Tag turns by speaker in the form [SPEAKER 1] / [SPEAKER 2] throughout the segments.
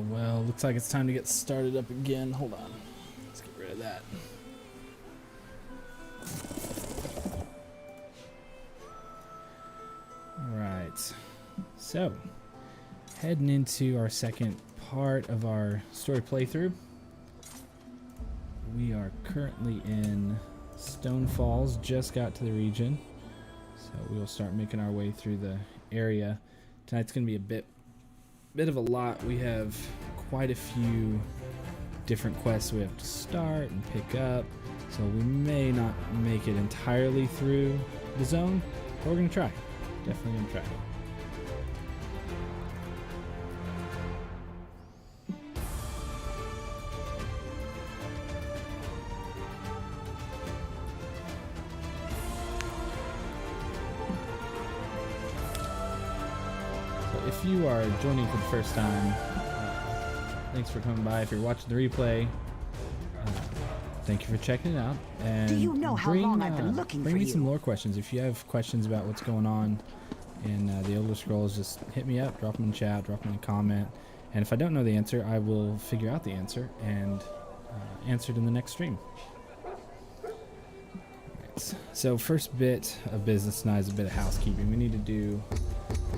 [SPEAKER 1] Well, looks like it's time to get started up again. Hold on. Let's get rid of that. Alright. So, heading into our second part of our story playthrough. We are currently in Stone Falls, just got to the region. So we will start making our way through the area. Tonight's going to be a bit of a lot. We have quite a few different quests we have to start and pick up, so we may not make it entirely through the zone, but we're gonna try. Definitely gonna try. If you are joining for the first time, thanks for coming by. If you're watching the replay, thank you for checking it out. And
[SPEAKER 2] do you know how long I've been looking for you?
[SPEAKER 1] Bring me some lore questions. If you have questions about what's going on in the Elder Scrolls, just hit me up, drop them in chat, drop them in a comment. And if I don't know the answer, I will figure out the answer and answer it in the next stream. Right. So first bit of business tonight is a bit of housekeeping. We need to do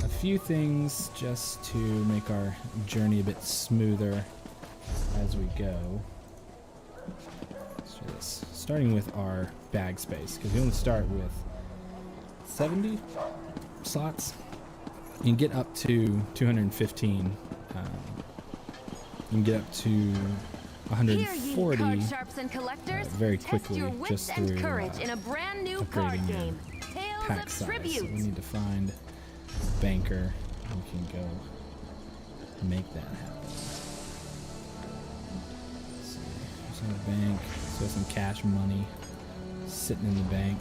[SPEAKER 1] a few things just to make our journey a bit smoother as we go. Let's do this. Starting with our bag space, because we only start with 70 slots. You can get up to 215. You can get up to 140 very quickly just through upgrading your pack size. So we need to find banker, we can go make that happen. Let's see. There's our bank. So some cash money sitting in the bank.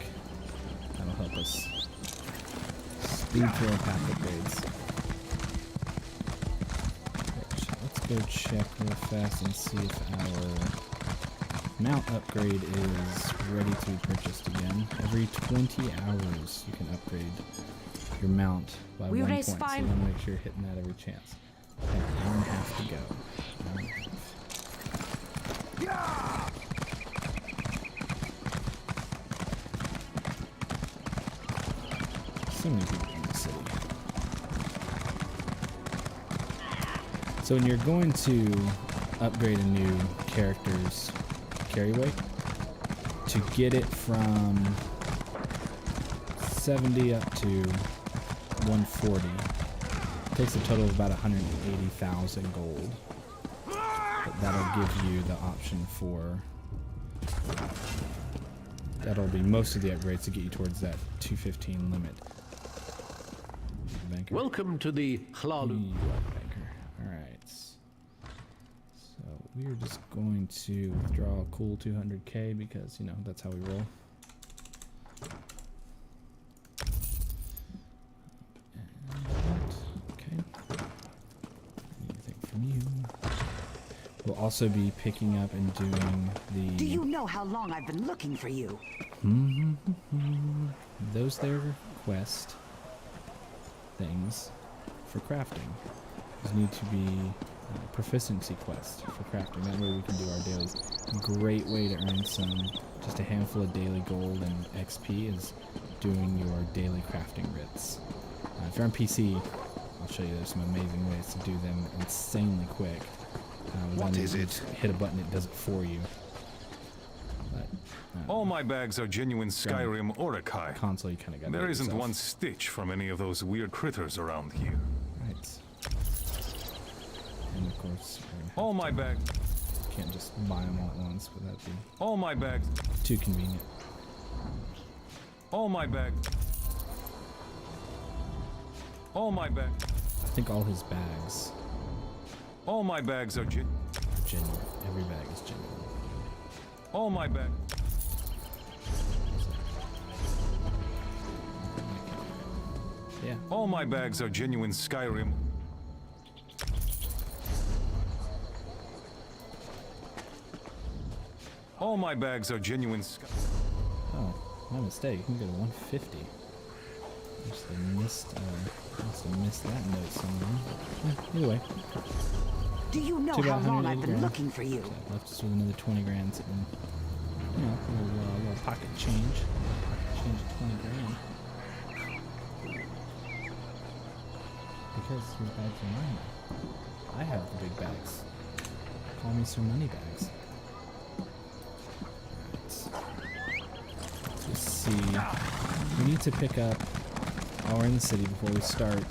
[SPEAKER 1] That'll help us speed through our pack upgrades. Let's go check real fast and see if our mount upgrade is ready to be purchased again. Every 20 hours you can upgrade your mount by 1 point, so you want to make sure you're hitting that every chance. Okay, an hour and a half to go. So many people in the city. So when you're going to upgrade a new character's carry weight, to get it from 70 up to 140, takes a total of about 180,000 gold, but that'll give you the option for that'll be most of the upgrades to get you towards that 215 limit. Banker.
[SPEAKER 3] Welcome to the Hlalu.
[SPEAKER 1] Alright, so we're just going to withdraw a cool 200k because, you know, that's how we roll. We'll also be picking up and doing the...
[SPEAKER 2] Do you know how long I've been looking for you?
[SPEAKER 1] Those there quest things for crafting. Those need to be proficiency quests for crafting. That way we can do our dailies. A great way to earn just a handful of daily gold and XP is doing your daily crafting writs. If you're on PC, I'll show you there's some amazing ways to do them insanely quick.
[SPEAKER 3] What is it?
[SPEAKER 1] Hit a button, it does it for you. But,
[SPEAKER 4] all my bags are genuine Skyrim Orakai.
[SPEAKER 1] Console, you kind of got.
[SPEAKER 4] There isn't one stitch from any of those weird critters around here.
[SPEAKER 1] Right. And of course,
[SPEAKER 4] all my bags.
[SPEAKER 1] Can't just buy them all at once, but that'd be
[SPEAKER 4] all my bags.
[SPEAKER 1] Too convenient.
[SPEAKER 4] All my bags. All my bags.
[SPEAKER 1] I think all his bags.
[SPEAKER 4] All my bags are genuine.
[SPEAKER 1] Every bag is genuine.
[SPEAKER 4] All my bags.
[SPEAKER 1] Yeah.
[SPEAKER 4] All my bags are genuine Skyrim. All my bags are genuine Skyrim.
[SPEAKER 1] Oh, my mistake. You can go to 150. Must have missed that note somewhere. Yeah, either way.
[SPEAKER 2] Do you know
[SPEAKER 1] To
[SPEAKER 2] how
[SPEAKER 1] about
[SPEAKER 2] long
[SPEAKER 1] 180
[SPEAKER 2] I've been
[SPEAKER 1] grand.
[SPEAKER 2] looking for you?
[SPEAKER 1] Okay, left us with another 20 grand sitting, you know, a little pocket change. Change of 20 grand. Because these bags are mine. I have the big bags. Call me Sir Moneybags. Alright. Let's see. We need to pick up, while we're in the city before we start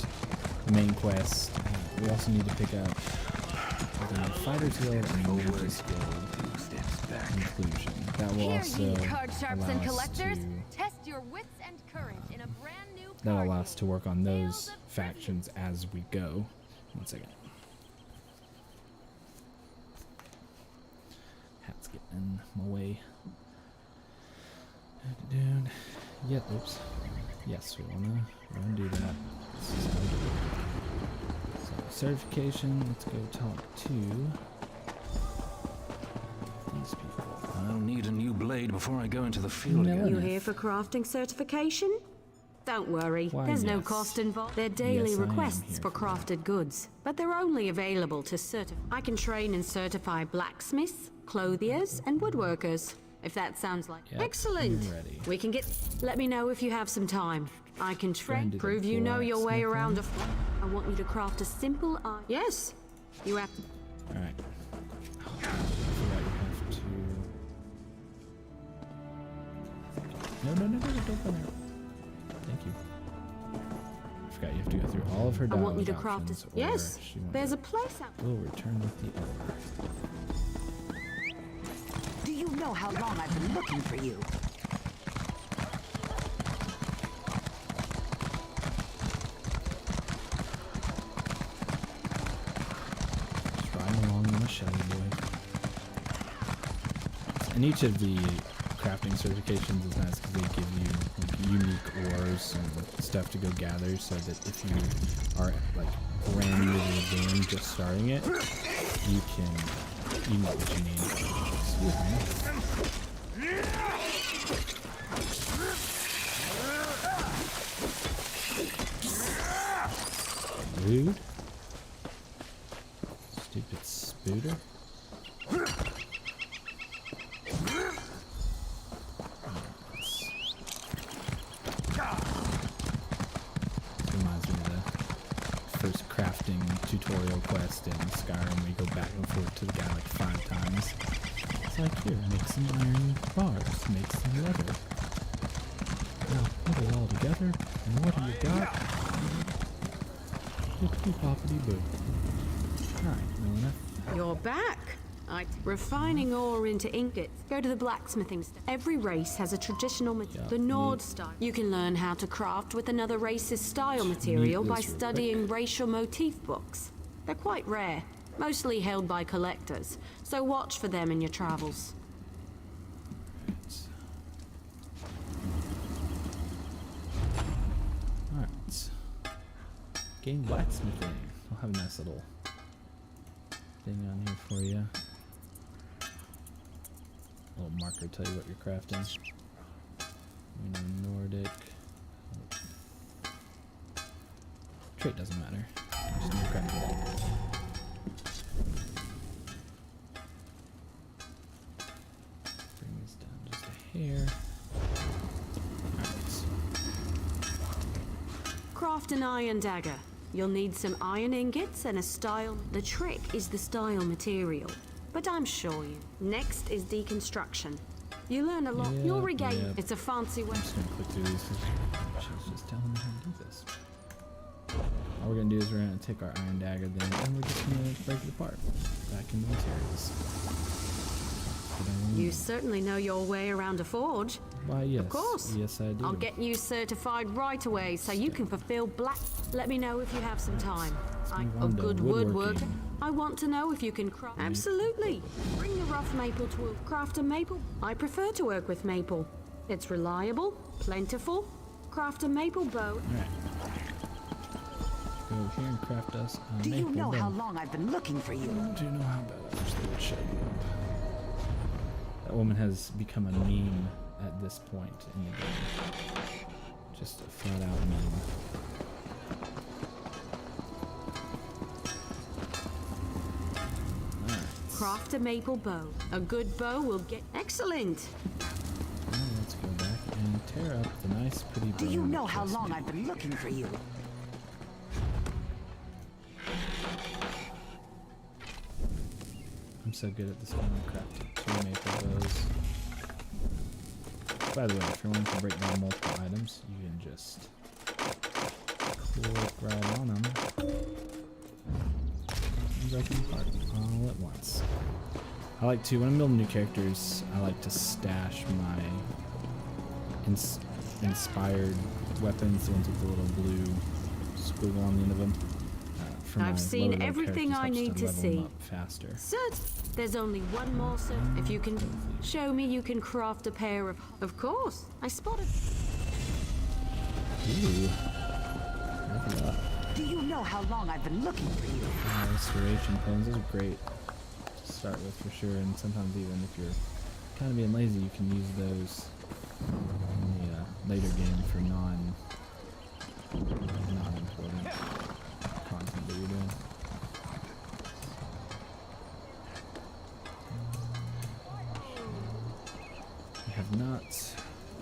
[SPEAKER 1] the main quest, we also need to pick up the Fighter's Guild and Mage's Guild inclusion. That will
[SPEAKER 5] Here,
[SPEAKER 1] also
[SPEAKER 5] ye card sharps and
[SPEAKER 1] allow us
[SPEAKER 5] collectors,
[SPEAKER 1] to,
[SPEAKER 5] test your wits and courage in a brand new
[SPEAKER 1] that'll
[SPEAKER 5] card
[SPEAKER 1] allow us to
[SPEAKER 5] game.
[SPEAKER 1] work on
[SPEAKER 5] Tales
[SPEAKER 1] those
[SPEAKER 5] of
[SPEAKER 1] factions as we go. One second. Hat's getting in my way. Dude. Yeah, oops. Yes, we wanna do that. This is how we do it. So, certification, let's go talk to these people.
[SPEAKER 3] I'll need a new blade before I go into the field
[SPEAKER 1] No.
[SPEAKER 3] again.
[SPEAKER 6] You here for crafting certification? Don't worry,
[SPEAKER 1] Why,
[SPEAKER 6] there's no
[SPEAKER 1] yes.
[SPEAKER 6] cost involved. They're daily
[SPEAKER 1] Yes, I am
[SPEAKER 6] requests
[SPEAKER 1] here
[SPEAKER 6] for
[SPEAKER 1] for that.
[SPEAKER 6] crafted goods, but they're only available to I can train and certify blacksmiths, clothiers, and woodworkers. If that sounds like
[SPEAKER 1] Yep,
[SPEAKER 6] excellent,
[SPEAKER 1] I'm ready.
[SPEAKER 6] we can get. Let me know if you have some time. I can
[SPEAKER 1] Go ahead and
[SPEAKER 6] train,
[SPEAKER 1] do the
[SPEAKER 6] prove you know your way
[SPEAKER 1] blacksmithing.
[SPEAKER 6] around I want you to craft a simple. Yes, you have.
[SPEAKER 1] Alright. Oh, I forgot you have to. No, don't go there. Thank you. I forgot you have to go through all of her
[SPEAKER 6] I
[SPEAKER 1] dialogue
[SPEAKER 6] want you to craft
[SPEAKER 1] options,
[SPEAKER 6] a.
[SPEAKER 1] or
[SPEAKER 6] Yes,
[SPEAKER 1] she won't
[SPEAKER 6] there's
[SPEAKER 1] do
[SPEAKER 6] a place out.
[SPEAKER 1] it. We'll return with the owner.
[SPEAKER 2] Do you know how long I've been looking for you?
[SPEAKER 1] Just riding along on a Shelly boy. And each of the crafting certifications is nice because they give you like unique ores and stuff to go gather, so that if you are like brand new to the game, just starting it, you know what you need. Excuse me. Rude. Stupid spooter. This reminds me of the first crafting tutorial quest in Skyrim. We go back and forth to the guy like 5 times. It's like, here, make some iron bars, make some leather. Now put it all together, and what do you got? Boopity boppity boo. Alright, well enough.
[SPEAKER 6] You're back. Refining ore into ingots. Go to the blacksmithing stand. Every race has a traditional material.
[SPEAKER 1] Yeah,
[SPEAKER 6] The Nord style. You can learn how to craft with another race's style material by
[SPEAKER 1] this real
[SPEAKER 6] studying racial motif books. They're quite rare, mostly held by collectors, so watch for them in your travels.
[SPEAKER 1] Alright. Game blacksmithing. I'll have a nice little thing on here for you. A little marker tell you what you're crafting. You know, Nordic. Trait doesn't matter. Just need to craft it all. Bring this down just a hair. Alright.
[SPEAKER 6] Craft an iron dagger. You'll need some iron ingots and a style. The trick is the style material, but I'm sure you. Next is deconstruction. You learn a lot. You'll regain.
[SPEAKER 1] Yep.
[SPEAKER 6] It's a fancy way.
[SPEAKER 1] I'm just gonna click through these because she's just telling me how to do this. All we're gonna do is we're gonna take our iron dagger then, and we're just gonna break it apart back into materials.
[SPEAKER 6] You certainly know your way around a forge.
[SPEAKER 1] Why, yes.
[SPEAKER 6] Of course.
[SPEAKER 1] Yes, I do.
[SPEAKER 6] I'll get you certified right away so you can fulfill black. Let me know if you have some time.
[SPEAKER 1] move
[SPEAKER 6] A
[SPEAKER 1] on to
[SPEAKER 6] good
[SPEAKER 1] woodworking.
[SPEAKER 6] woodworker. I want to know if you can craft. Absolutely. Bring the rough maple tool. Craft a maple. I prefer to work with maple. It's reliable, plentiful. Craft a maple bow.
[SPEAKER 1] Alright. Go over here and craft us a
[SPEAKER 2] Do you
[SPEAKER 1] maple
[SPEAKER 2] know
[SPEAKER 1] bow.
[SPEAKER 2] how long I've been looking for you?
[SPEAKER 1] Do you know how bad I wish they would shut you up? That woman has become a meme at this point in the game. Just a flat out meme.
[SPEAKER 6] craft a maple bow. A good bow will get... Excellent!
[SPEAKER 1] Now let's go back and tear up the nice, pretty bow.
[SPEAKER 2] Do you know
[SPEAKER 1] we
[SPEAKER 2] how
[SPEAKER 1] just
[SPEAKER 2] long
[SPEAKER 1] made.
[SPEAKER 2] I've been looking for you?
[SPEAKER 1] I'm so good at this one. I crafted 2 maple bows. By the way, if you're wanting to break down multiple items, you can just click right on them and break them apart all at once. I like to, when I'm building new characters, I like to stash my inspired weapons, the ones with the little blue squiggle on the end of them. For
[SPEAKER 6] I've
[SPEAKER 1] my
[SPEAKER 6] seen
[SPEAKER 1] lower level
[SPEAKER 6] everything I
[SPEAKER 1] characters,
[SPEAKER 6] need to
[SPEAKER 1] helps level them
[SPEAKER 6] see.
[SPEAKER 1] up faster.
[SPEAKER 6] Sir, there's only one more, sir. If you can show me you can craft a pair of... Of course. I spotted...
[SPEAKER 1] Ooh. Level up.
[SPEAKER 2] Do you know how long I've been looking for you?
[SPEAKER 1] Restoration poems, those are great to start with for sure, and sometimes even if you're kind of being lazy, you can use those in the later game for non-important content that you're doing. We have not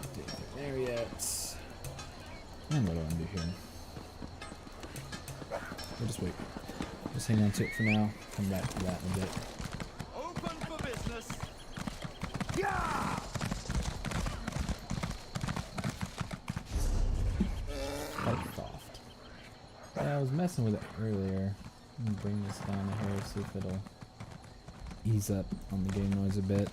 [SPEAKER 1] updated there yet. And what do I want to do here? We'll just wait. Just hang on to it for now. Come back to that in a bit.
[SPEAKER 7] Open for business. Yeah!
[SPEAKER 1] Quite soft. Yeah, I was messing with it earlier. Let me bring this down a hair, see if it'll ease up on the game noise a bit.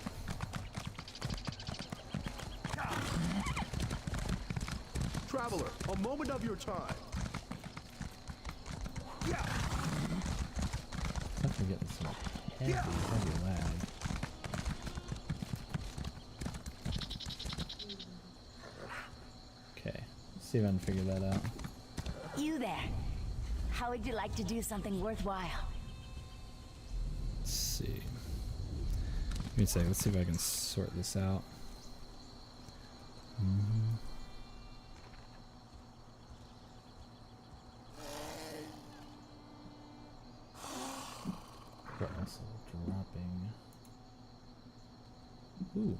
[SPEAKER 7] Traveler, a moment of your time. Yeah!
[SPEAKER 1] Definitely getting some heavy lag. Okay, let's see if I can figure that out.
[SPEAKER 8] You there. How would you like to do something worthwhile?
[SPEAKER 1] Let's see. Give me a second, let's see if I can sort this out. What else is dropping? Ooh.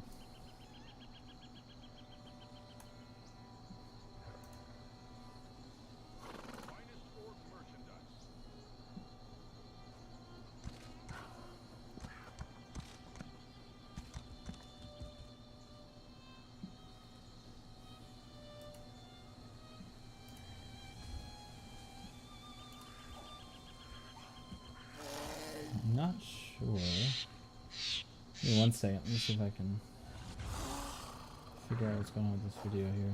[SPEAKER 1] Not sure. Give me 1 second. Let me see if I can figure out what's going on with this video here.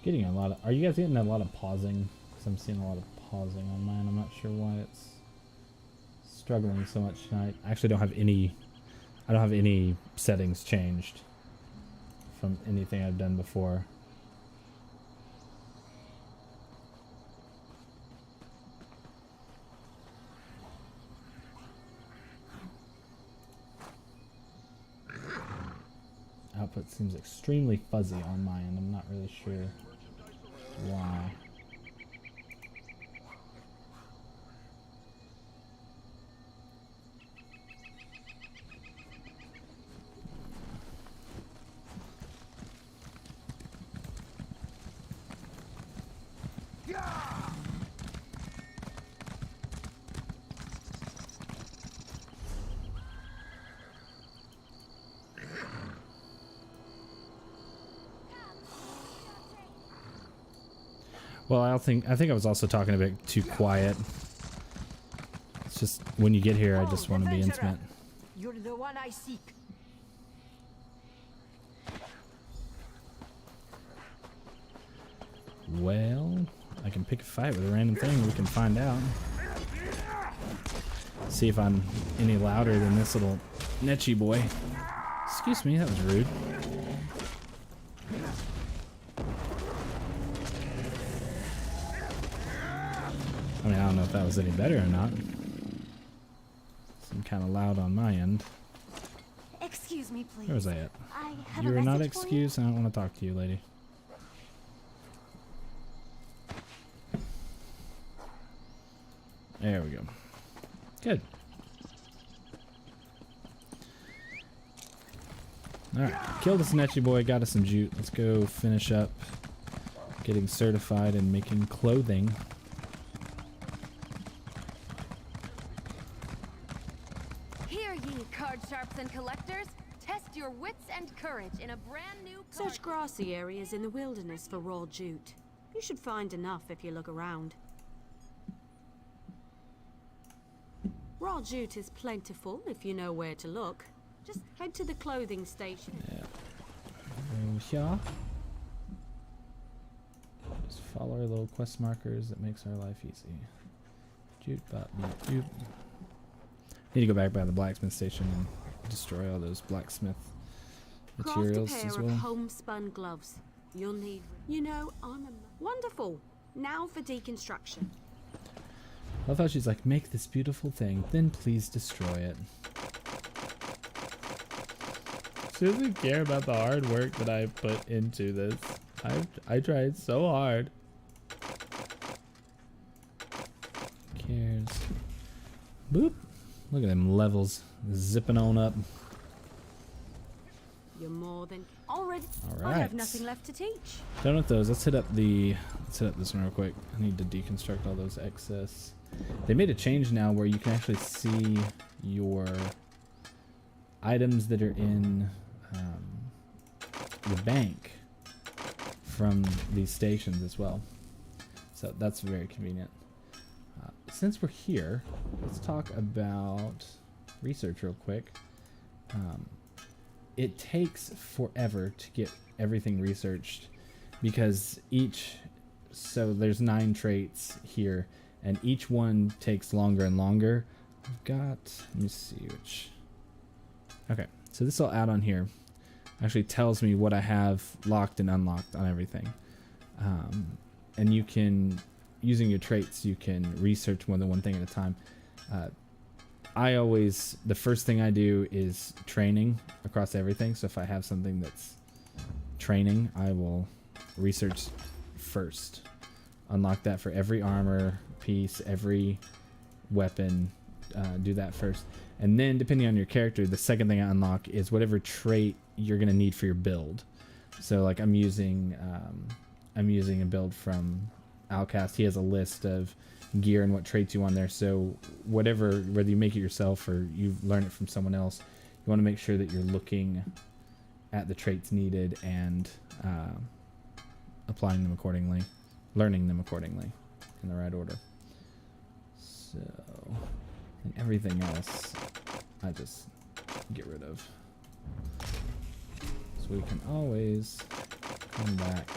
[SPEAKER 1] Getting a lot of. Are you guys getting a lot of pausing? Because I'm seeing a lot of pausing on mine. I'm not sure why it's struggling so much tonight. I actually don't have any. I don't have any settings changed from anything I've done before. Output seems extremely fuzzy on my end. I'm not really sure why. Well, I think I was also talking a bit too quiet. It's just when you get here, I just want to be intimate.
[SPEAKER 2] You're the one I seek.
[SPEAKER 1] Well, I can pick a fight with a random thing. We can find out. See if I'm any louder than this little Necchi boy. Excuse me, that was rude. I mean, I don't know if that was any better or not. Seemed kind of loud on my end.
[SPEAKER 8] Excuse me, please.
[SPEAKER 1] Where was I at?
[SPEAKER 8] I have
[SPEAKER 1] You
[SPEAKER 8] a
[SPEAKER 1] are not
[SPEAKER 8] message for you.
[SPEAKER 1] excused. I don't want to talk to you, lady. There we go. Good. Alright, killed this Necchi boy, got us some jute. Let's go finish up getting certified and making clothing.
[SPEAKER 5] Here, ye card sharps and collectors, test your wits and courage in a brand new card.
[SPEAKER 6] Such grassy areas in the wilderness for raw jute. You should find enough if you look around. Raw jute is plentiful if you know where to look. Just head to the clothing station.
[SPEAKER 1] Yeah. Here. Just follow our little quest markers that makes our life easy. Jute, bot, jute. Need to go back by the blacksmith station and destroy all those blacksmith materials
[SPEAKER 6] Craft a
[SPEAKER 1] as
[SPEAKER 6] pair
[SPEAKER 1] well.
[SPEAKER 6] of homespun gloves. You'll need, you know, I'm a wonderful. Now for deconstruction.
[SPEAKER 1] I thought she's like, make this beautiful thing, then please destroy it. She doesn't care about the hard work that I put into this. I tried so hard. Who cares? Boop. Look at them levels zipping on up.
[SPEAKER 6] You're more than already.
[SPEAKER 1] All
[SPEAKER 6] I have
[SPEAKER 1] right.
[SPEAKER 6] nothing left to teach.
[SPEAKER 1] Done with those. Let's hit up this one real quick. I need to deconstruct all those excess. They made a change now where you can actually see your items that are in the bank from these stations as well. So that's very convenient. Since we're here, let's talk about research real quick. It takes forever to get everything researched because so there's 9 traits here and each one takes longer and longer. I've got, let me see which. Okay, so this will add on here. Actually tells me what I have locked and unlocked on everything. And you can, using your traits, you can research more than one thing at a time. The first thing I do is training across everything. So if I have something that's training, I will research first. Unlock that for every armor piece, every weapon, do that first. And then depending on your character, the second thing I unlock is whatever trait you're going to need for your build. So like I'm using a build from Outcast. He has a list of gear and what traits you want there. So whether you make it yourself or you learn it from someone else, you want to make sure that you're looking at the traits needed and applying them accordingly, learning them accordingly in the right order. So, and everything else I just get rid of. So we can always come back.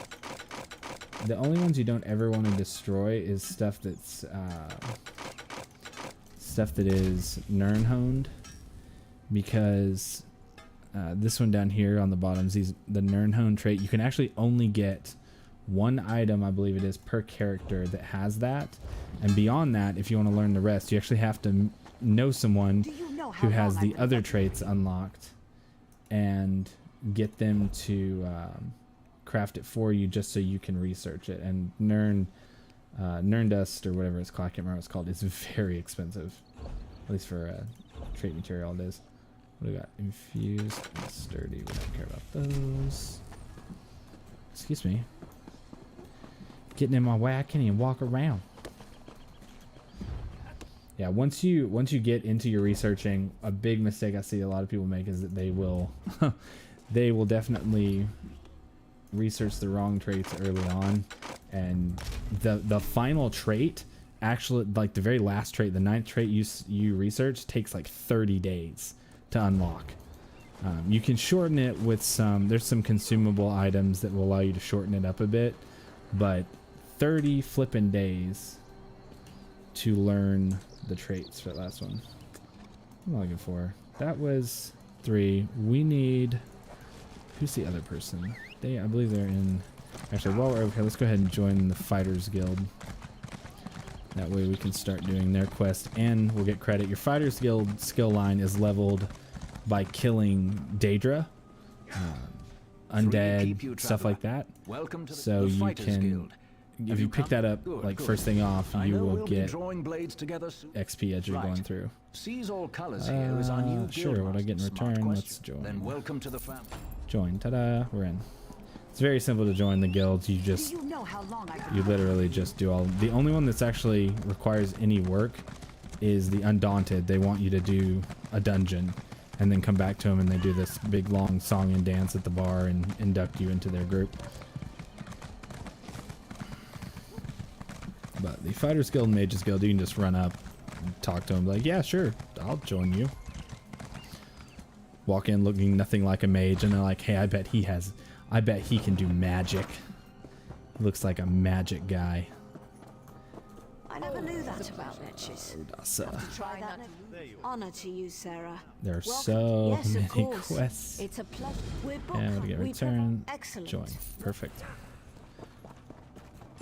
[SPEAKER 1] The only ones you don't ever want to destroy is stuff that's stuff that is Nirn-honed, because this one down here on the bottom is the Nirn-honed trait. You can actually only get one item, I believe it is, per character that has that, and beyond that, if you want to learn the rest, you actually have to know someone who has the other traits unlocked and get them to craft it for you just so you can research it. And Nirn dust or whatever it's called, I can't remember what it's called, it's very expensive, at least for trait material it is. What do we got? Infused and sturdy, we don't care about those. Excuse me. Getting in my way, I can't even walk around. Yeah, once you get into your researching, a big mistake I see a lot of people make is that they will they will definitely research the wrong traits early on, And the final trait, actually, like the very last trait, the 9th trait you research, takes like 30 days to unlock. You can shorten it with there's some consumable items that will allow you to shorten it up a bit, but 30 flippin' days to learn the traits for that last one. What am I looking for? That was 3. We need, who's the other person? I believe they're in, actually while we're over here, let's go ahead and join the Fighters Guild. That way we can start doing their quest and we'll get credit. Your Fighters Guild skill line is leveled by killing Daedra, undead, stuff like that.
[SPEAKER 3] Welcome to
[SPEAKER 1] so you can, if you pick that up like first thing off, you will get XP as you're going through.
[SPEAKER 3] Sees all colors here is our new
[SPEAKER 1] sure, what I get in return, let's join.
[SPEAKER 3] Then welcome to the family.
[SPEAKER 1] Join, ta-da, we're in. It's very simple to join the guilds. You just, you literally just do all, the only one that's actually requires any work is the Undaunted. They want you to do a dungeon and then come back to them and they do this big long song and dance at the bar and induct you into their group. But the Fighters Guild and Mages Guild, you can just run up and talk to them like, yeah, sure, I'll join you. Walk in looking nothing like a mage and they're like, hey, I bet he can do magic. He looks like a magic guy.
[SPEAKER 6] I never knew that about leeches. Try that. Honor to you, Sarah.
[SPEAKER 1] There are so
[SPEAKER 6] yes,
[SPEAKER 1] many
[SPEAKER 6] of course.
[SPEAKER 1] quests.
[SPEAKER 6] It's a pleasure. We're booked.
[SPEAKER 1] And we get return.
[SPEAKER 6] Excellent.
[SPEAKER 1] Join. Perfect.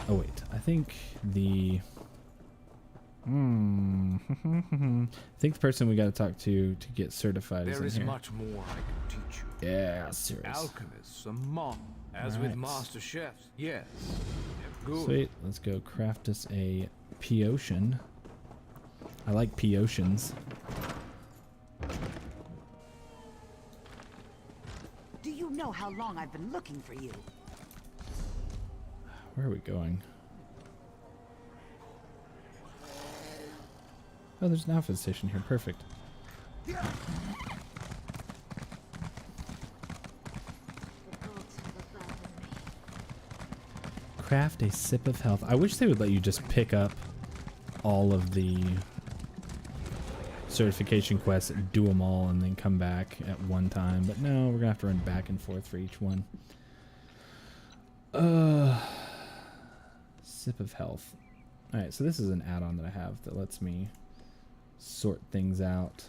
[SPEAKER 1] Oh wait, I think the I think the person we got to talk to get certified is in here.
[SPEAKER 7] There is much more I can teach you.
[SPEAKER 1] Yeah, serious.
[SPEAKER 7] Alchemists, some monk, as with master chefs. Yes. Good.
[SPEAKER 1] Sweet. Let's go craft us a potion. I like potions.
[SPEAKER 2] Do you know how long I've been looking for you?
[SPEAKER 1] Where are we going? Oh, there's an outfit station here. Perfect. Craft a sip of health. I wish they would let you just pick up all of the certification quests, do them all, and then come back at one time. But no, we're gonna have to run back and forth for each one. Sip of health. Alright, so this is an add-on that I have that lets me sort things out.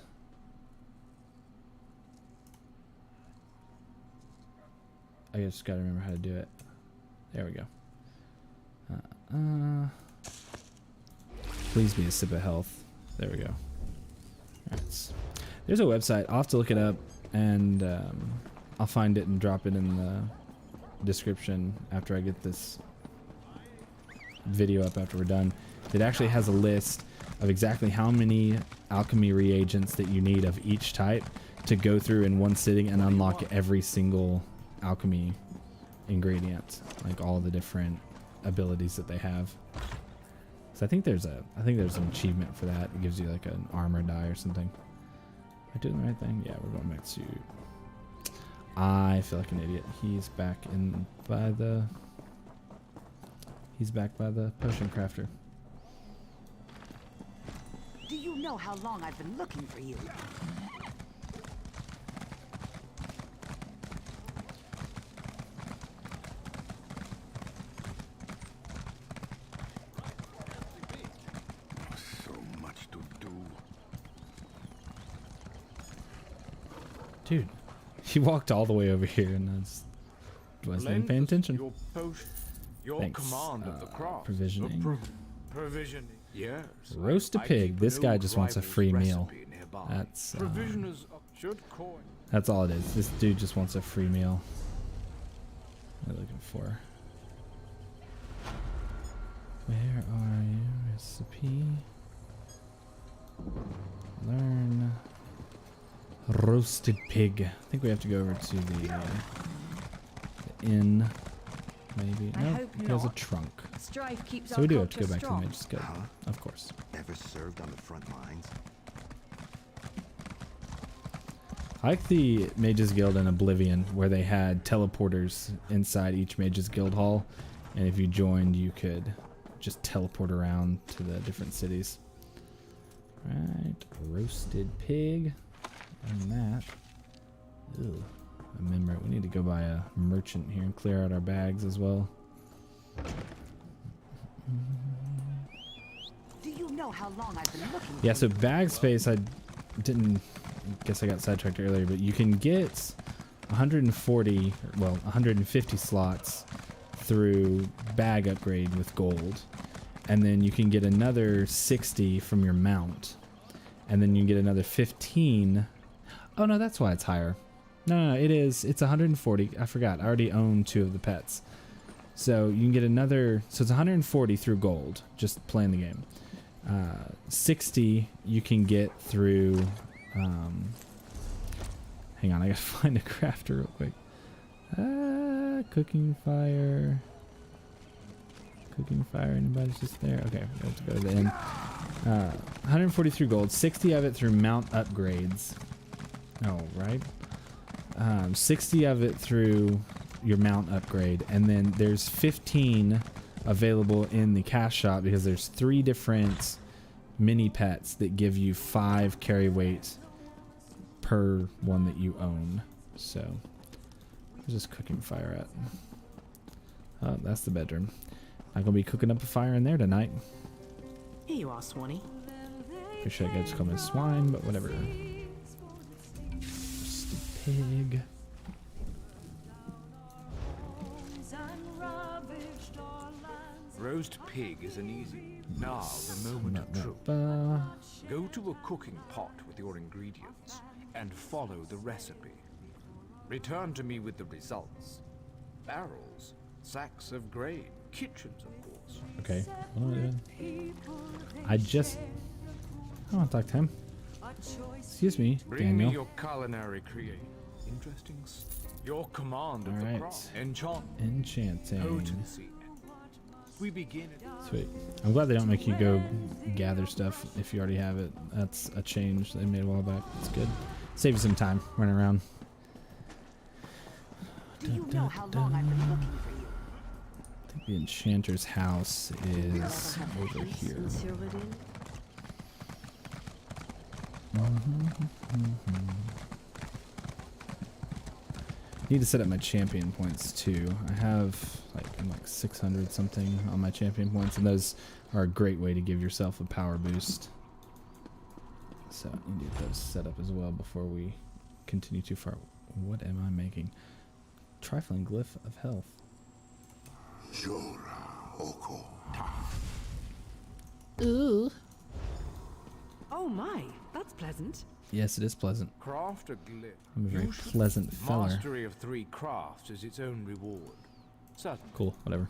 [SPEAKER 1] I just gotta remember how to do it. There we go. Please be a sip of health. There we go. Alright. There's a website. I'll have to look it up and I'll find it and drop it in the description after I get this video up after we're done. It actually has a list of exactly how many alchemy reagents that you need of each type to go through in one sitting and unlock every single alchemy ingredient, like all the different abilities that they have. So I think there's an achievement for that. It gives you like an armor die or something. Am I doing the right thing? Yeah, we're going back to, I feel like an idiot. He's back by the potion crafter.
[SPEAKER 2] Do you know how long I've been looking for you?
[SPEAKER 7] So much to do.
[SPEAKER 1] Dude, he walked all the way over here and I just wasn't even paying attention.
[SPEAKER 7] Your potion, your
[SPEAKER 1] Thanks.
[SPEAKER 7] command of the cross.
[SPEAKER 1] Provisioning.
[SPEAKER 7] Provisioning. Yes.
[SPEAKER 1] Roast a pig. This guy just wants a free meal. That's
[SPEAKER 7] Provisioners should coin.
[SPEAKER 1] that's all it is. This dude just wants a free meal. What am I looking for? Where are you? Recipe. Learn. Roasted pig. I think we have to go over to the inn. Maybe.
[SPEAKER 2] I
[SPEAKER 1] No,
[SPEAKER 2] hope
[SPEAKER 1] he has a
[SPEAKER 2] not.
[SPEAKER 1] trunk.
[SPEAKER 2] Strife keeps
[SPEAKER 1] So
[SPEAKER 2] our
[SPEAKER 1] we do have to
[SPEAKER 2] culture
[SPEAKER 1] go back to the
[SPEAKER 2] strong.
[SPEAKER 1] Mage's Guild. Of course.
[SPEAKER 9] Ever served on the front lines?
[SPEAKER 1] I like the Mage's Guild in Oblivion where they had teleporters inside each Mage's Guild hall And if you joined, you could just teleport around to the different cities. Right, roasted pig. And that. Ew. Remember, we need to go by a merchant here and clear out our bags as well.
[SPEAKER 2] Do you know how long I've been looking
[SPEAKER 1] Yeah,
[SPEAKER 2] for
[SPEAKER 1] so
[SPEAKER 2] you?
[SPEAKER 1] bag space, I guess I got sidetracked earlier, but you can get 140, well, 150 slots through bag upgrade with gold. And then you can get another 60 from your mount. And then you can get another 15. Oh no, that's why it's higher. No, it is. It's 140. I forgot. I already own 2 of the pets. So you can get another, so it's 140 through gold, just playing the game. 60 you can get through, hang on, I gotta find a crafter real quick. Cooking fire. Cooking fire, anybody's just there? Okay, we have to go to the end. 140 through gold, 60 of it through mount upgrades. Oh, right. 60 of it through your mount upgrade, and then there's 15 available in the cash shop because there's 3 different mini pets that give you 5 carry weight per one that you own. So, where's this cooking fire at? Oh, that's the bedroom. Not gonna be cooking up a fire in there tonight.
[SPEAKER 10] Here you are, Swanee.
[SPEAKER 1] Pretty sure I just call me swine, but whatever. Roasted pig.
[SPEAKER 7] Roast pig is an easy. Now the moment of truth. Go to a cooking pot with your ingredients and follow the recipe. Return to me with the results. Barrels, sacks of grain, kitchens, of course.
[SPEAKER 1] Okay. What am I doing? I want to talk to him. Excuse me,
[SPEAKER 7] Bring
[SPEAKER 1] Daniel.
[SPEAKER 7] me your culinary creation. Interesting. Your command of the
[SPEAKER 1] Alright.
[SPEAKER 7] craft. Enchant.
[SPEAKER 1] Enchanting.
[SPEAKER 7] Potency. We begin at
[SPEAKER 1] Sweet. I'm glad they don't make you go gather stuff if you already have it. That's a change they made a while back. It's good. Save you some time running around.
[SPEAKER 2] Do you know how long I've been looking for you?
[SPEAKER 1] I think the enchanter's house is over here. Need to set up my champion points too. I have I'm like 600 something on my champion points, and those are a great way to give yourself a power boost. So I need to get those set up as well before we continue too far. What am I making? Trifling glyph of health. Ooh.
[SPEAKER 10] Oh my, that's pleasant.
[SPEAKER 1] Yes, it is pleasant.
[SPEAKER 7] craft a glyph.
[SPEAKER 1] I'm a very
[SPEAKER 7] You should-
[SPEAKER 1] pleasant feller.
[SPEAKER 7] Mastery of 3 crafts is its own reward. Certainly.
[SPEAKER 1] Cool, whatever.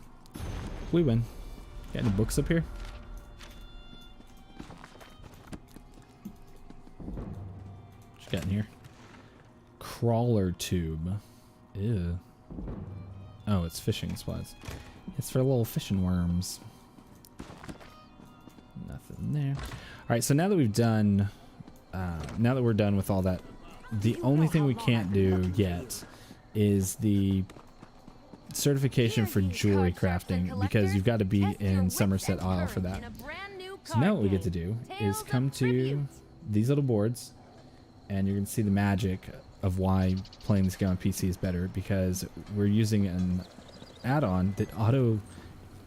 [SPEAKER 1] We win. Got any books up here? What you got in here? Crawler tube. Ew. Oh, it's fishing supplies. It's for little fishing worms. Nothing there. Alright, so now that we've done... now that we're done with all that, the only thing we can't do yet is the certification for jewelry crafting, because you've got to be in Somerset Isle for that. So now what we get to do is come to these little boards, and you're going to see the magic of why playing this game on PC is better, because we're using an add-on that auto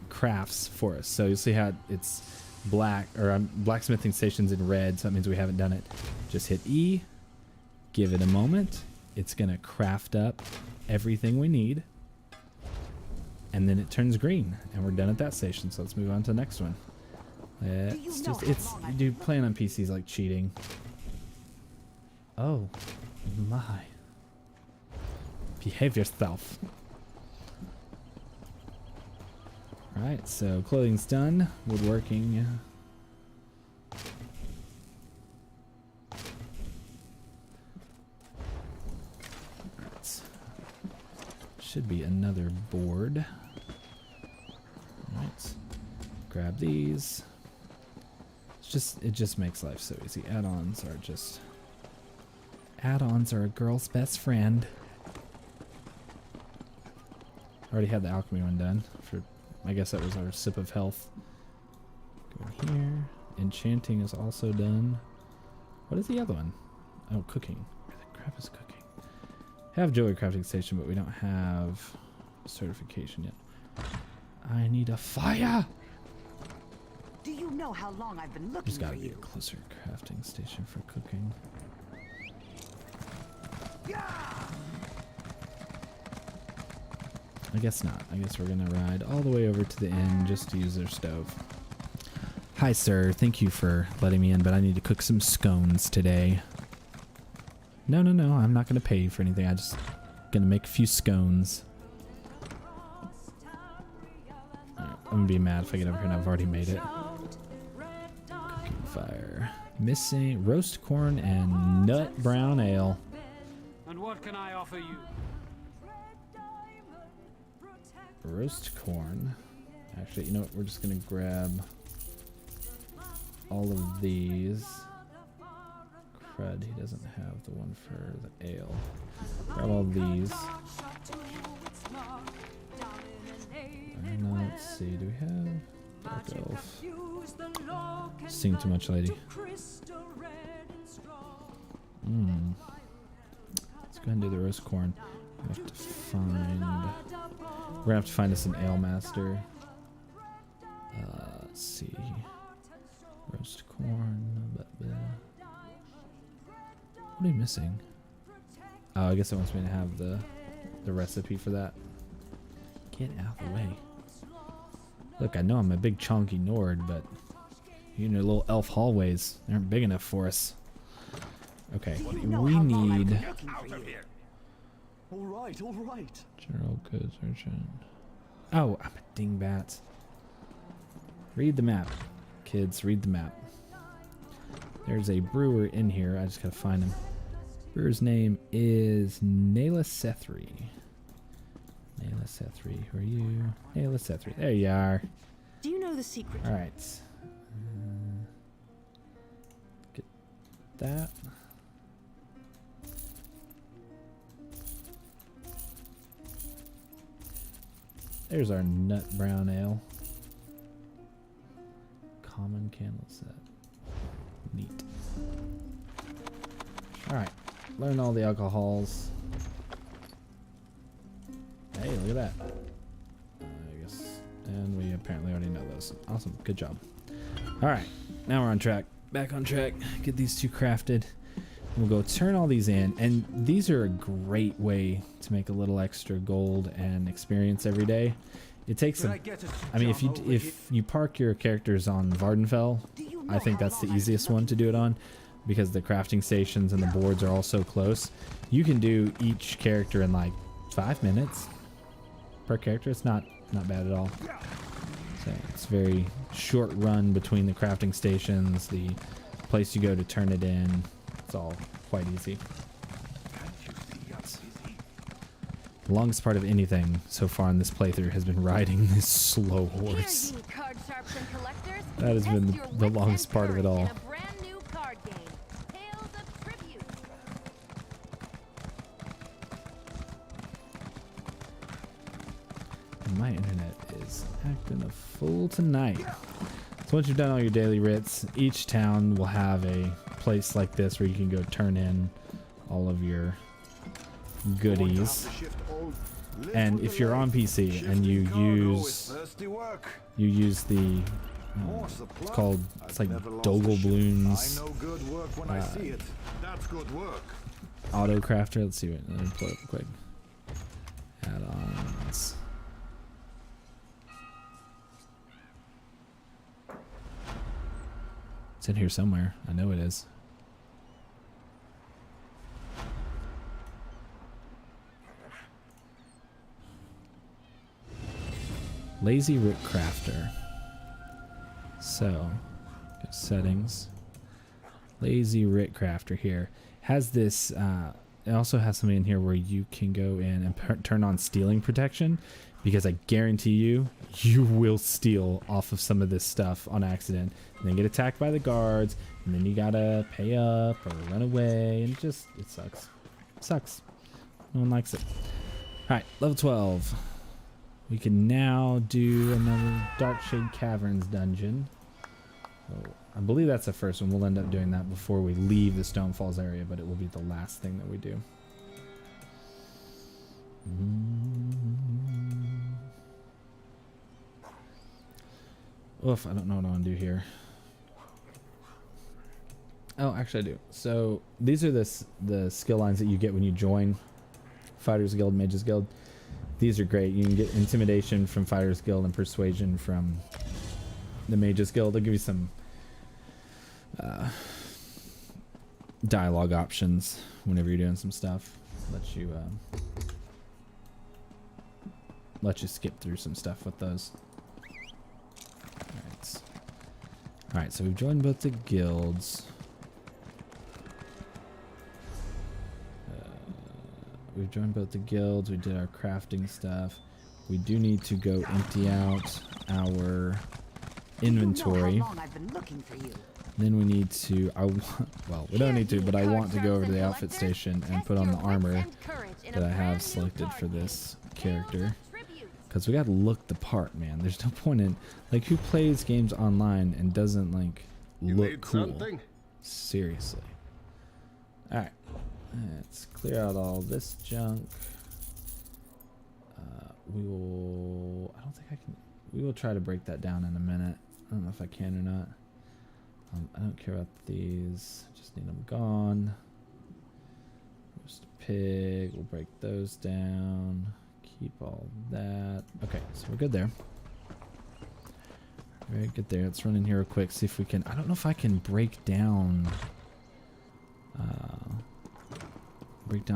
[SPEAKER 1] crafts for us. So you'll see how it's black, or blacksmithing stations in red, so that means we haven't done it. Just hit E, give it a moment, it's gonna craft up everything we need, and then it turns green, and we're done at that station. So let's move on to the next one. Dude, playing on PC is like cheating. Oh my. Behave yourself. Alright, so clothing's done, woodworking. Right. Should be another board. Alright. Grab these. It just makes life so easy. Add-ons are a girl's best friend. Already had the alchemy one done for I guess that was our sip of health. Go here. Enchanting is also done. What is the other one? Oh, cooking. Where the crap is cooking? Have jewelry crafting station, but we don't have certification yet. I need a fire!
[SPEAKER 2] Do you know how long I've been looking
[SPEAKER 1] There's
[SPEAKER 2] for
[SPEAKER 1] gotta be a
[SPEAKER 2] you?
[SPEAKER 1] closer crafting station for cooking. I guess not. I guess we're gonna ride all the way over to the inn just to use their stove. Hi, sir. Thank you for letting me in, but I need to cook some scones today. No, no, no. I'm not gonna pay you for anything. I'm just gonna make a few scones. Alright, I'm gonna be mad if I get over here and I've already made it. Cooking fire. Missing roast corn and nut brown ale.
[SPEAKER 7] And what can I offer you?
[SPEAKER 1] Roast corn. Actually, you know what? We're just gonna grab all of these. Crud, he doesn't have the one for the ale. Grab all these. Let's see, do we have Dark Elf? Sing too much, lady. Let's go ahead and do the roast corn. We have to find. We're gonna have to find us an ale master. Let's see. Roast corn. What are you missing? Oh, I guess it wants me to have the recipe for that. Get out of the way. Look, I know I'm a big chonky Nord, but you and your little elf hallways, they aren't big enough for us. Okay, we need
[SPEAKER 9] All right, all right.
[SPEAKER 1] general goods merchant. Oh, I'm a dingbat. Read the map, kids. Read the map. There's a brewer in here. I just gotta find him. Brewer's name is Nayla Sethri. Nayla Sethri, who are you? Nayla Sethri. There you are.
[SPEAKER 10] Do you know the secret?
[SPEAKER 1] All right. Get that. There's our nut brown ale. Common candle set. Neat. Alright. Learn all the alcohols. Hey, look at that. I guess. And we apparently already know those. Awesome. Good job. Alright. Now we're on track. Back on track. Get these two crafted. We'll go turn all these in. And these are a great way to make a little extra gold and experience every day. It takes some. I mean, if you park your characters on Vardenfell, I think that's the easiest one to do it on, because the crafting stations and the boards are all so close. You can do each character in like 5 minutes per character. It's not bad at all. So it's very short run between the crafting stations, the place you go to turn it in. It's all quite easy. The longest part of anything so far in this playthrough has been riding this slow horse. That has been the longest part of it all. And my internet is acting a fool tonight. So once you've done all your daily writs, each town will have a place like this where you can go turn in all of your goodies. And if you're on PC and you use the it's like Dogelbloom's auto crafter. Let's see what, let me pull it up quick. Add-ons. It's in here somewhere. I know it is. Lazy Root Crafter. So, go settings. Lazy Root Crafter here. Has this, it also has something in here where you can go in and turn on stealing protection, because I guarantee you will steal off of some of this stuff on accident and then get attacked by the guards, and then you gotta pay up or run away, and it sucks. It sucks. No one likes it. Alright, level 12. We can now do another Darkshade Caverns dungeon. So I believe that's the first one. We'll end up doing that before we leave the Stone Falls area, but it will be the last thing that we do. Oof, I don't know what I want to do here. Oh, actually I do. So these are the skill lines that you get when you join Fighters Guild, Mages Guild. These are great. You can get Intimidation from Fighters Guild and Persuasion from the Mages Guild. They'll give you some dialogue options whenever you're doing some stuff. Let you skip through some stuff with those. Alright, so we've joined both the guilds. We did our crafting stuff. We do need to go empty out our inventory.
[SPEAKER 2] You know how long I've been looking for you.
[SPEAKER 1] Then we need to, well, we don't need to, but I want to go over to the outfit station and put on the armor that I have selected for this character. Because we gotta look the part, man. There's no point in, like, who plays games online and doesn't, like, look cool? Something? Seriously. Alright. Let's clear out all this junk. We will try to break that down in a minute. I don't know if I can or not. I don't care about these. Just need them gone. Roast pig. We'll break those down. Keep all that. Okay, so we're good there. Very good there. Let's run in here real quick. See if we can. I don't know if I can break down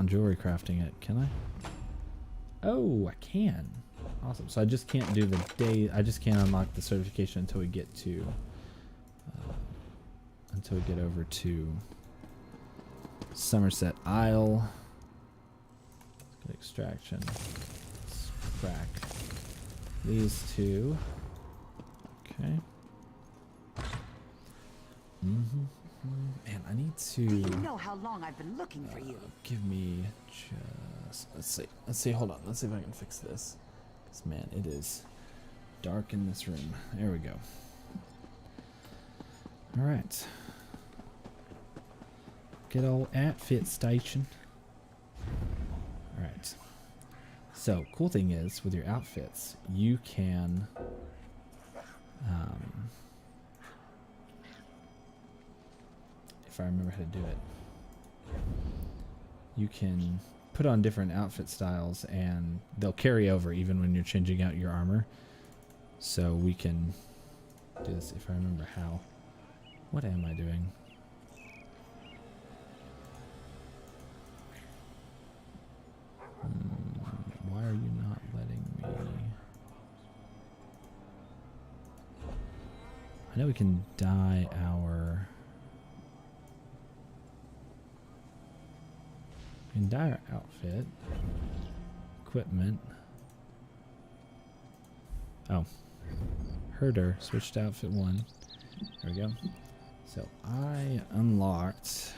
[SPEAKER 1] jewelry crafting it. Can I? Oh, I can. Awesome. So I just can't do the day. I just can't unlock the certification until we get to. Until we get over to Somerset Isle. Let's get extraction. Let's crack these two. Okay. Man, I need to.
[SPEAKER 2] Do you know how long I've been looking for you?
[SPEAKER 1] Give me just. Let's see. Hold on. Let's see if I can fix this. 'Cause man, it is dark in this room. There we go. All right. Good old outfit station. All right. So, cool thing is with your outfits, you can. If I remember how to do it, you can put on different outfit styles and they'll carry over even when you're changing out your armor. So we can do this if I remember how. What am I doing? Why are you not letting me? I know we can dye our. We can dye our outfit. Equipment. Oh. Herder. Switched to outfit 1. There we go. So I unlocked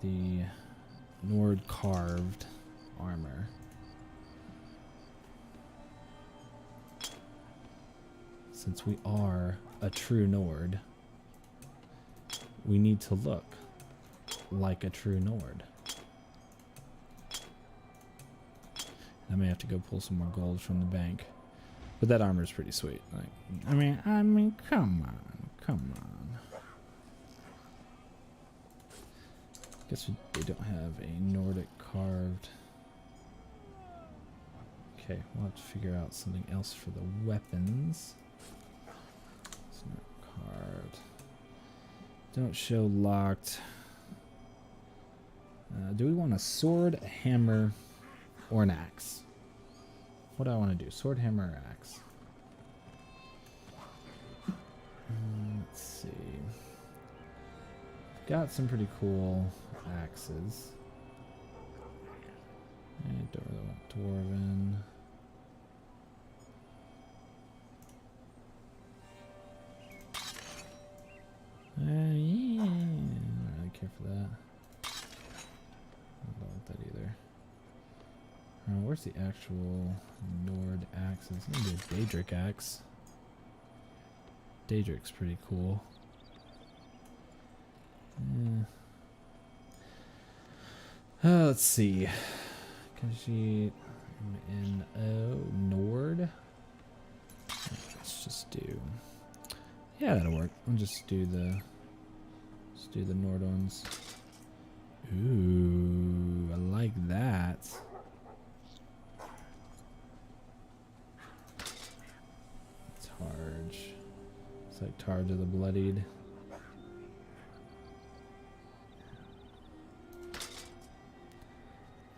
[SPEAKER 1] the Nord carved armor. Since we are a true Nord, we need to look like a true Nord. I may have to go pull some more gold from the bank. But that armor is pretty sweet. Like, I mean, come on. Guess we don't have a Nordic carved. Okay, we'll have to figure out something else for the weapons. It's not carved. Don't show locked. Do we want a sword, a hammer, or an axe? What do I want to do? Sword, hammer, or axe? Let's see. Got some pretty cool axes. Dwarven. Yeah, I don't really care for that. I don't like that either. where's the actual Nord axes? Maybe a Daedric axe. Daedric's pretty cool. Let's see. Khajiit, Nord. Let's just do. Yeah, that'll work. I'll just do the. Let's do the Nord ones. Ooh, I like that. Targe. It's like Targe of the Bloodied.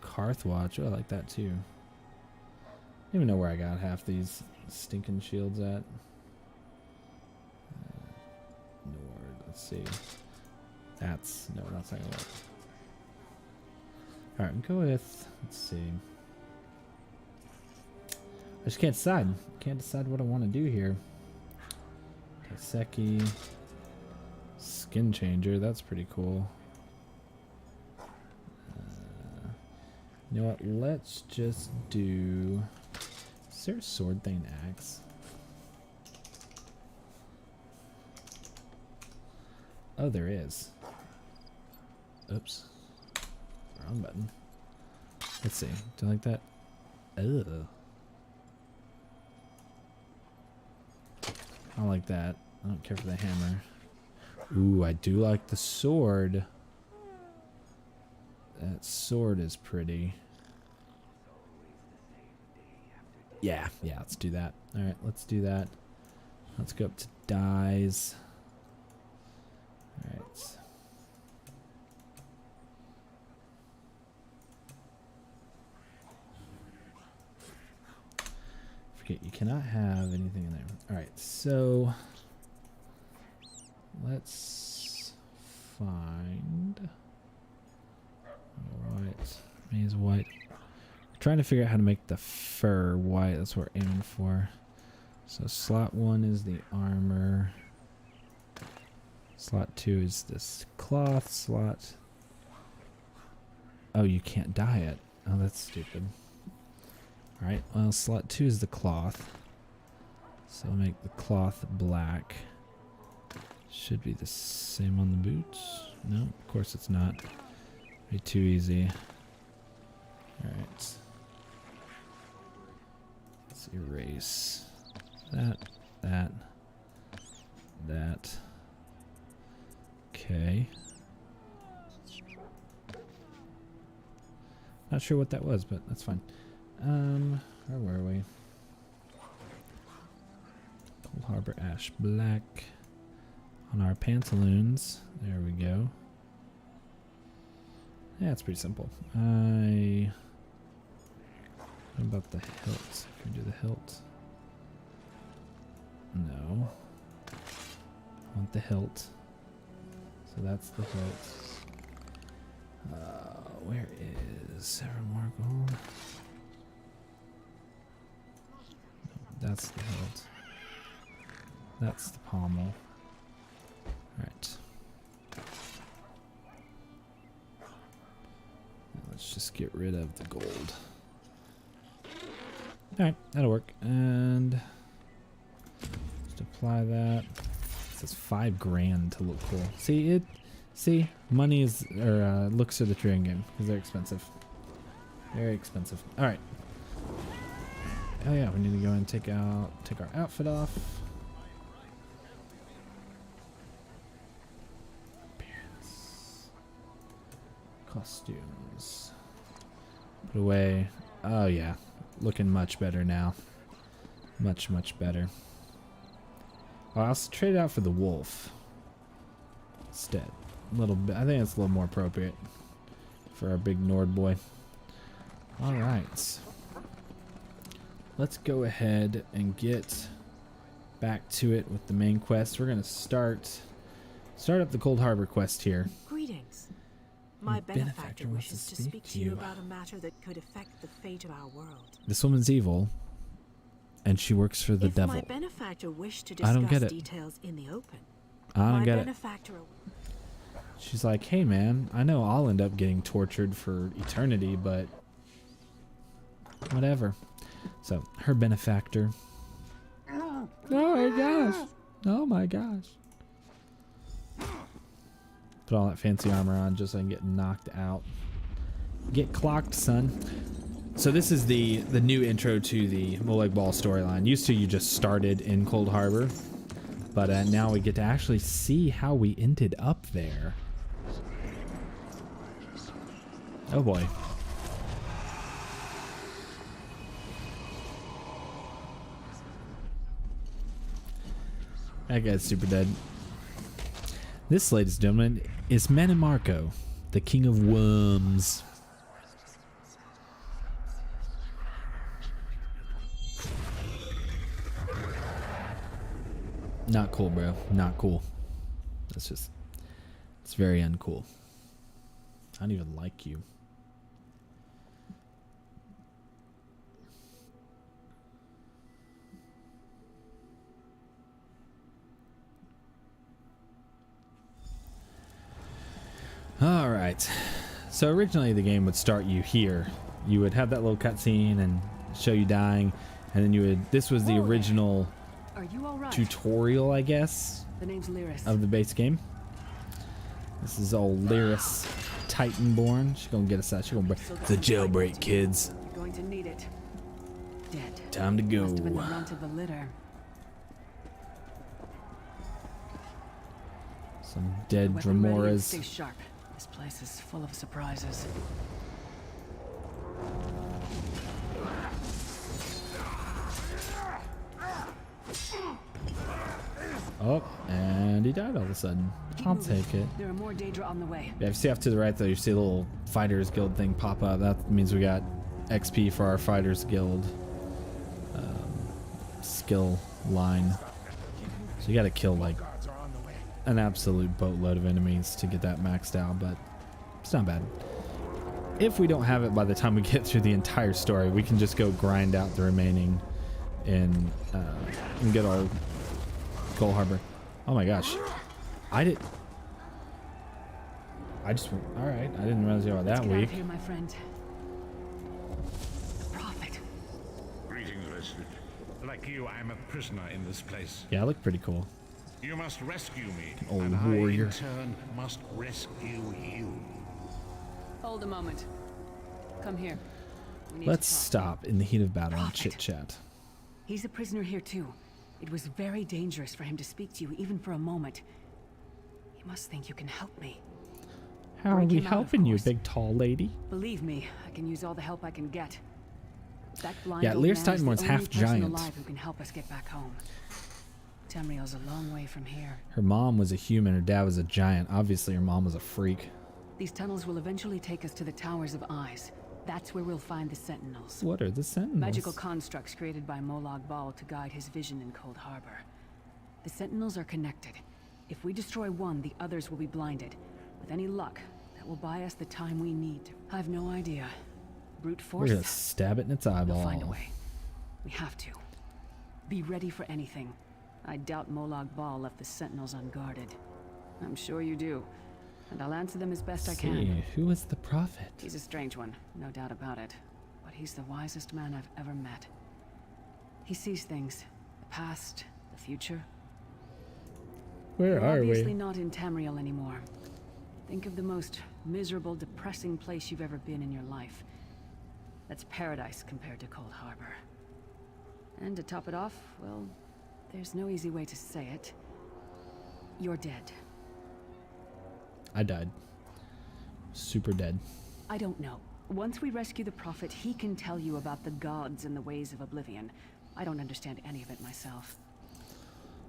[SPEAKER 1] Karthwatch. Oh, I like that too. I don't even know where I got half these stinking shields at. Nord. Let's see. That's no, that's not gonna work. All right, go with. Let's see. I just can't decide. Can't decide what I want to do here. Kaiseki. Skin changer. That's pretty cool. You know what? Let's just do. Is there a sword thing axe? Oh, there is. Oops. Wrong button. Let's see. Do you like that? Ugh. I don't like that. I don't care for the hammer. Ooh, I do like the sword. That sword is pretty. Yeah, let's do that. Alright, let's do that. Let's go up to dyes. Alright. Forget, you cannot have anything in there. Alright, so let's find. Alright, maze white. Trying to figure out how to make the fur white. That's what we're aiming for. So slot 1 is the armor. Slot 2 is this cloth. Slot. Oh, you can't dye it. Oh, that's stupid. Alright, well, slot 2 is the cloth. So I'll make the cloth black. Should be the same on the boots. No, of course it's not. Be too easy. Alright. Let's erase that. Okay. Not sure what that was, but that's fine. Where were we? Cold Harbor Ash Black. On our pantaloons. There we go. Yeah, it's pretty simple. What about the hilt? Can we do the hilt? No. I want the hilt. So that's the hilt. Where is Evermore Gold? No, that's the hilt. That's the pommel. Alright. Let's just get rid of the gold. Alright, that'll work. And just apply that. It says $5,000 to look cool. See, money is, or looks are the true game because they're expensive. Very expensive. Alright. Oh yeah, we need to go and take our outfit off. Appearance. Costumes. Put away. Oh yeah, looking much better now. Much better. Well, I'll trade it out for the wolf instead. A little bit. I think it's a little more appropriate for our big Nord boy. All right, let's go ahead and get back to it with the main quest. We're gonna start up the Cold Harbor quest here.
[SPEAKER 10] Greetings. My benefactor wishes to speak to you about a matter that could affect the fate of our world.
[SPEAKER 1] This woman's evil, and she works for the devil.
[SPEAKER 10] My benefactor wished to
[SPEAKER 1] I don't get
[SPEAKER 10] discuss
[SPEAKER 1] it.
[SPEAKER 10] details in the open.
[SPEAKER 1] I don't get it.
[SPEAKER 10] Benefactor.
[SPEAKER 1] She's like, hey man, I know I'll end up getting tortured for eternity, but whatever. So, her benefactor. Oh my gosh. Oh my gosh. Put all that fancy armor on just so I can get knocked out. Get clocked, son. So this is the new intro to the Molag Bal storyline. Used to you just started in Cold Harbor, but now we get to actually see how we ended up there. Oh boy. That guy's super dead. This, ladies and gentlemen, is Manimarco, the king of worms. Not cool, bro. Not cool. That's just... It's very uncool. I don't even like you. Alright. So originally the game would start you here. You would have that little cutscene and show you dying, and then you would... This was the original...
[SPEAKER 8] Are you all right?
[SPEAKER 1] tutorial, I guess,
[SPEAKER 8] The name's Lyris.
[SPEAKER 1] of the base game. This is old Lyris, Titanborn. She's gonna get us out. She's gonna break the jailbreak, kids.
[SPEAKER 8] You're going to need it. Dead.
[SPEAKER 1] Time to go.
[SPEAKER 8] Must have been the runt of the litter.
[SPEAKER 1] Some dead
[SPEAKER 8] Weapon ready and
[SPEAKER 1] Dramoras.
[SPEAKER 8] stay sharp. This place is full of surprises.
[SPEAKER 1] Oh, and he died all of a sudden. I'll take it.
[SPEAKER 8] There are more Daedra on the way.
[SPEAKER 1] Yeah, if you see off to the right, though, you see a little Fighters Guild thing pop up. That means we got XP for our Fighters Guild skill line. So you got to kill like an absolute boatload of enemies to get that maxed out, but it's not bad. If we don't have it by the time we get through the entire story, we can just go grind out the remaining in good old Cold Harbor. Oh my gosh. All right. I didn't realize you were that
[SPEAKER 8] Get out
[SPEAKER 1] weak.
[SPEAKER 8] of here, my friend. The prophet.
[SPEAKER 11] Greetings, resident. Like you, I'm a prisoner in this place.
[SPEAKER 1] Yeah, I look pretty cool.
[SPEAKER 11] You must rescue me,
[SPEAKER 1] Old
[SPEAKER 11] and
[SPEAKER 1] warrior.
[SPEAKER 11] I, in turn, must rescue you.
[SPEAKER 8] Hold a moment. Come here. We need
[SPEAKER 1] Let's
[SPEAKER 8] to talk.
[SPEAKER 1] stop in the heat of battle and
[SPEAKER 8] Prophet.
[SPEAKER 1] chit chat.
[SPEAKER 8] He's a prisoner here too. It was very dangerous for him to speak to you, even for a moment. You must think you can help me.
[SPEAKER 1] How are
[SPEAKER 8] Break
[SPEAKER 1] we
[SPEAKER 8] him out, of
[SPEAKER 1] helping you,
[SPEAKER 8] course.
[SPEAKER 1] big tall lady?
[SPEAKER 8] Believe me, I can use all the help I can get. That blind
[SPEAKER 1] Yeah,
[SPEAKER 8] old
[SPEAKER 1] Lyris
[SPEAKER 8] man is the
[SPEAKER 1] Titanborn's
[SPEAKER 8] only
[SPEAKER 1] half
[SPEAKER 8] person
[SPEAKER 1] giant.
[SPEAKER 8] alive who can help us get back home. Tamriel's a long way from here.
[SPEAKER 1] Her mom was a human, her dad was a giant. Obviously, her mom was a freak.
[SPEAKER 8] These tunnels will eventually take us to the Towers of Eyes. That's where we'll find the Sentinels.
[SPEAKER 1] What are the Sentinels?
[SPEAKER 8] Magical constructs created by Molag Bal to guide his vision in Cold Harbor. The Sentinels are connected. If we destroy one, the others will be blinded. With any luck, that will buy us the time we need. I have no idea. Brute
[SPEAKER 1] We're
[SPEAKER 8] force?
[SPEAKER 1] gonna stab it in its
[SPEAKER 8] We'll
[SPEAKER 1] eyeball.
[SPEAKER 8] find a way. We have to. Be ready for anything. I doubt Molag Bal left the Sentinels unguarded. I'm sure you do. And I'll answer them as best I can.
[SPEAKER 1] See, who is the prophet?
[SPEAKER 8] He's a strange one, no doubt about it. But he's the wisest man I've ever met. He sees things. The past, the future.
[SPEAKER 1] Where
[SPEAKER 8] You're
[SPEAKER 1] are
[SPEAKER 8] obviously
[SPEAKER 1] we?
[SPEAKER 8] not in Tamriel anymore. Think of the most miserable, depressing place you've ever been in your life. That's paradise compared to Cold Harbor. And to top it off, well, there's no easy way to say it. You're dead.
[SPEAKER 1] I died. Super dead.
[SPEAKER 8] I don't know. Once we rescue the Prophet, he can tell you about the gods and the ways of oblivion. I don't understand any of it myself.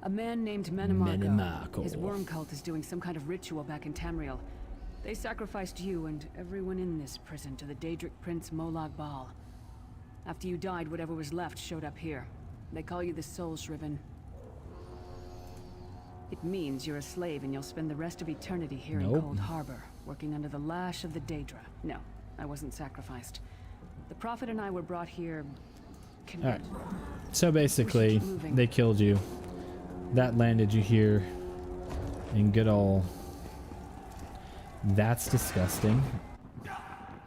[SPEAKER 8] A man named Manimarco. His worm cult is doing some kind of ritual back in Tamriel. They sacrificed you and everyone in this prison to the Daedric prince Molag Bal. After you died, whatever was left showed up here. They call you the Soul Shriven. It means you're a slave and you'll spend the rest of eternity here in
[SPEAKER 1] Nope.
[SPEAKER 8] Cold Harbor, working under the lash of the Daedra. No, I wasn't sacrificed. The Prophet and I were brought here...
[SPEAKER 1] Alright. So basically, they killed you. That landed you here in good ol'... That's disgusting.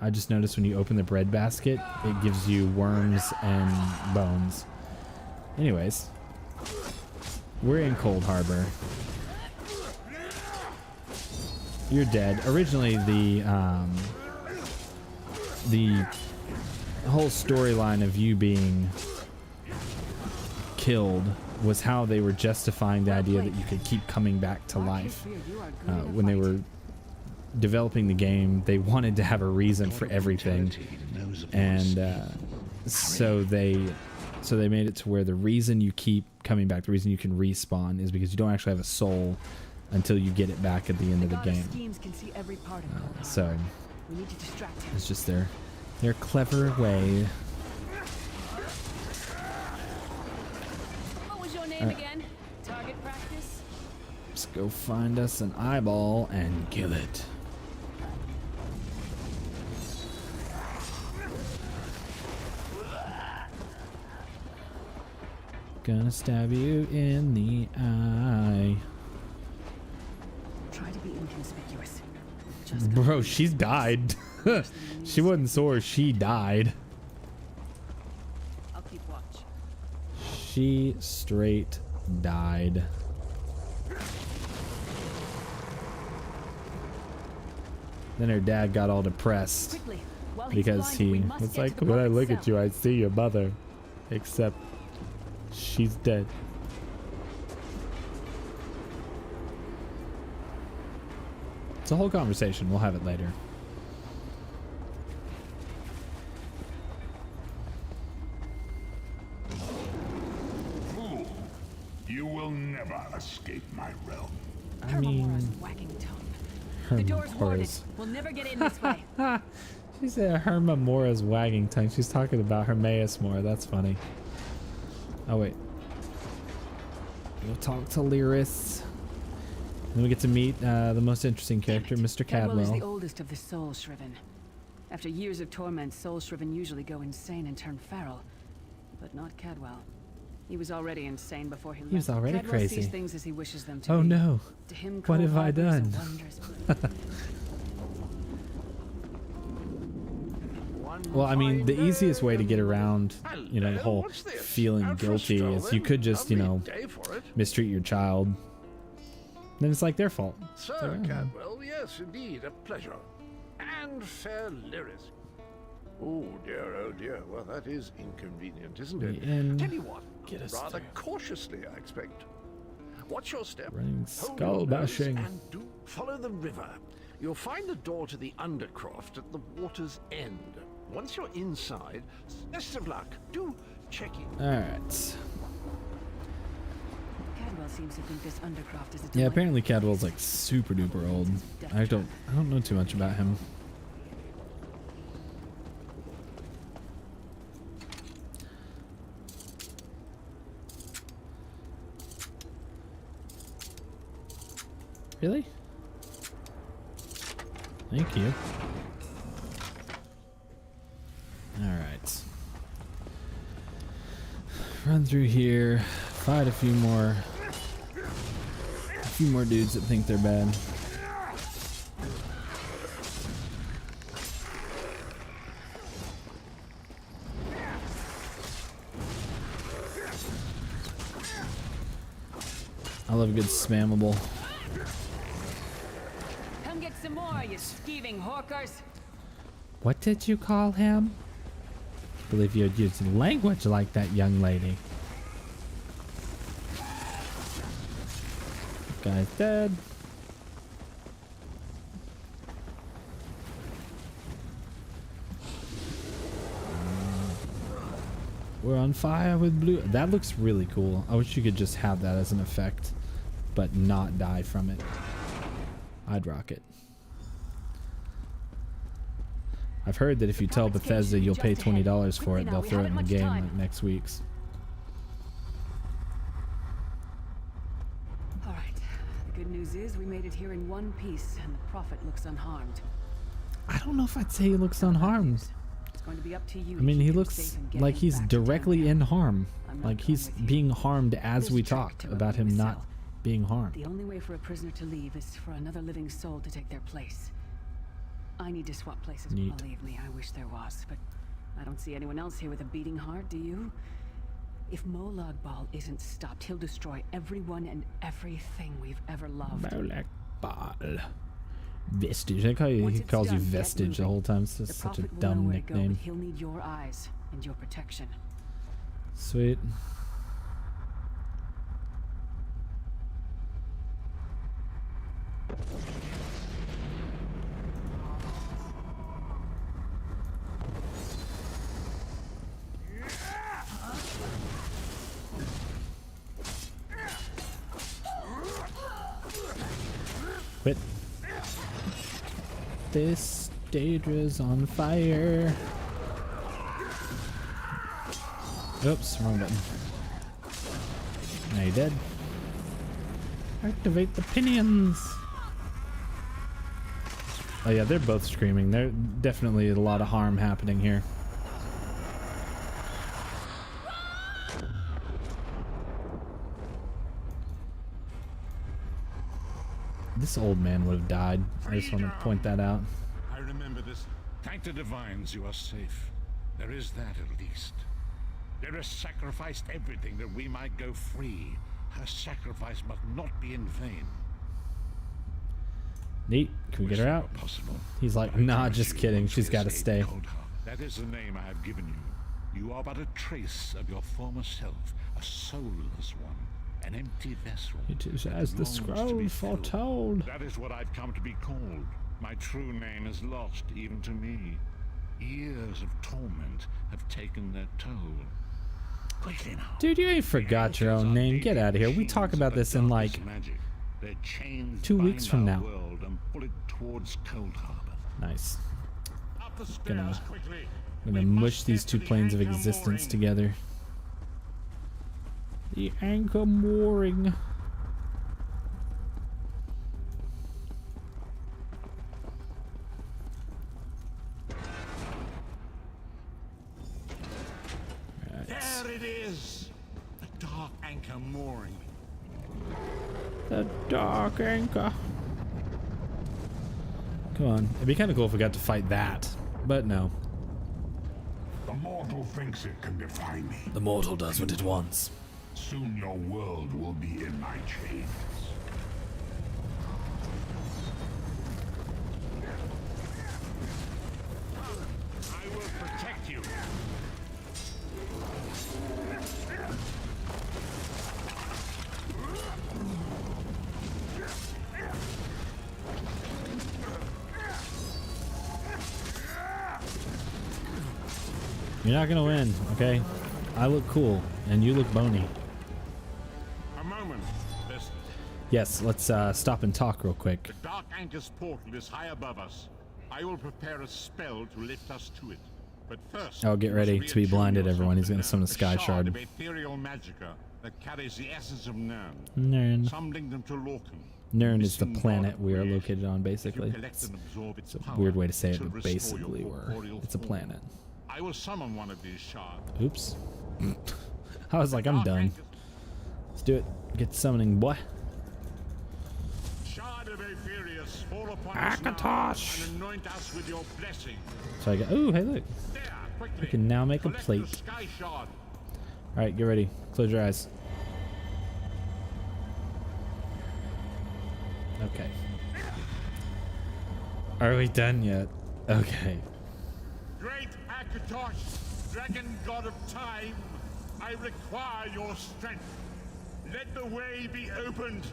[SPEAKER 1] I just noticed when you open the bread basket, it gives you worms and bones. Anyways, we're in Cold Harbor. You're dead. Originally, the whole storyline of you being killed was how they were justifying the idea that you could keep coming back to life. When they were developing the game, they wanted to have a reason for everything, and so they made it to where the reason you keep coming back, the reason you can respawn, is because you don't actually have a soul until you get it back at the end of the game. So it's just their clever way.
[SPEAKER 8] What was your name again? Target practice?
[SPEAKER 1] Let's go find us an eyeball and kill it. Gonna stab you in the eye.
[SPEAKER 8] Try to be inconspicuous.
[SPEAKER 1] Bro, she's died. She wasn't sore, she died.
[SPEAKER 8] I'll keep watch.
[SPEAKER 1] She straight died. Then her dad got all depressed because he was like, when I look at you, I see your mother. Except she's dead. It's a whole conversation. We'll have it later.
[SPEAKER 11] Fool, you will never escape my realm.
[SPEAKER 1] I mean,
[SPEAKER 8] the door's warded. We'll never get in this way.
[SPEAKER 1] She said Hermamora's wagging tongue. She's talking about Hermaeus Mora. That's funny. Oh wait. We'll talk to Lyris. Then we get to meet the most interesting character, Mr.
[SPEAKER 8] Cadwell is the
[SPEAKER 1] Cadwell.
[SPEAKER 8] oldest of the soul shriven. After years of torment, soul shriven usually go insane and turn feral. But not Cadwell. He was already insane before he left.
[SPEAKER 1] He was already
[SPEAKER 8] Cadwell
[SPEAKER 1] crazy.
[SPEAKER 8] sees things as he wishes them to
[SPEAKER 1] Oh
[SPEAKER 8] be.
[SPEAKER 1] no.
[SPEAKER 8] To him,
[SPEAKER 1] What have I
[SPEAKER 8] Cold Harbor is a
[SPEAKER 1] done?
[SPEAKER 8] wondrous place.
[SPEAKER 1] Well, I mean, the easiest way to get around, you know, the whole feeling guilty is you could just, you know, mistreat your child. Then it's like their fault.
[SPEAKER 7] Sir Cadwell, yes, indeed, a pleasure. And fair Lyris. Oh dear, well that is inconvenient, isn't it?
[SPEAKER 1] And
[SPEAKER 7] tell you what,
[SPEAKER 1] get us
[SPEAKER 7] rather
[SPEAKER 1] there.
[SPEAKER 7] cautiously, I expect. Watch your step.
[SPEAKER 1] Running
[SPEAKER 7] Hold
[SPEAKER 1] skull
[SPEAKER 7] your nose
[SPEAKER 1] bashing.
[SPEAKER 7] And do follow the river. You'll find the door to the undercroft at the water's end. Once you're inside, best of luck. Do check in.
[SPEAKER 1] Alright.
[SPEAKER 8] Cadwell seems to think this undercroft is a
[SPEAKER 1] Yeah,
[SPEAKER 8] delight.
[SPEAKER 1] apparently Cadwell's like super duper old. I don't know too much about him. Really? Thank you. Alright. Run through here, fight a few more dudes that think they're bad. I love a good spammable.
[SPEAKER 8] Come get some more, you skeeving hawkers.
[SPEAKER 1] What did you call him? I believe you're using language like that, young lady. Guy's dead. We're on fire with blue. That looks really cool. I wish you could just have that as an effect, but not die from it. I'd rock it. I've heard that if you tell Bethesda you'll pay $20 for it, they'll throw it in the game like next week's.
[SPEAKER 8] All right. The good news is we made it here in one piece, and the prophet looks unharmed.
[SPEAKER 1] I don't know if I'd say he looks unharmed.
[SPEAKER 8] It's going to be up to you.
[SPEAKER 1] I mean, he looks like he's directly in harm. Like he's being harmed as we talk about him not being harmed.
[SPEAKER 8] The only way for a prisoner to leave is for another living soul to take their place. I need to swap places.
[SPEAKER 1] Neat.
[SPEAKER 8] Believe me, I wish there was, but I don't see anyone else here with a beating heart, do you? If Molag Bal isn't stopped, he'll destroy everyone and everything we've ever loved.
[SPEAKER 1] Molag Bal. Vestige. I like how he calls you Vestige the whole time. It's just such a dumb nickname.
[SPEAKER 8] He'll need your eyes and your protection.
[SPEAKER 1] Sweet. Quit. This Daedra's on fire. Oops, wrong button. Now you're dead. Activate the pinions. Oh yeah, they're both screaming. There's definitely a lot of harm happening here. This old man would have died. I just want to point that out.
[SPEAKER 11] I remember this. Thank the divines you are safe. There is that at least. There has sacrificed everything that we might go free. Her sacrifice must not be in vain.
[SPEAKER 1] Neat. Can we get her out? He's like, nah, just kidding. She's got to stay.
[SPEAKER 11] That is the name I have given you. You are but a trace of your former self, a soulless one. An empty vessel.
[SPEAKER 1] It is as the scroll foretold.
[SPEAKER 11] That is what I've come to be called. My true name is lost even to me. Years of torment have taken their toll. Quickly now.
[SPEAKER 1] Dude, you ain't forgot your own name. Get out of here. We talk about this in like 2 weeks from now. Nice. Gonna mush these two planes of existence together. The anchor mooring. Right.
[SPEAKER 11] There it is! The dark anchor mooring.
[SPEAKER 1] The dark anchor. Come on. It'd be kind of cool if we got to fight that. But no.
[SPEAKER 12] The mortal thinks it can defy me.
[SPEAKER 1] The mortal does what it wants.
[SPEAKER 12] Soon your world will be in my chains.
[SPEAKER 11] I will protect you.
[SPEAKER 1] You're not gonna win, okay? I look cool, and you look bony.
[SPEAKER 11] A moment.
[SPEAKER 1] Yes, let's stop and talk real quick.
[SPEAKER 11] The Dark Anchor's portal is high above us. I will prepare a spell to lift us to it. But first,
[SPEAKER 1] oh, get ready to be blinded, everyone. He's gonna summon a sky shard.
[SPEAKER 11] Of ethereal magicka that carries the essence of Nirn.
[SPEAKER 1] Nirn.
[SPEAKER 11] Some link them to Lorcan.
[SPEAKER 1] Nirn is the planet we are located on, basically. It's a weird way to say it, but basically it's a planet.
[SPEAKER 11] I will summon one of these shards.
[SPEAKER 1] Oops. I was like, I'm done. Let's do it. Get summoning, boy.
[SPEAKER 11] Shard of Aetherius, fall upon us now and anoint us with your blessing.
[SPEAKER 1] So I go, ooh, hey, look. We can now make a plate. Alright, get ready. Close your eyes. Okay. Are we done yet? Okay.
[SPEAKER 11] Great Akatosh, dragon god of time, I require your strength. Let the way be opened.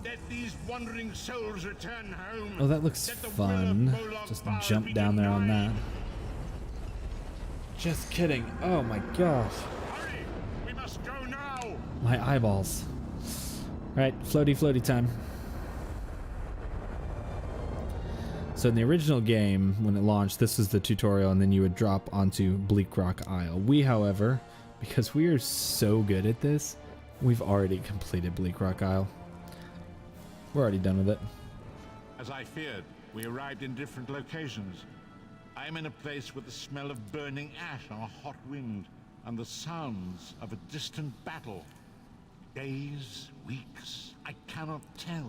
[SPEAKER 11] Let these wandering souls return home.
[SPEAKER 1] Oh, that looks fun. Just jump down there on that. Just kidding. Oh my gosh.
[SPEAKER 11] Hurry! We must go now.
[SPEAKER 1] My eyeballs. Alright, floaty floaty time. So in the original game, when it launched, this was the tutorial, and then you would drop onto Bleak Rock Isle. We, however, because we are so good at this, we've already completed Bleak Rock Isle. We're already done with it.
[SPEAKER 11] As I feared, we arrived in different locations. I am in a place with the smell of burning ash on a hot wind, and the sounds of a distant battle. Days, weeks, I cannot tell.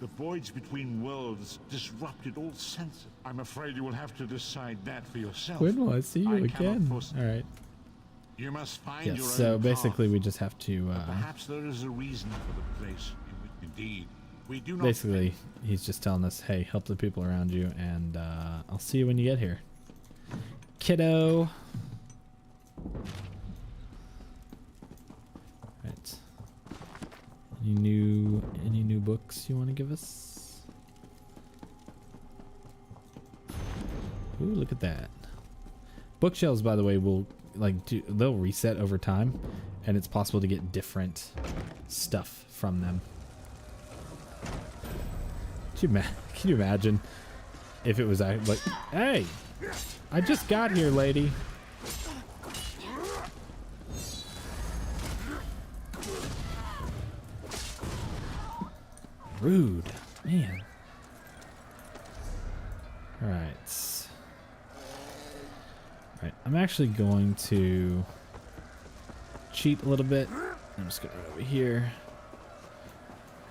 [SPEAKER 11] The voyage between worlds disrupted all sense. I'm afraid you will have to decide that for yourself.
[SPEAKER 1] When will I see you again? All right.
[SPEAKER 11] You must find
[SPEAKER 1] Yes,
[SPEAKER 11] your
[SPEAKER 1] so
[SPEAKER 11] own
[SPEAKER 1] basically
[SPEAKER 11] path.
[SPEAKER 1] we just have to
[SPEAKER 11] Perhaps there is a reason for the place. Indeed, we do not.
[SPEAKER 1] basically he's just telling us, hey, help the people around you, and I'll see you when you get here, kiddo. Right. Any new books you want to give us? Ooh, look at that. Bookshelves, by the way, will they'll reset over time, and it's possible to get different stuff from them. Can you imagine if it was like, hey, I just got here, lady. Rude, man. All right. Right, I'm actually going to cheat a little bit. I'm just going over here.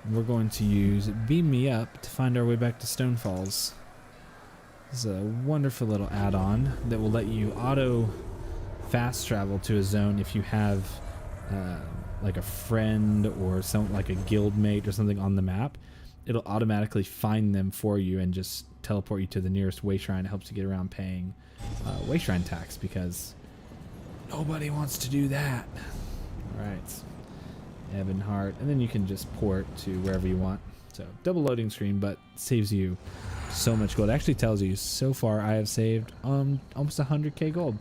[SPEAKER 1] And we're going to use Beam Me Up to find our way back to Stone Falls. This is a wonderful little add-on that will let you auto fast travel to a zone if you have like a friend or like a guild mate or something on the map. It'll automatically find them for you and just teleport you to the nearest way shrine. It helps you get around paying way shrine tax, because nobody wants to do that. All right, Evanhart, and then you can just port to wherever you want. So double loading screen, but saves you so much gold. It actually tells you so far I have saved almost 100k gold.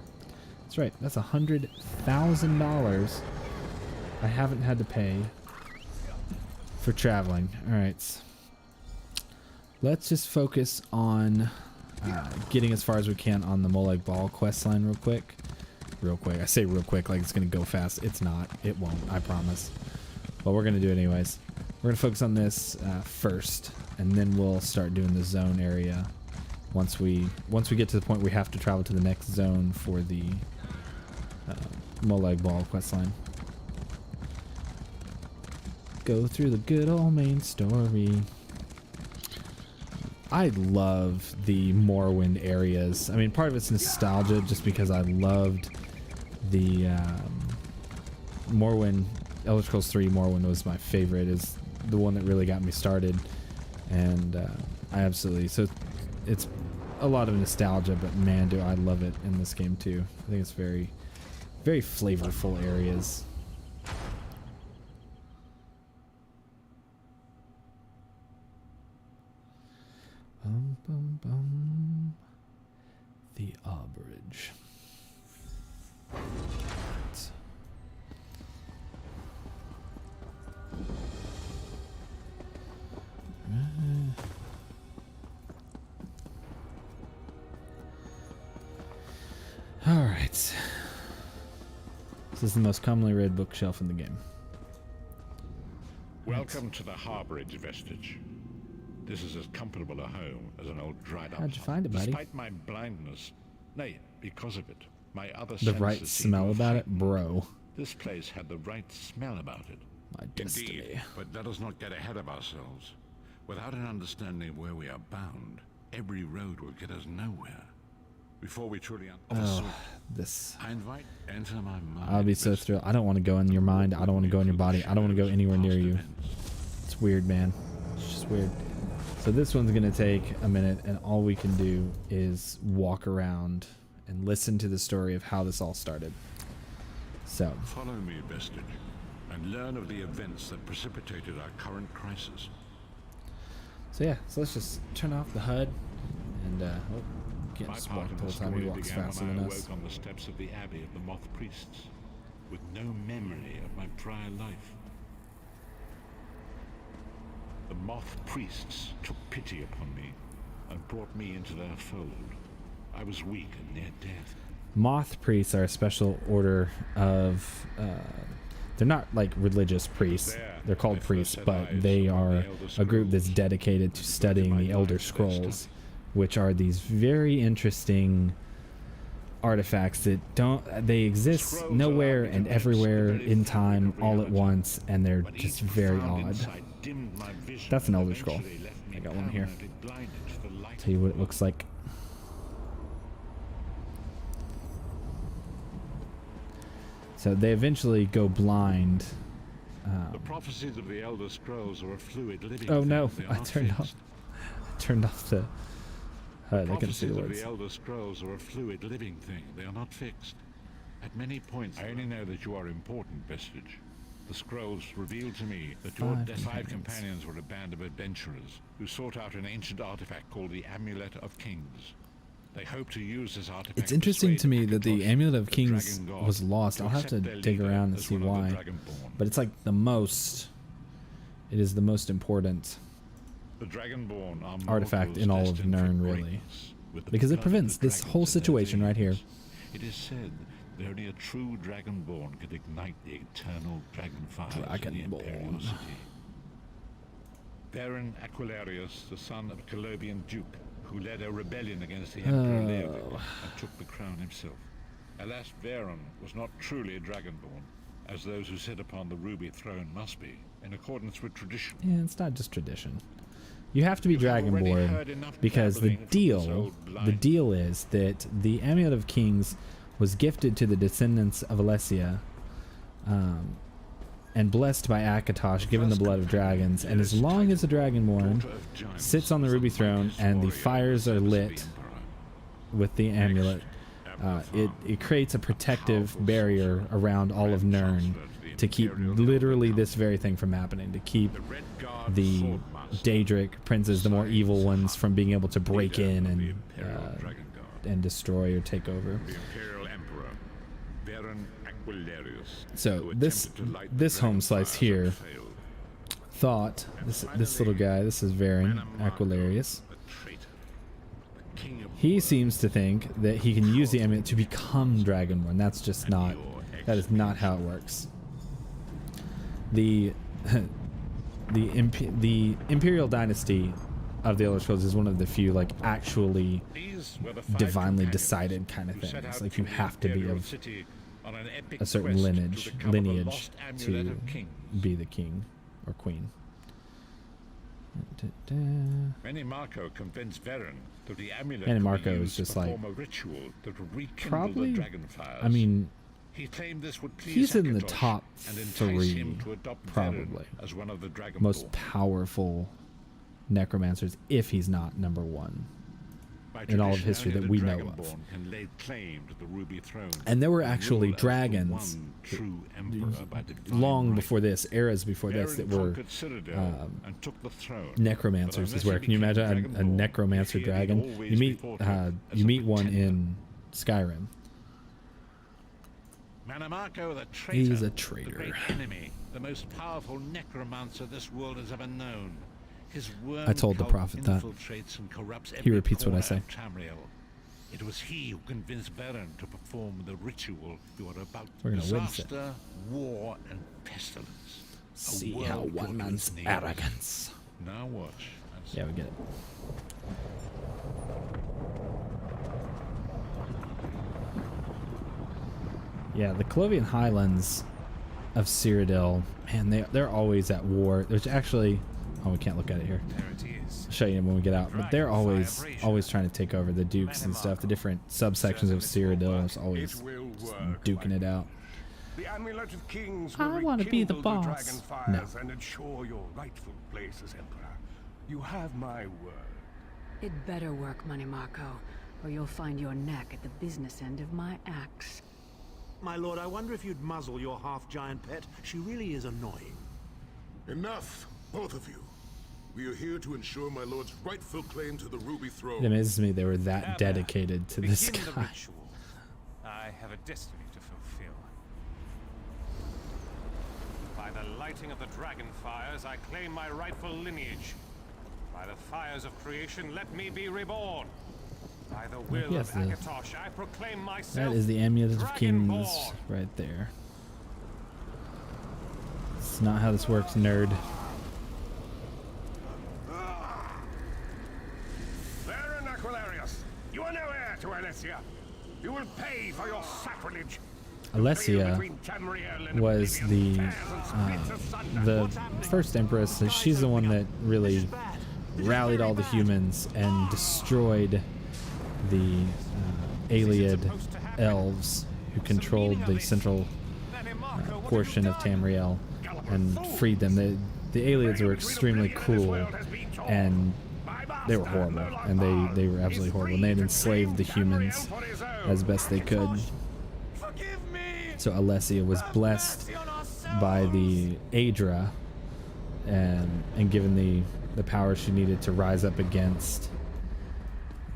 [SPEAKER 1] That's right, that's $100,000 I haven't had to pay for traveling. All right, let's just focus on getting as far as we can on the Molag Bal quest line real quick. I say real quick like it's gonna go fast. It's not. It won't, I promise. But we're gonna do it anyways. We're gonna focus on this first, and then we'll start doing the zone area once we get to the point we have to travel to the next zone for the Molag Bal quest line. Go through the good old main story. I love the Morrowind areas. I mean, part of it's nostalgia, just because I loved the Morrowind. Elder Scrolls 3 Morrowind was my favorite. Is the one that really got me started, and I absolutely, so it's a lot of nostalgia, but man, do I love it in this game too. I think it's very, very flavorful areas. Bum, bum, bum. The Arborage. Right. All right. This is the most commonly read bookshelf in the game.
[SPEAKER 12] Welcome to the Harborage Vestige. This is as comfortable a home as an old dried-up.
[SPEAKER 1] How'd you find it, buddy?
[SPEAKER 12] Despite my blindness, nay, because of it, my other
[SPEAKER 1] The right
[SPEAKER 12] senses seem
[SPEAKER 1] smell
[SPEAKER 12] to
[SPEAKER 1] about it,
[SPEAKER 12] heighten.
[SPEAKER 1] bro.
[SPEAKER 12] This place had the right smell about it.
[SPEAKER 1] My destiny.
[SPEAKER 11] Indeed, but let us not get ahead of ourselves. Without an understanding of where we are bound, every road will get us nowhere. Before we truly
[SPEAKER 1] This.
[SPEAKER 11] I invite, enter my mind.
[SPEAKER 1] I'll be so thrilled. I don't want to go in your mind. I don't want to go in your body. I don't want to go anywhere near you. It's weird, man. It's just weird. So this one's going to take a minute, and all we can do is walk around and listen to the story of how this all started. So.
[SPEAKER 11] Follow me, Vestige, and learn of the events that precipitated our current crisis.
[SPEAKER 1] So yeah, so let's just turn off the HUD and getting sparked the whole time. He walks faster than us.
[SPEAKER 12] I awoke on the steps of the Abbey of the Moth Priests, with no memory of my prior life. The Moth Priests took pity upon me and brought me into their fold. I was weak and near death.
[SPEAKER 1] Moth priests are a special order of they're not like religious priests. They're called priests, but they are a group that's dedicated to studying the Elder Scrolls, which are these very interesting artifacts that they exist nowhere and everywhere in time all at once, and they're just very odd.
[SPEAKER 12] dimmed my vision.
[SPEAKER 1] That's an
[SPEAKER 12] and
[SPEAKER 1] Elder Scroll.
[SPEAKER 12] eventually left me
[SPEAKER 1] I got one here.
[SPEAKER 12] permanently blinded to the light.
[SPEAKER 1] Tell you what it looks like. So they eventually go blind.
[SPEAKER 12] The prophecies of the Elder Scrolls are a fluid living
[SPEAKER 1] Oh
[SPEAKER 12] thing.
[SPEAKER 1] no!
[SPEAKER 12] They are
[SPEAKER 1] I
[SPEAKER 12] not
[SPEAKER 1] turned
[SPEAKER 12] fixed.
[SPEAKER 1] off the. I can see
[SPEAKER 12] Prophecies
[SPEAKER 1] the
[SPEAKER 12] of
[SPEAKER 1] words.
[SPEAKER 12] the Elder Scrolls are a fluid living thing. They are not fixed. At many points, I only know that you are important, Vestige. The scrolls reveal to me that your five companions were a band of adventurers who sought out an ancient artifact called the Amulet of Kings. They hope to use this artifact.
[SPEAKER 1] It's interesting to me that the Amulet of Kings was lost. I'll have to dig around and see why. But it's like the most. It is the most important artifact in all of Nirn, really, because it prevents this whole situation right here.
[SPEAKER 12] It is said that only a true Dragonborn could ignite the eternal dragon fires in the Imperial City. Baron Aquilarius, the son of a Colovian duke, who led a rebellion against the Emperor Leovic and took the crown himself. Alas, Varen was not truly a Dragonborn, as those who sit upon the ruby throne must be, in accordance with tradition.
[SPEAKER 1] Yeah, it's not just tradition. You have to be Dragonborn because the deal is that the Amulet of Kings was gifted to the descendants of Alessia and blessed by Akatosh, given the blood of dragons. And as long as the Dragonborn sits on the ruby throne and the fires are lit with the amulet, it creates a protective barrier around all of Nirn to keep literally this very thing from happening, to keep the Daedric princes, the more evil ones, from being able to break in and destroy or take over. So this home slice here thought this little guy, this is Varen Aquilarius. He seems to think that he can use the amulet to become Dragonborn. That's just not. That is not how it works. The Imperial Dynasty of the Elder Scrolls is one of the few like actually divinely decided kind of things. Like you have to be of a certain lineage to be the king or queen.
[SPEAKER 12] Many Marco convinced Varen that the amulet
[SPEAKER 1] And Marco
[SPEAKER 12] could be
[SPEAKER 1] is
[SPEAKER 12] used
[SPEAKER 1] just
[SPEAKER 12] to
[SPEAKER 1] like,
[SPEAKER 12] perform a ritual that would rekindle
[SPEAKER 1] probably,
[SPEAKER 12] the dragon fires.
[SPEAKER 1] I mean,
[SPEAKER 12] he claimed this would please
[SPEAKER 1] he's in the
[SPEAKER 12] Akatosh
[SPEAKER 1] top
[SPEAKER 12] and entice
[SPEAKER 1] 3,
[SPEAKER 12] him to adopt
[SPEAKER 1] probably.
[SPEAKER 12] Varen as one of the Dragonborn.
[SPEAKER 1] Most powerful necromancers, if he's not number 1 in all of history that we know of.
[SPEAKER 12] Can lay claim to the ruby throne
[SPEAKER 1] And there were actually
[SPEAKER 12] rule as the
[SPEAKER 1] dragons
[SPEAKER 12] one true emperor by divine
[SPEAKER 1] long
[SPEAKER 12] right.
[SPEAKER 1] before this, eras before this, that were
[SPEAKER 12] conquered Citadel and took the throne.
[SPEAKER 1] necromancers.
[SPEAKER 12] But
[SPEAKER 1] Is where,
[SPEAKER 12] unless
[SPEAKER 1] can you
[SPEAKER 12] he
[SPEAKER 1] imagine
[SPEAKER 12] became
[SPEAKER 1] a necromancer
[SPEAKER 12] he had
[SPEAKER 1] dragon?
[SPEAKER 12] always
[SPEAKER 1] You meet
[SPEAKER 12] be thought of as
[SPEAKER 1] you
[SPEAKER 12] a
[SPEAKER 1] meet one
[SPEAKER 12] pretender.
[SPEAKER 1] in Skyrim.
[SPEAKER 12] Manamako, the traitor,
[SPEAKER 1] He's a
[SPEAKER 12] the
[SPEAKER 1] traitor.
[SPEAKER 12] great enemy, the most powerful necromancer this world has ever known. His worm
[SPEAKER 1] I told the
[SPEAKER 12] cult
[SPEAKER 1] prophet that.
[SPEAKER 12] infiltrates and corrupts
[SPEAKER 1] He
[SPEAKER 12] every
[SPEAKER 1] repeats what I
[SPEAKER 12] corner
[SPEAKER 1] say.
[SPEAKER 12] of Tamriel. It was he who convinced Varen to perform the ritual you are about.
[SPEAKER 1] We're gonna witness it.
[SPEAKER 12] Disaster, war, and pestilence. A
[SPEAKER 1] See
[SPEAKER 12] world
[SPEAKER 1] how
[SPEAKER 12] good
[SPEAKER 1] one
[SPEAKER 12] with
[SPEAKER 1] man's
[SPEAKER 12] names.
[SPEAKER 1] arrogance.
[SPEAKER 12] Now watch. and
[SPEAKER 1] Yeah, we get it. Yeah, the Colovian Highlands of Cyrodiil, man, they're always at war. There's actually, oh, we can't look at it here. I'll show you when we get out. But they're always trying to take over the dukes and stuff. The different subsections of Cyrodiil is always duking it out.
[SPEAKER 11] The Amulet of Kings
[SPEAKER 1] I
[SPEAKER 11] will
[SPEAKER 1] wanna be the
[SPEAKER 11] rekindle
[SPEAKER 1] boss.
[SPEAKER 11] dragon fires and ensure your rightful place as Emperor. You have my word.
[SPEAKER 8] It better work, Money Marco, or you'll find your neck at the business end of my axe.
[SPEAKER 9] My lord, I wonder if you'd muzzle your half-giant pet. She really is annoying.
[SPEAKER 13] Enough, both of you. We are here to ensure my lord's rightful claim to the Ruby Throne.
[SPEAKER 1] It amazes me they were that dedicated to this
[SPEAKER 14] Begin the
[SPEAKER 1] guy.
[SPEAKER 14] ritual. I have a destiny to fulfill. By the lighting of the dragon fires, I claim my rightful lineage. By the fires of creation, let me be reborn. By the will
[SPEAKER 1] Yes,
[SPEAKER 14] of Akatosh, I proclaim myself.
[SPEAKER 1] That is the Amulet of Kings
[SPEAKER 14] Dragonborn.
[SPEAKER 1] right there. It's not how this works, nerd.
[SPEAKER 11] Baron Aquilarius, you are no heir to Alessia. You will pay for your sacrilege.
[SPEAKER 1] I Alessia was the first empress. She's the one that really rallied all the humans and destroyed the Ayleid elves who controlled the central portion of Tamriel and freed them. The Ayleids were extremely cruel, and they were horrible, and they were absolutely horrible, and they had enslaved the humans as best they could. So Alessia was blessed by the Aedra and given the power she needed to rise up against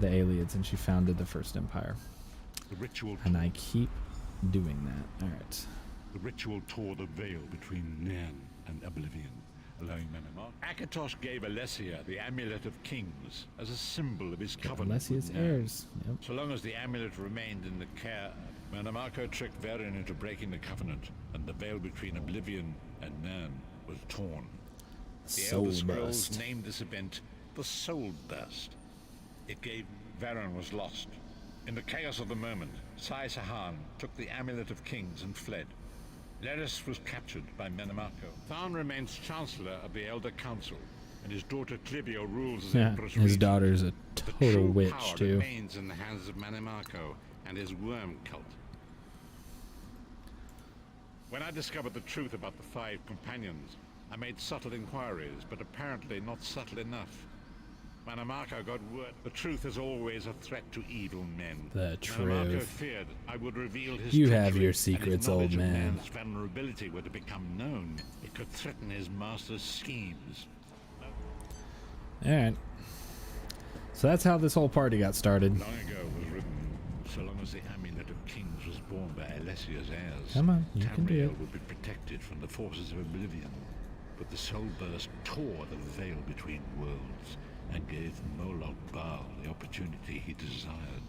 [SPEAKER 1] the Ayleids, and she founded the First Empire.
[SPEAKER 12] The ritual
[SPEAKER 1] and I keep doing that. All right.
[SPEAKER 12] The ritual tore the veil between Nan and Oblivion, allowing Manamar. Akatosh gave Alessia the Amulet of Kings as a symbol of his covenant.
[SPEAKER 1] Alessia's heirs. Yep.
[SPEAKER 12] So long as the amulet remained in the care, Manamarco tricked Varen into breaking the covenant, and the veil between Oblivion and Nan was torn. The Elder Scrolls named this event the Soul Burst. It gave Varen was lost. In the chaos of the moment, Sai Sahan took the Amulet of Kings and fled. Leris was captured by Manamarco. Tharn remains Chancellor of the Elder Council, and his daughter Clivio rules as Empress
[SPEAKER 1] his
[SPEAKER 12] Regent.
[SPEAKER 1] daughter's a total witch,
[SPEAKER 12] power
[SPEAKER 1] too.
[SPEAKER 12] Remains in the hands of Manamarco and his worm cult. When I discovered the truth about the 5 companions, I made subtle inquiries, but apparently not subtle enough. Manamarco got word. The truth is always a threat to evil men.
[SPEAKER 1] The
[SPEAKER 12] Manamarco
[SPEAKER 1] truth.
[SPEAKER 12] feared I would reveal his
[SPEAKER 1] You have
[SPEAKER 12] treachery,
[SPEAKER 1] your
[SPEAKER 12] and if
[SPEAKER 1] secrets, old
[SPEAKER 12] knowledge of
[SPEAKER 1] man.
[SPEAKER 12] man's vulnerability were to become known, it could threaten his master's schemes.
[SPEAKER 1] Alright. So that's how this whole party got started.
[SPEAKER 12] Long ago was written, so long as the Amulet of Kings was borne by Alessia's heirs,
[SPEAKER 1] Come on, you can do
[SPEAKER 12] Tamriel
[SPEAKER 1] it.
[SPEAKER 12] would be protected from the forces of Oblivion. But the Soul Burst tore the veil between worlds and gave Moloch Baal the opportunity he desired.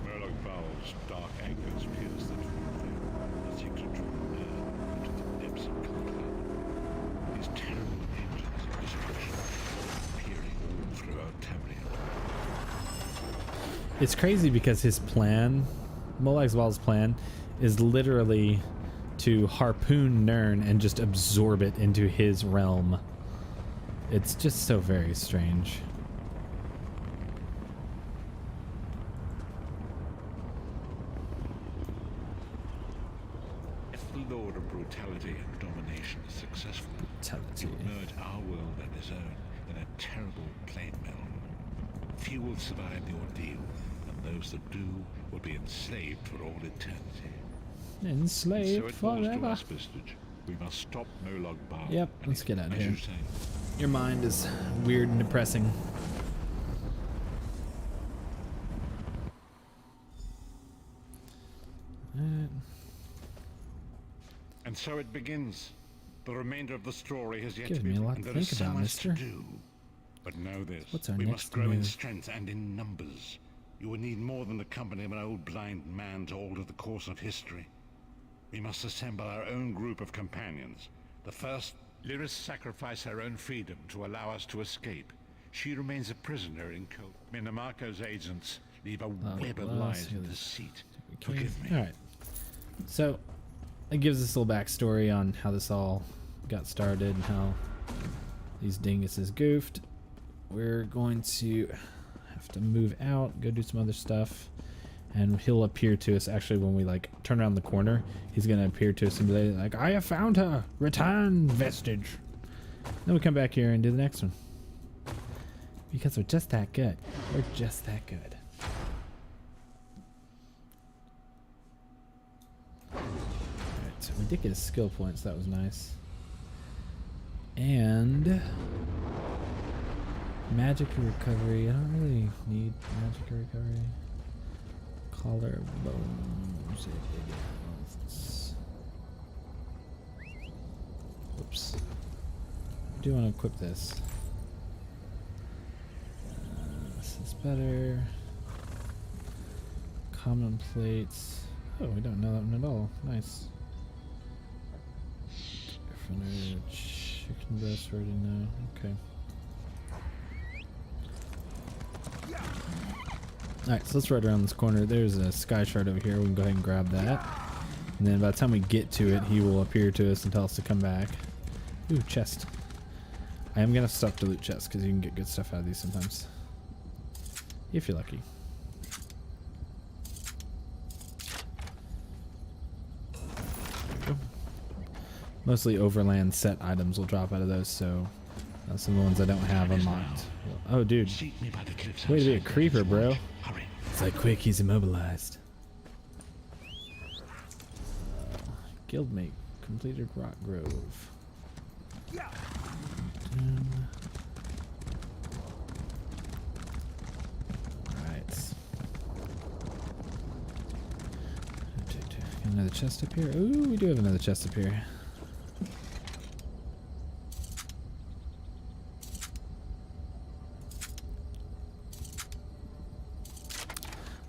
[SPEAKER 12] Moloch Baal's dark anchors pierced the twin veil, seek to draw man into the depths of conflict. His terrible engines of destruction appearing all throughout Tamriel.
[SPEAKER 1] It's crazy because his plan, Moloch Baal's plan, is literally to harpoon Nirn and just absorb it into his realm. It's just so very strange.
[SPEAKER 12] If the Lord of Brutality and Domination is successful, he will merge our world and his own in a terrible plain melon. Few will survive the ordeal, and those that do will be enslaved for all eternity.
[SPEAKER 1] Enslaved
[SPEAKER 12] So it falls to
[SPEAKER 1] forever.
[SPEAKER 12] us, Vestige. We must stop Moloch Baal.
[SPEAKER 1] Yep, let's get out of
[SPEAKER 12] as
[SPEAKER 1] here.
[SPEAKER 12] you say.
[SPEAKER 1] Your mind is weird and depressing.
[SPEAKER 12] And so it begins. The remainder of the story has yet
[SPEAKER 1] Giving
[SPEAKER 12] to be
[SPEAKER 1] me a lot
[SPEAKER 12] and
[SPEAKER 1] to
[SPEAKER 12] there is
[SPEAKER 1] think
[SPEAKER 12] so
[SPEAKER 1] about,
[SPEAKER 12] much
[SPEAKER 1] mister.
[SPEAKER 12] to do. But know this.
[SPEAKER 1] What's our
[SPEAKER 12] we
[SPEAKER 1] next
[SPEAKER 12] must grow in
[SPEAKER 1] move?
[SPEAKER 12] strength and in numbers. You will need more than the company of an old blind man to alter the course of history. We must assemble our own group of companions. The first, Lyris sacrificed her own freedom to allow us to escape. She remains a prisoner in Cold. Manamarco's agents leave a web of lies and deceit. Forgive me.
[SPEAKER 1] Alright. So, it gives us a little backstory on how this all got started and how these dinguses goofed. We're going to have to move out, go do some other stuff, and he'll appear to us. Actually, when we like turn around the corner, he's gonna appear to us and be like, "I have found her. Return, Vestige." Then we come back here and do the next one because we're just that good. We're just that good. Alright, so we did get a skill point, so that was nice. And magic recovery. I don't really need magic recovery. Collarbones. Whoops. I do want to equip this. This is better. Common plates. Oh, we don't know that one at all. Nice. Chicken breast, already know. Okay. Alright, so let's ride around this corner. There's a sky shard over here. We can go ahead and grab that. And then by the time we get to it, he will appear to us and tell us to come back. Ooh, chest. I am going to stop to loot chests because you can get good stuff out of these sometimes. If you're lucky. Mostly overland set items will drop out of those, so some of the ones I don't have unlocked. Oh, dude. Way to be a creeper, bro. It's like, quick, he's immobilized. Guildmate completed Rock Grove. Alright. Another chest up here. Ooh, we do have another chest up here.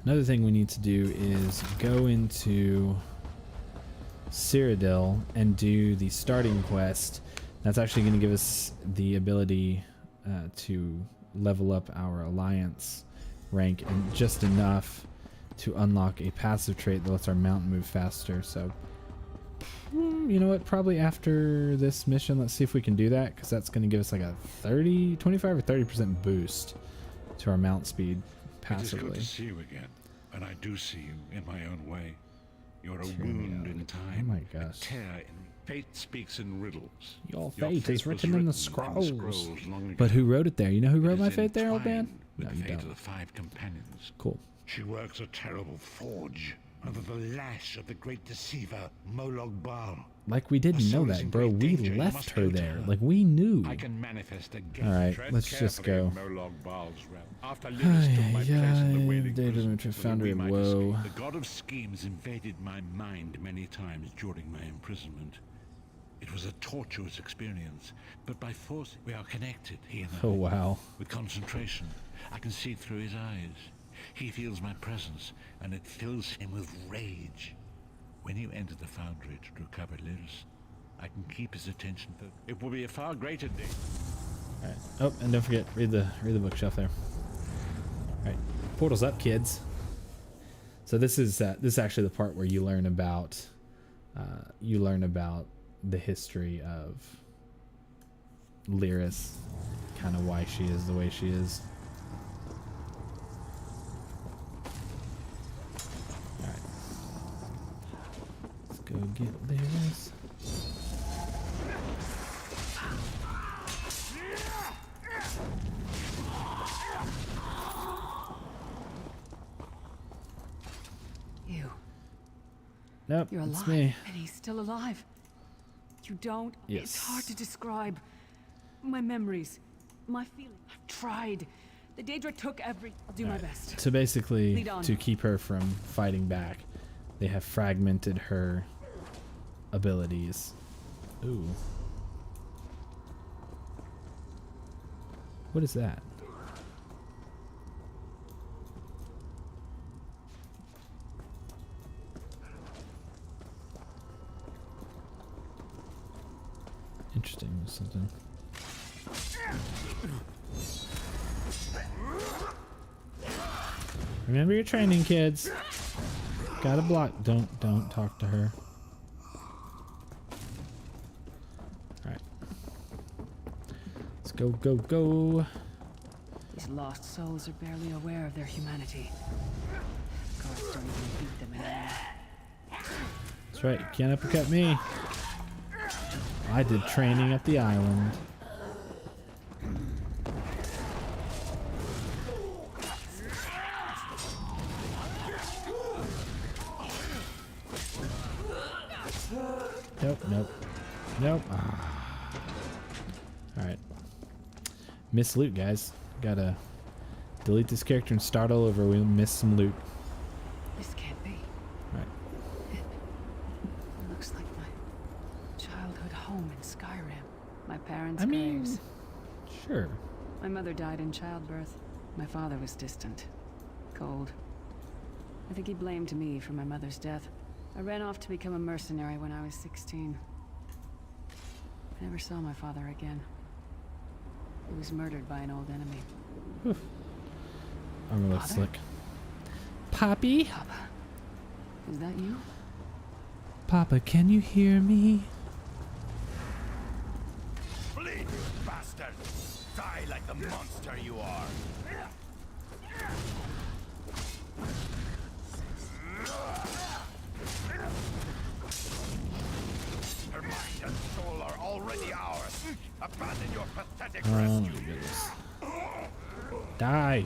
[SPEAKER 1] Another thing we need to do is go into Cyrodiil and do the starting quest. That's actually going to give us the ability to level up our alliance rank and just enough to unlock a passive trait that lets our mount move faster. So, you know what? Probably after this mission, let's see if we can do that, because that's going to give us like a 25 or 30% boost to our mount speed passively.
[SPEAKER 12] It is good to see you again, and I do see you in my own way. You're a wound in time.
[SPEAKER 1] Oh my gosh.
[SPEAKER 12] A tear in fate speaks in riddles.
[SPEAKER 1] Your fate is written in the scrolls. But who wrote it there? You know who wrote my fate there, old man? No, you don't.
[SPEAKER 12] Of the 5 companions.
[SPEAKER 1] Cool.
[SPEAKER 12] She works a terrible forge under the lash of the great deceiver Molog Baal.
[SPEAKER 1] Like we didn't know that, bro. We left her there. Like we knew.
[SPEAKER 12] I can manifest again.
[SPEAKER 1] All right, let's just go. David, founder of Woe.
[SPEAKER 12] The god of schemes invaded my mind many times during my imprisonment. It was a tortuous experience, but by force we are connected, he and I.
[SPEAKER 1] Oh wow.
[SPEAKER 12] With concentration, I can see through his eyes. He feels my presence, and it fills him with rage. When you enter the foundry to recover Lyris, I can keep his attention focused. It will be a far greater day.
[SPEAKER 1] All right. Oh, and don't forget, read the bookshelf there. All right, portals up, kids. So this is actually the part where you learn about the history of Lyris, kind of why she is the way she is. Go get Lyris.
[SPEAKER 8] You.
[SPEAKER 1] Nope,
[SPEAKER 8] You're
[SPEAKER 1] it's
[SPEAKER 8] alive,
[SPEAKER 1] me.
[SPEAKER 8] and he's still alive. You don't.
[SPEAKER 1] Yes.
[SPEAKER 8] It's hard to describe. My memories, my feelings. I've tried. The Daedra took every. I'll do my best.
[SPEAKER 1] So basically,
[SPEAKER 8] Lead on.
[SPEAKER 1] to keep her from fighting back, they have fragmented her abilities. Ooh. What is that? Interesting, something. Remember your training, kids. Gotta block. Don't talk to her. Alright. Let's go, go, go.
[SPEAKER 8] These lost souls are barely aware of their humanity. Guards don't even beat them anymore.
[SPEAKER 1] That's right, you can't uppercut me. I did training at the island. Nope, nope, nope. Ah. Alright. Miss loot, guys. Gotta delete this character and start all over. We'll miss some loot.
[SPEAKER 8] This can't be.
[SPEAKER 1] Right.
[SPEAKER 8] It looks like my childhood home in Skyrim. My parents'
[SPEAKER 1] I mean,
[SPEAKER 8] graves.
[SPEAKER 1] Sure.
[SPEAKER 8] My mother died in childbirth. My father was distant. Cold. I think he blamed me for my mother's death. I ran off to become a mercenary when I was 16. I never saw my father again. He was murdered by an old enemy.
[SPEAKER 1] Armor looks slick. Poppy?
[SPEAKER 8] Papa, is that you?
[SPEAKER 1] Papa, can you hear me?
[SPEAKER 11] Bleed, bastard! Die like the monster you are! Her mind and soul are already ours. Abandon your pathetic
[SPEAKER 1] Oh my
[SPEAKER 11] rescue.
[SPEAKER 1] goodness. Die.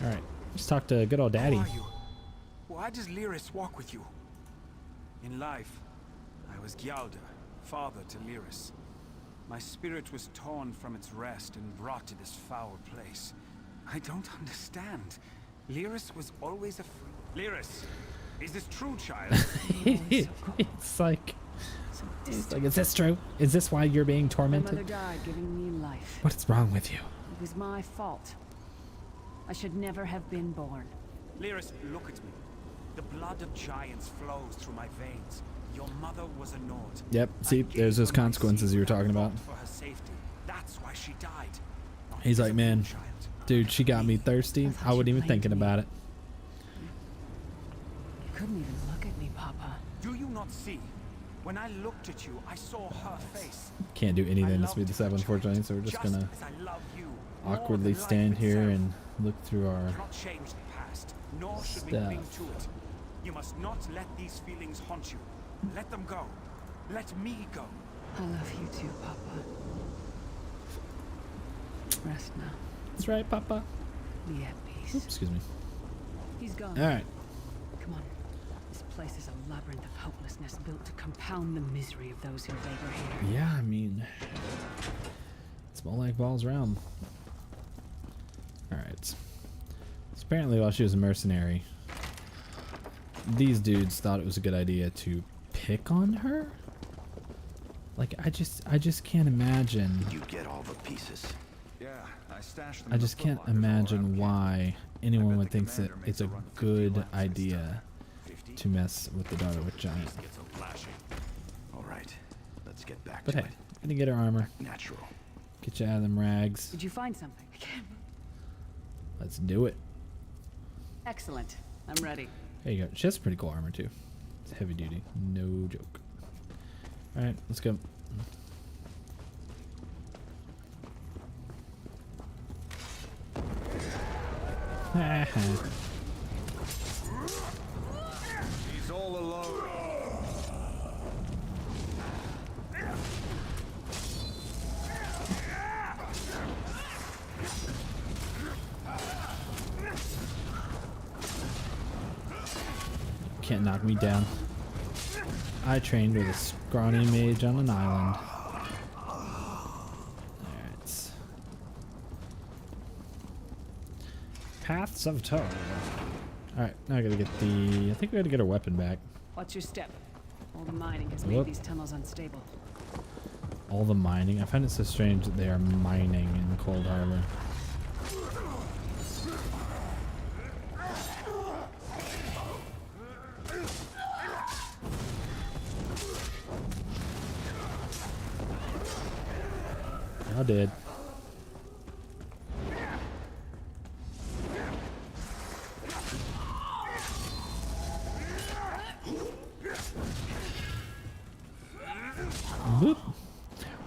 [SPEAKER 1] Alright, let's talk to good old daddy.
[SPEAKER 15] Who are you? Why does Lyris walk with you? In life, I was Gyalda, father to Lyris. My spirit was torn from its rest and brought to this foul place. I don't understand. Lyris was always a Lyris, is this true, child?
[SPEAKER 1] It's like, is this true? Is this why you're being
[SPEAKER 8] My
[SPEAKER 1] tormented?
[SPEAKER 8] mother died giving me life.
[SPEAKER 1] What is wrong with you?
[SPEAKER 8] It was my fault. I should never have been born.
[SPEAKER 15] Lyris, look at me. The blood of giants flows through my veins. Your mother was a Nord.
[SPEAKER 1] Yep, see, there's those consequences you were talking about.
[SPEAKER 15] For her safety. That's why she died.
[SPEAKER 1] He's like, man, dude, she got me thirsty. I wasn't even thinking about it.
[SPEAKER 8] You couldn't even look at me, Papa.
[SPEAKER 15] Do you not see? When I looked at you, I saw her face.
[SPEAKER 1] Can't do anything to speed this up, unfortunately, so we're just gonna awkwardly stand here and look through our
[SPEAKER 15] Not change the past, nor should we
[SPEAKER 1] stuff.
[SPEAKER 15] cling to it. You must not let these feelings haunt you. Let them go. Let me go.
[SPEAKER 8] I love you too, Papa. Rest now.
[SPEAKER 1] That's right, Papa.
[SPEAKER 8] Be at peace.
[SPEAKER 1] Oops, excuse me.
[SPEAKER 8] He's gone.
[SPEAKER 1] All right.
[SPEAKER 8] Come on. This place is a labyrinth of hopelessness built to compound the misery of those who labor here.
[SPEAKER 1] Yeah, I mean, it's more like balls round. All right. So apparently, while she was a mercenary, these dudes thought it was a good idea to pick on her. Like, I just can't imagine.
[SPEAKER 16] You get all the pieces.
[SPEAKER 15] Yeah, I stashed them.
[SPEAKER 1] I just can't imagine why anyone would think that it's a good idea to mess with the daughter with giant.
[SPEAKER 16] All right, let's get back
[SPEAKER 1] But
[SPEAKER 16] to
[SPEAKER 1] hey,
[SPEAKER 16] it.
[SPEAKER 1] gonna get her armor.
[SPEAKER 16] Natural.
[SPEAKER 1] Get you out of them rags.
[SPEAKER 8] Did you find something?
[SPEAKER 1] Let's do it.
[SPEAKER 8] Excellent. I'm ready.
[SPEAKER 1] There you go. She has pretty cool armor too. It's heavy duty. No joke. Alright, let's go.
[SPEAKER 11] He's all alone.
[SPEAKER 1] Can't knock me down. I trained with a scrawny mage on an island. Alright. Paths of Toll. Alright, now I gotta get the... I think we gotta get our weapon back.
[SPEAKER 8] Watch your step. All the mining has
[SPEAKER 1] Whoop.
[SPEAKER 8] made these tunnels unstable.
[SPEAKER 1] All the mining. I find it so strange that they are mining in Cold Harbor. Y'all did. Boop.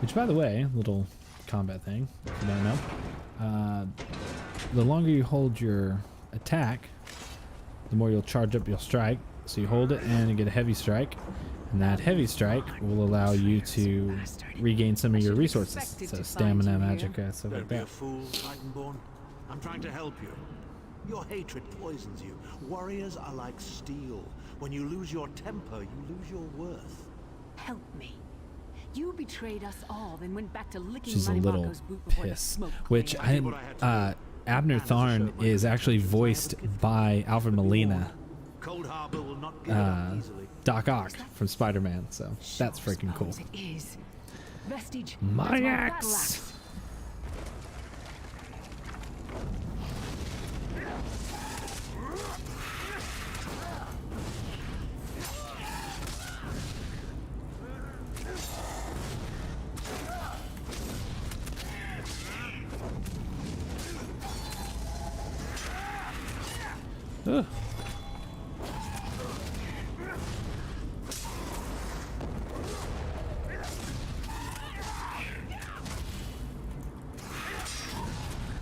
[SPEAKER 1] Which, by the way, little combat thing, if you don't know, the longer you hold your attack, the more you'll charge up your strike. So you hold it and you get a heavy strike, and that heavy strike will allow you to regain some of your resources. So stamina, magic, stuff like
[SPEAKER 9] Don't be a
[SPEAKER 1] that.
[SPEAKER 9] fool, Titanborn. I'm trying to help you. Your hatred poisons you. Warriors are like steel. When you lose your temper, you lose your worth.
[SPEAKER 8] Help me. You betrayed us all, then went back to licking
[SPEAKER 1] She's a
[SPEAKER 8] Money
[SPEAKER 1] little
[SPEAKER 8] Marco's boot before the
[SPEAKER 1] pissed.
[SPEAKER 8] smoke
[SPEAKER 1] Which
[SPEAKER 8] cleared.
[SPEAKER 1] Abner Tharn is actually voiced by Alfred Molina,
[SPEAKER 9] Cold Harbor will not give up easily.
[SPEAKER 1] Doc Ock from Spider-Man. So that's freaking cool.
[SPEAKER 8] It is. Vestige.
[SPEAKER 1] My
[SPEAKER 8] that's
[SPEAKER 1] axe.
[SPEAKER 8] battle axe.
[SPEAKER 1] Ugh.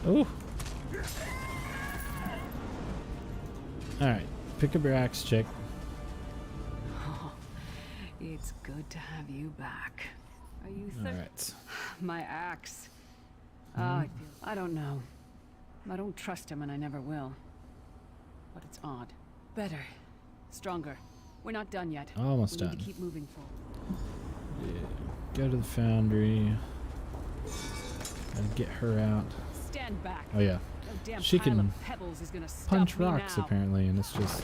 [SPEAKER 1] Oh. Alright. Pick up your axe, chick.
[SPEAKER 8] Oh, it's good to have you back. Are you
[SPEAKER 1] Alright.
[SPEAKER 8] My axe. I don't know. I don't trust him and I never will. But it's odd. Better. Stronger. We're not done yet.
[SPEAKER 1] Almost
[SPEAKER 8] we
[SPEAKER 1] done.
[SPEAKER 8] Need to keep moving forward.
[SPEAKER 1] Yeah. Go to the foundry. And get her out.
[SPEAKER 8] Stand back.
[SPEAKER 1] Oh yeah.
[SPEAKER 8] No damn
[SPEAKER 1] She
[SPEAKER 8] pile
[SPEAKER 1] can
[SPEAKER 8] of pebbles is gonna stop
[SPEAKER 1] punch
[SPEAKER 8] me
[SPEAKER 1] rocks
[SPEAKER 8] now.
[SPEAKER 1] apparently, and it's just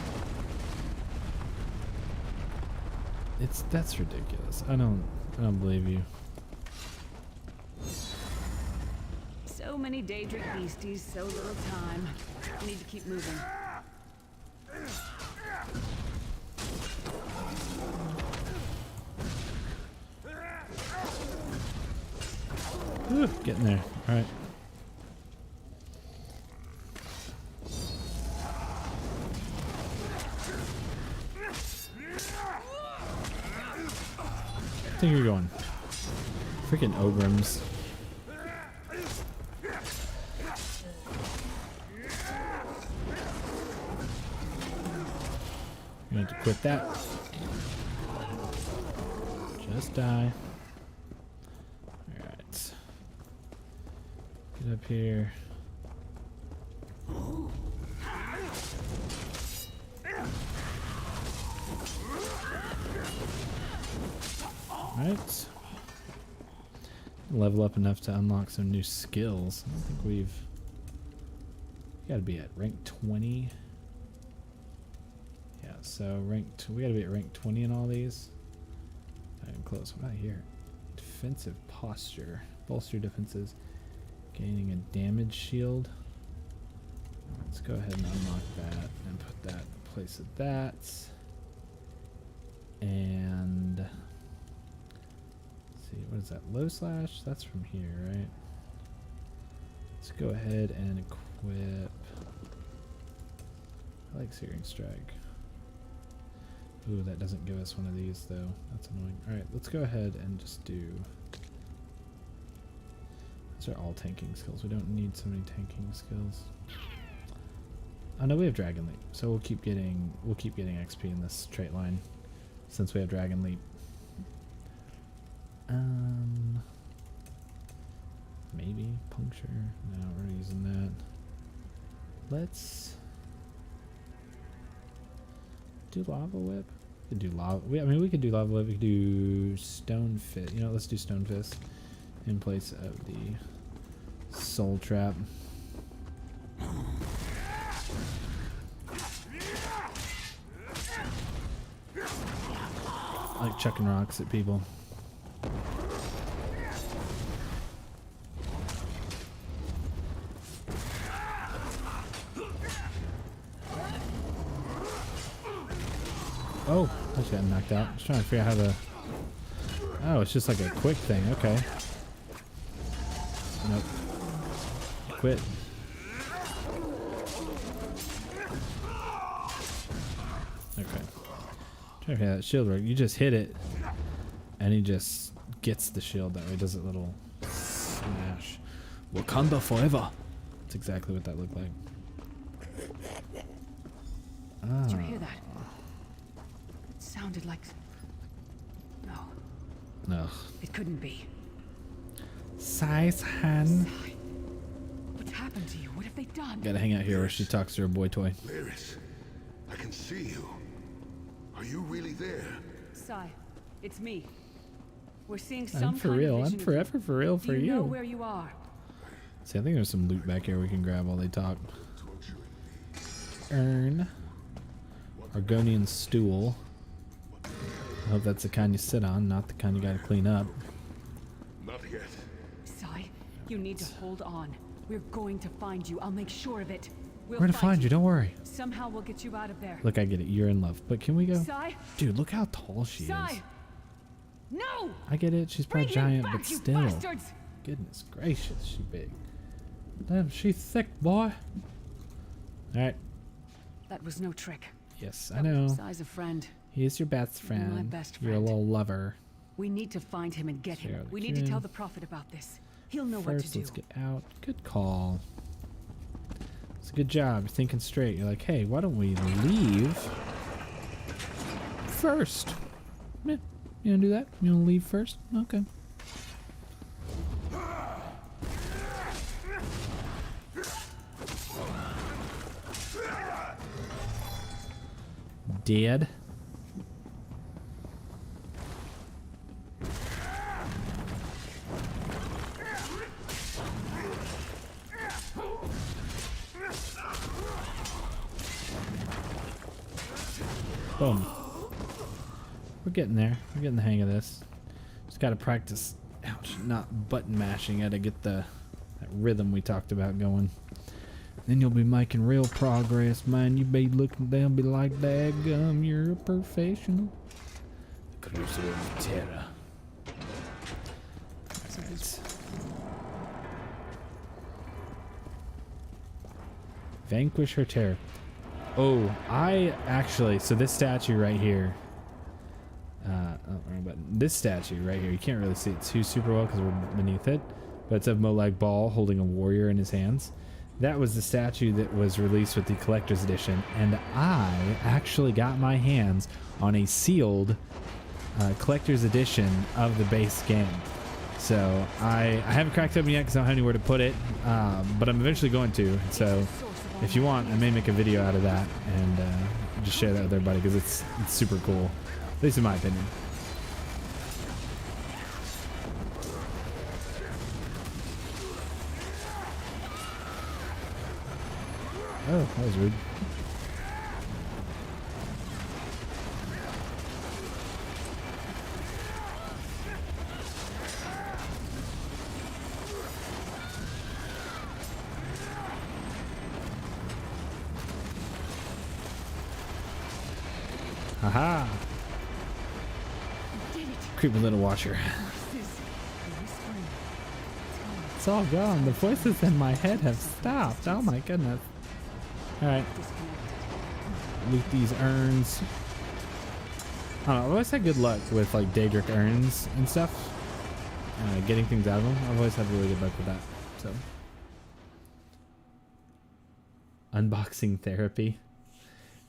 [SPEAKER 1] that's ridiculous. I don't believe you.
[SPEAKER 8] So many Daedric beasties, so little time. We need to keep moving.
[SPEAKER 1] Whew, getting there. All right. I think you're going. Freaking Ograms. You have to quit that. Just die. Alright. Get up here. Alright. Level up enough to unlock some new skills. I think we've gotta be at rank 20. Yeah, so we gotta be at rank 20 in all these. Not even close. What do I hear? Defensive posture. Bolster defenses. Gaining a damage shield. Let's go ahead and unlock that and put that in place of that. And let's see, what is that? Low slash? That's from here, right? Let's go ahead and equip. I like Searing Strike. Ooh, that doesn't give us one of these though. That's annoying. Alright, let's go ahead and just do. Those are all tanking skills. We don't need so many tanking skills. Oh no, we have Dragon Leap, so we'll keep getting XP in this trait line since we have Dragon Leap. Maybe puncture. No, we're not using that. Let's do Lava Whip. We could do lava. We could do Lava Whip. We could do Stone Fist. You know, let's do Stone Fist in place of the Soul Trap. I like chucking rocks at people. Oh, I just got knocked out. I was trying to figure out how to. Oh, it's just like a quick thing. Okay. Nope. Quit. Okay. Trying to figure out that shield work. You just hit it, and he just gets the shield that way. Does a little smash. Wakanda forever. That's exactly what that looked like. Ah.
[SPEAKER 8] Did you hear that? It sounded like. No.
[SPEAKER 1] No.
[SPEAKER 8] It couldn't be.
[SPEAKER 1] Size Han.
[SPEAKER 8] What's happened to you? What have they done?
[SPEAKER 1] Gotta hang out here where she talks to her boy toy.
[SPEAKER 13] Lyris, I can see you. Are you really there?
[SPEAKER 8] Sai, it's me. We're seeing some
[SPEAKER 1] I'm for
[SPEAKER 8] kind
[SPEAKER 1] real.
[SPEAKER 8] of
[SPEAKER 1] I'm
[SPEAKER 8] vision of
[SPEAKER 1] forever
[SPEAKER 8] you.
[SPEAKER 1] for real for
[SPEAKER 8] Do you
[SPEAKER 1] you.
[SPEAKER 8] know where you are?
[SPEAKER 1] See, I think there's some loot back here we can grab while they talk. Urn. Argonian stool. I hope that's the kind you sit on, not the kind you gotta clean up.
[SPEAKER 13] Not yet.
[SPEAKER 8] Sai, you need to hold on. We're going to find you. I'll make sure of it. We'll
[SPEAKER 1] We're gonna find you, don't worry.
[SPEAKER 8] Somehow we'll get you out of there.
[SPEAKER 1] Look, I get it. You're in love. But can we go?
[SPEAKER 8] Sai?
[SPEAKER 1] Dude, look how tall she
[SPEAKER 8] Sai!
[SPEAKER 1] is.
[SPEAKER 8] No!
[SPEAKER 1] I get it. She's probably
[SPEAKER 8] Bring him
[SPEAKER 1] giant,
[SPEAKER 8] back,
[SPEAKER 1] but
[SPEAKER 8] you
[SPEAKER 1] still.
[SPEAKER 8] bastards!
[SPEAKER 1] Goodness gracious, she big. Damn, she thick, boy. Alright.
[SPEAKER 8] That was no trick.
[SPEAKER 1] Yes, I know.
[SPEAKER 8] Si's a friend.
[SPEAKER 1] He is your best friend.
[SPEAKER 8] My best
[SPEAKER 1] Your
[SPEAKER 8] friend.
[SPEAKER 1] little lover.
[SPEAKER 8] We need to find him and get him. We need to tell the Prophet about this. He'll know what to
[SPEAKER 1] First,
[SPEAKER 8] do.
[SPEAKER 1] let's get out. Good call. It's a good job. You're thinking straight. You're like, hey, why don't we leave first? Yeah, you wanna do that? You wanna leave first? Okay. Dead. Boom. We're getting there. We're getting the hang of this. Just gotta practice. Ouch! Not button mashing. Gotta get that rhythm we talked about going. Then you'll be making real progress, man. You be looking down, be like, "Daggum, you're a professional." Crucible of Terror. Right. Vanquish her terror. Oh, I actually, so this statue right here, wrong button. This statue right here, you can't really see it too super well because we're beneath it, but it's of Molag Bal holding a warrior in his hands. That was the statue that was released with the collector's edition, and I actually got my hands on a sealed collector's edition of the base game. So I haven't cracked it open yet because I don't have anywhere to put it, but I'm eventually going to. So if you want, I may make a video out of that and just share that with everybody because it's super cool, at least in my opinion. Oh, that was rude. Haha! Creepy little watcher. It's all gone. The voices in my head have stopped. Oh my goodness. Alright. Loot these urns. I don't know, I've always had good luck with like Daedric urns and stuff. Getting things out of them. I've always had really good luck with that. So. Unboxing therapy.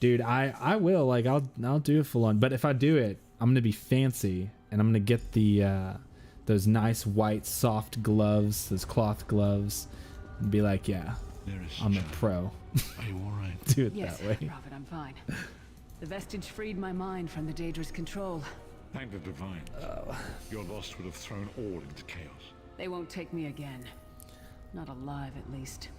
[SPEAKER 1] Dude, I will, like, I'll do a full on, but if I do it, I'm gonna be fancy and I'm gonna get the those nice white soft gloves, those cloth gloves, and be like, yeah, I'm a pro.
[SPEAKER 12] Are you all right?
[SPEAKER 1] Do it
[SPEAKER 8] Yes,
[SPEAKER 1] that way.
[SPEAKER 8] Prophet, I'm fine. The vestige freed my mind from the Daedra's control.
[SPEAKER 12] Thank the divine. Your loss would have thrown all into chaos.
[SPEAKER 8] They won't take me again. Not alive, at least.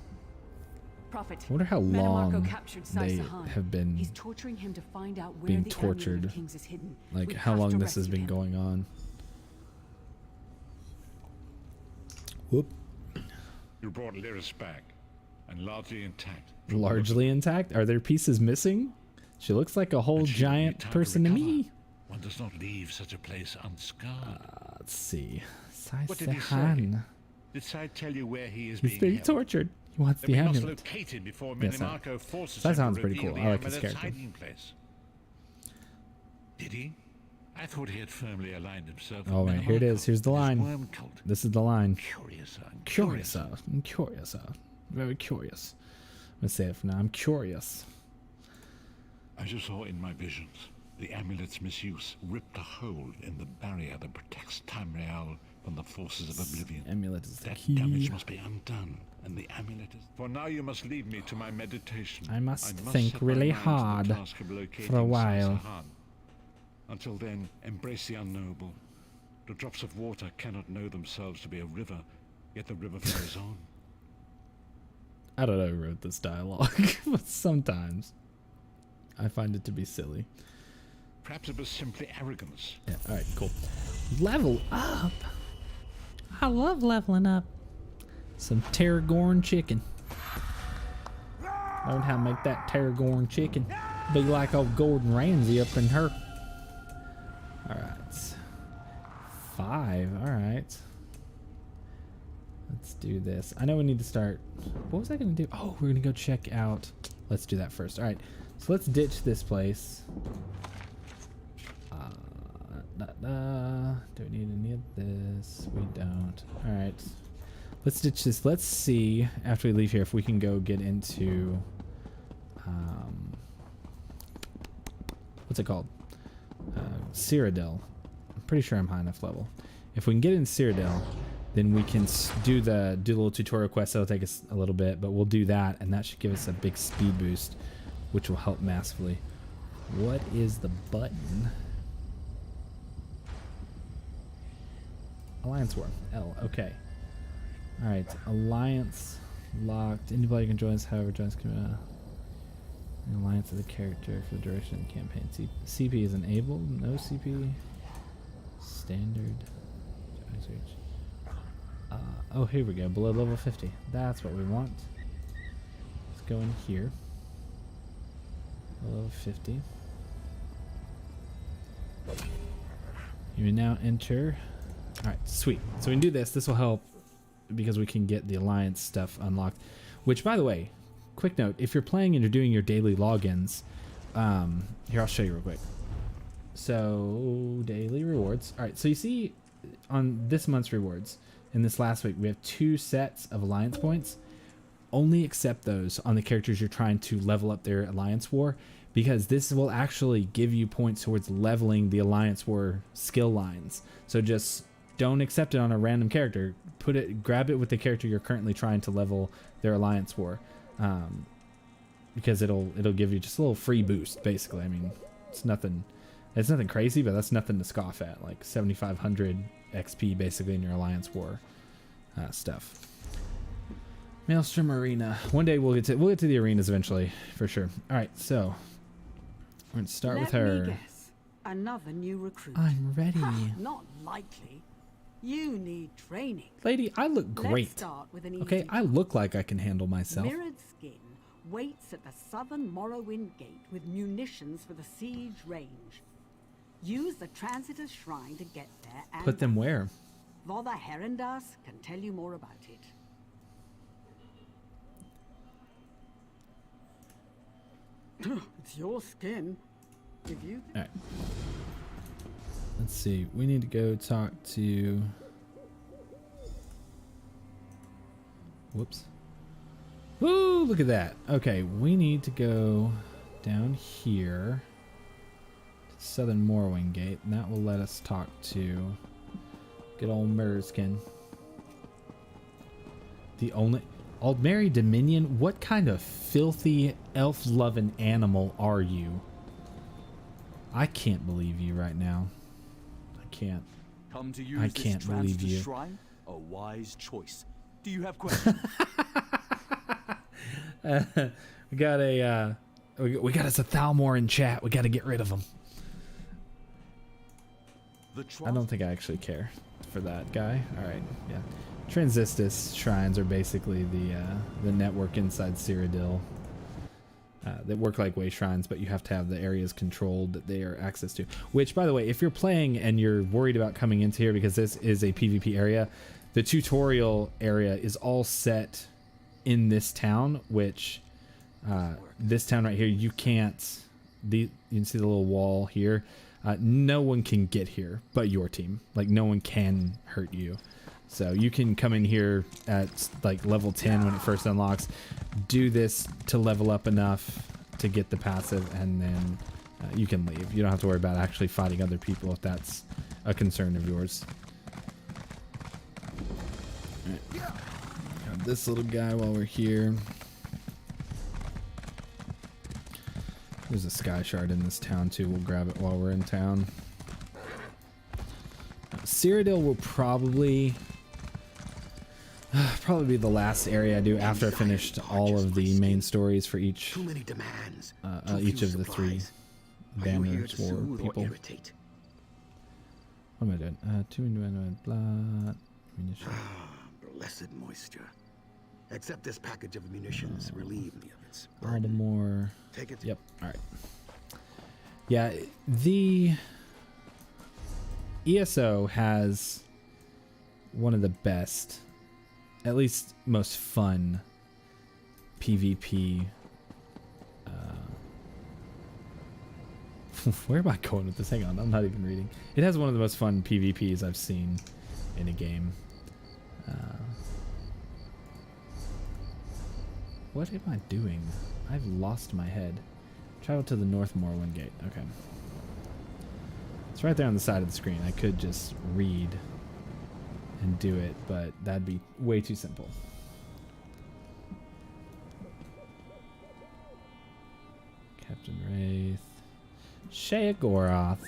[SPEAKER 8] Prophet,
[SPEAKER 1] I wonder how long
[SPEAKER 8] Menamarco captured
[SPEAKER 1] they
[SPEAKER 8] Sai-Sahan.
[SPEAKER 1] have been
[SPEAKER 8] He's torturing him to find out where
[SPEAKER 1] being
[SPEAKER 8] the Amulet of
[SPEAKER 1] tortured.
[SPEAKER 8] Kings is hidden.
[SPEAKER 1] Like
[SPEAKER 8] We
[SPEAKER 1] how
[SPEAKER 8] have
[SPEAKER 1] long
[SPEAKER 8] to
[SPEAKER 1] this has
[SPEAKER 8] rescue
[SPEAKER 1] been
[SPEAKER 8] him.
[SPEAKER 1] going on. Whoop.
[SPEAKER 12] You brought Lyris back, and largely intact.
[SPEAKER 1] Largely intact? Are there pieces missing? She looks like a whole giant person to me.
[SPEAKER 12] One does not leave such a place unscarred.
[SPEAKER 1] Let's see.
[SPEAKER 12] What did he say?
[SPEAKER 1] Sai-Sahan.
[SPEAKER 12] Did Sai tell you where he is
[SPEAKER 1] He's being
[SPEAKER 12] held?
[SPEAKER 1] tortured. He wants
[SPEAKER 12] Then
[SPEAKER 1] the
[SPEAKER 12] we must
[SPEAKER 1] amulet.
[SPEAKER 12] locate him before
[SPEAKER 1] Yes,
[SPEAKER 12] Menamarco forces
[SPEAKER 1] that
[SPEAKER 12] him
[SPEAKER 1] sounds
[SPEAKER 12] to
[SPEAKER 1] pretty
[SPEAKER 12] reveal
[SPEAKER 1] cool.
[SPEAKER 12] the
[SPEAKER 1] I like his
[SPEAKER 12] amulet's
[SPEAKER 1] character.
[SPEAKER 12] hiding place. Did he? I thought he had firmly aligned himself.
[SPEAKER 1] Oh,
[SPEAKER 12] with
[SPEAKER 1] wait, here it is. Here's the
[SPEAKER 12] Menamarco, his
[SPEAKER 1] line.
[SPEAKER 12] worm cult.
[SPEAKER 1] This is the line.
[SPEAKER 12] Curious.
[SPEAKER 1] Curious. I'm curious. Very curious. Let's say it for now. I'm curious.
[SPEAKER 12] As you saw in my visions, the amulet's misuse ripped a hole in the barrier that protects Tamriel from the forces of oblivion.
[SPEAKER 1] Amulet is the
[SPEAKER 12] That
[SPEAKER 1] key.
[SPEAKER 12] damage must be undone, and the amulet is... For now you must leave me to my meditation.
[SPEAKER 1] I must think
[SPEAKER 12] set my
[SPEAKER 1] really
[SPEAKER 12] mind to the
[SPEAKER 1] hard
[SPEAKER 12] task of locating
[SPEAKER 1] for a while.
[SPEAKER 12] Sai-Sahan. Until then, embrace the unknowable. The drops of water cannot know themselves to be a river, yet the river flows on.
[SPEAKER 1] I don't know who wrote this dialogue, but sometimes I find it to be silly.
[SPEAKER 12] Perhaps it was simply arrogance.
[SPEAKER 1] Yeah, alright, cool. Level up! I love leveling up. Some Tarragorn chicken. Learn how to make that Tarragorn chicken. Be like old Gordon Ramsay up in her. Alright. 5, alright. Let's do this. I know we need to start. What was I going to do? Oh, we're going to go check out. Let's do that first. Alright. So let's ditch this place. Do we need any of this? We don't. Alright. Let's ditch this. Let's see, after we leave here, if we can go get into... what's it called? Cyrodiil. I'm pretty sure I'm high enough level. If we can get in Cyrodiil, then we can do the little tutorial quest. That'll take us a little bit, but we'll do that, and that should give us a big speed boost, which will help massively. What is the button? Alliance War. L. Okay. Alright. Alliance locked. Anybody can join us, however, joins an alliance of the character for the duration of the campaign. CP is enabled. No CP. Standard. Oh, here we go. Below level 50. That's what we want. Let's go in here. Below 50. You may now enter. Alright, sweet. So we can do this. This will help because we can get the alliance stuff unlocked. Which, by the way, quick note, if you're playing and you're doing your daily logins, here, I'll show you real quick. So, daily rewards. Alright, so you see on this month's rewards, in this last week, we have 2 sets of alliance points. Only accept those on the characters you're trying to level up their alliance war, because this will actually give you points towards leveling the alliance war skill lines. So just don't accept it on a random character. Grab it with the character you're currently trying to level their alliance war, because it'll give you just a little free boost. Basically, I mean, it's nothing crazy, but that's nothing to scoff at. Like 7,500 XP basically in your alliance war stuff. Maelstrom Arena. One day we'll get to the arenas eventually, for sure. All right, so we're gonna start with her.
[SPEAKER 10] Let me guess. Another new recruit.
[SPEAKER 1] I'm ready.
[SPEAKER 10] Not likely. You need training.
[SPEAKER 1] Lady, I look great.
[SPEAKER 10] Let's start with an
[SPEAKER 1] Okay,
[SPEAKER 10] easy
[SPEAKER 1] I look like I can handle myself.
[SPEAKER 10] Mirrored Skin waits at the southern Morrowind Gate with munitions for the siege range. Use the Transitor's Shrine to get there and...
[SPEAKER 1] Put them where?
[SPEAKER 10] Vother Herendas can tell you more about it. It's your skin. If you...
[SPEAKER 1] Alright. Let's see. We need to go talk to... Whoops. Woo! Look at that. Okay, we need to go down here to Southern Morrowind Gate, and that will let us talk to good old Murskin. The only... Aldmeri Dominion? What kind of filthy, elf-loving animal are you? I can't believe you right now. I can't.
[SPEAKER 16] Come to use
[SPEAKER 1] I can't believe you.
[SPEAKER 16] Shrine? A wise choice. Do you have questions?
[SPEAKER 1] We got a we got us a Thalmor in chat. We got to get rid of him. I don't think I actually care for that guy. All right, yeah. Transistus shrines are basically the network inside Cyrodiil that work like way shrines, but you have to have the areas controlled that they are access to. Which, by the way, if you're playing and you're worried about coming into here because this is a PvP area, the tutorial area is all set in this town, which this town right here, you can't... you can see the little wall here. No one can get here but your team. Like, no one can hurt you. So you can come in here at like level 10 when it first unlocks, do this to level up enough to get the passive, and then you can leave. You don't have to worry about actually fighting other people if that's a concern of yours. All right. Got this little guy while we're here. There's a sky shard in this town too. We'll grab it while we're in town. Cyrodiil will probably be the last area I do after I finished all of the main stories for each
[SPEAKER 9] Too many demands.
[SPEAKER 1] each of the 3 banners war people. What am I doing? Too many blah.
[SPEAKER 9] Blessed moisture. Accept this package of munitions. Relieve me of its
[SPEAKER 1] All the more.
[SPEAKER 9] Take it.
[SPEAKER 1] Yep. All right. Yeah, the ESO has one of the best, at least most fun PvP Where am I going with this? Hang on, I'm not even reading. It has one of the most fun PvPs I've seen in a game. What am I doing? I've lost my head. Travel to the North Morrowind Gate. Okay. It's right there on the side of the screen. I could just read and do it, but that'd be way too simple. Captain Wraith. Sheagoroth.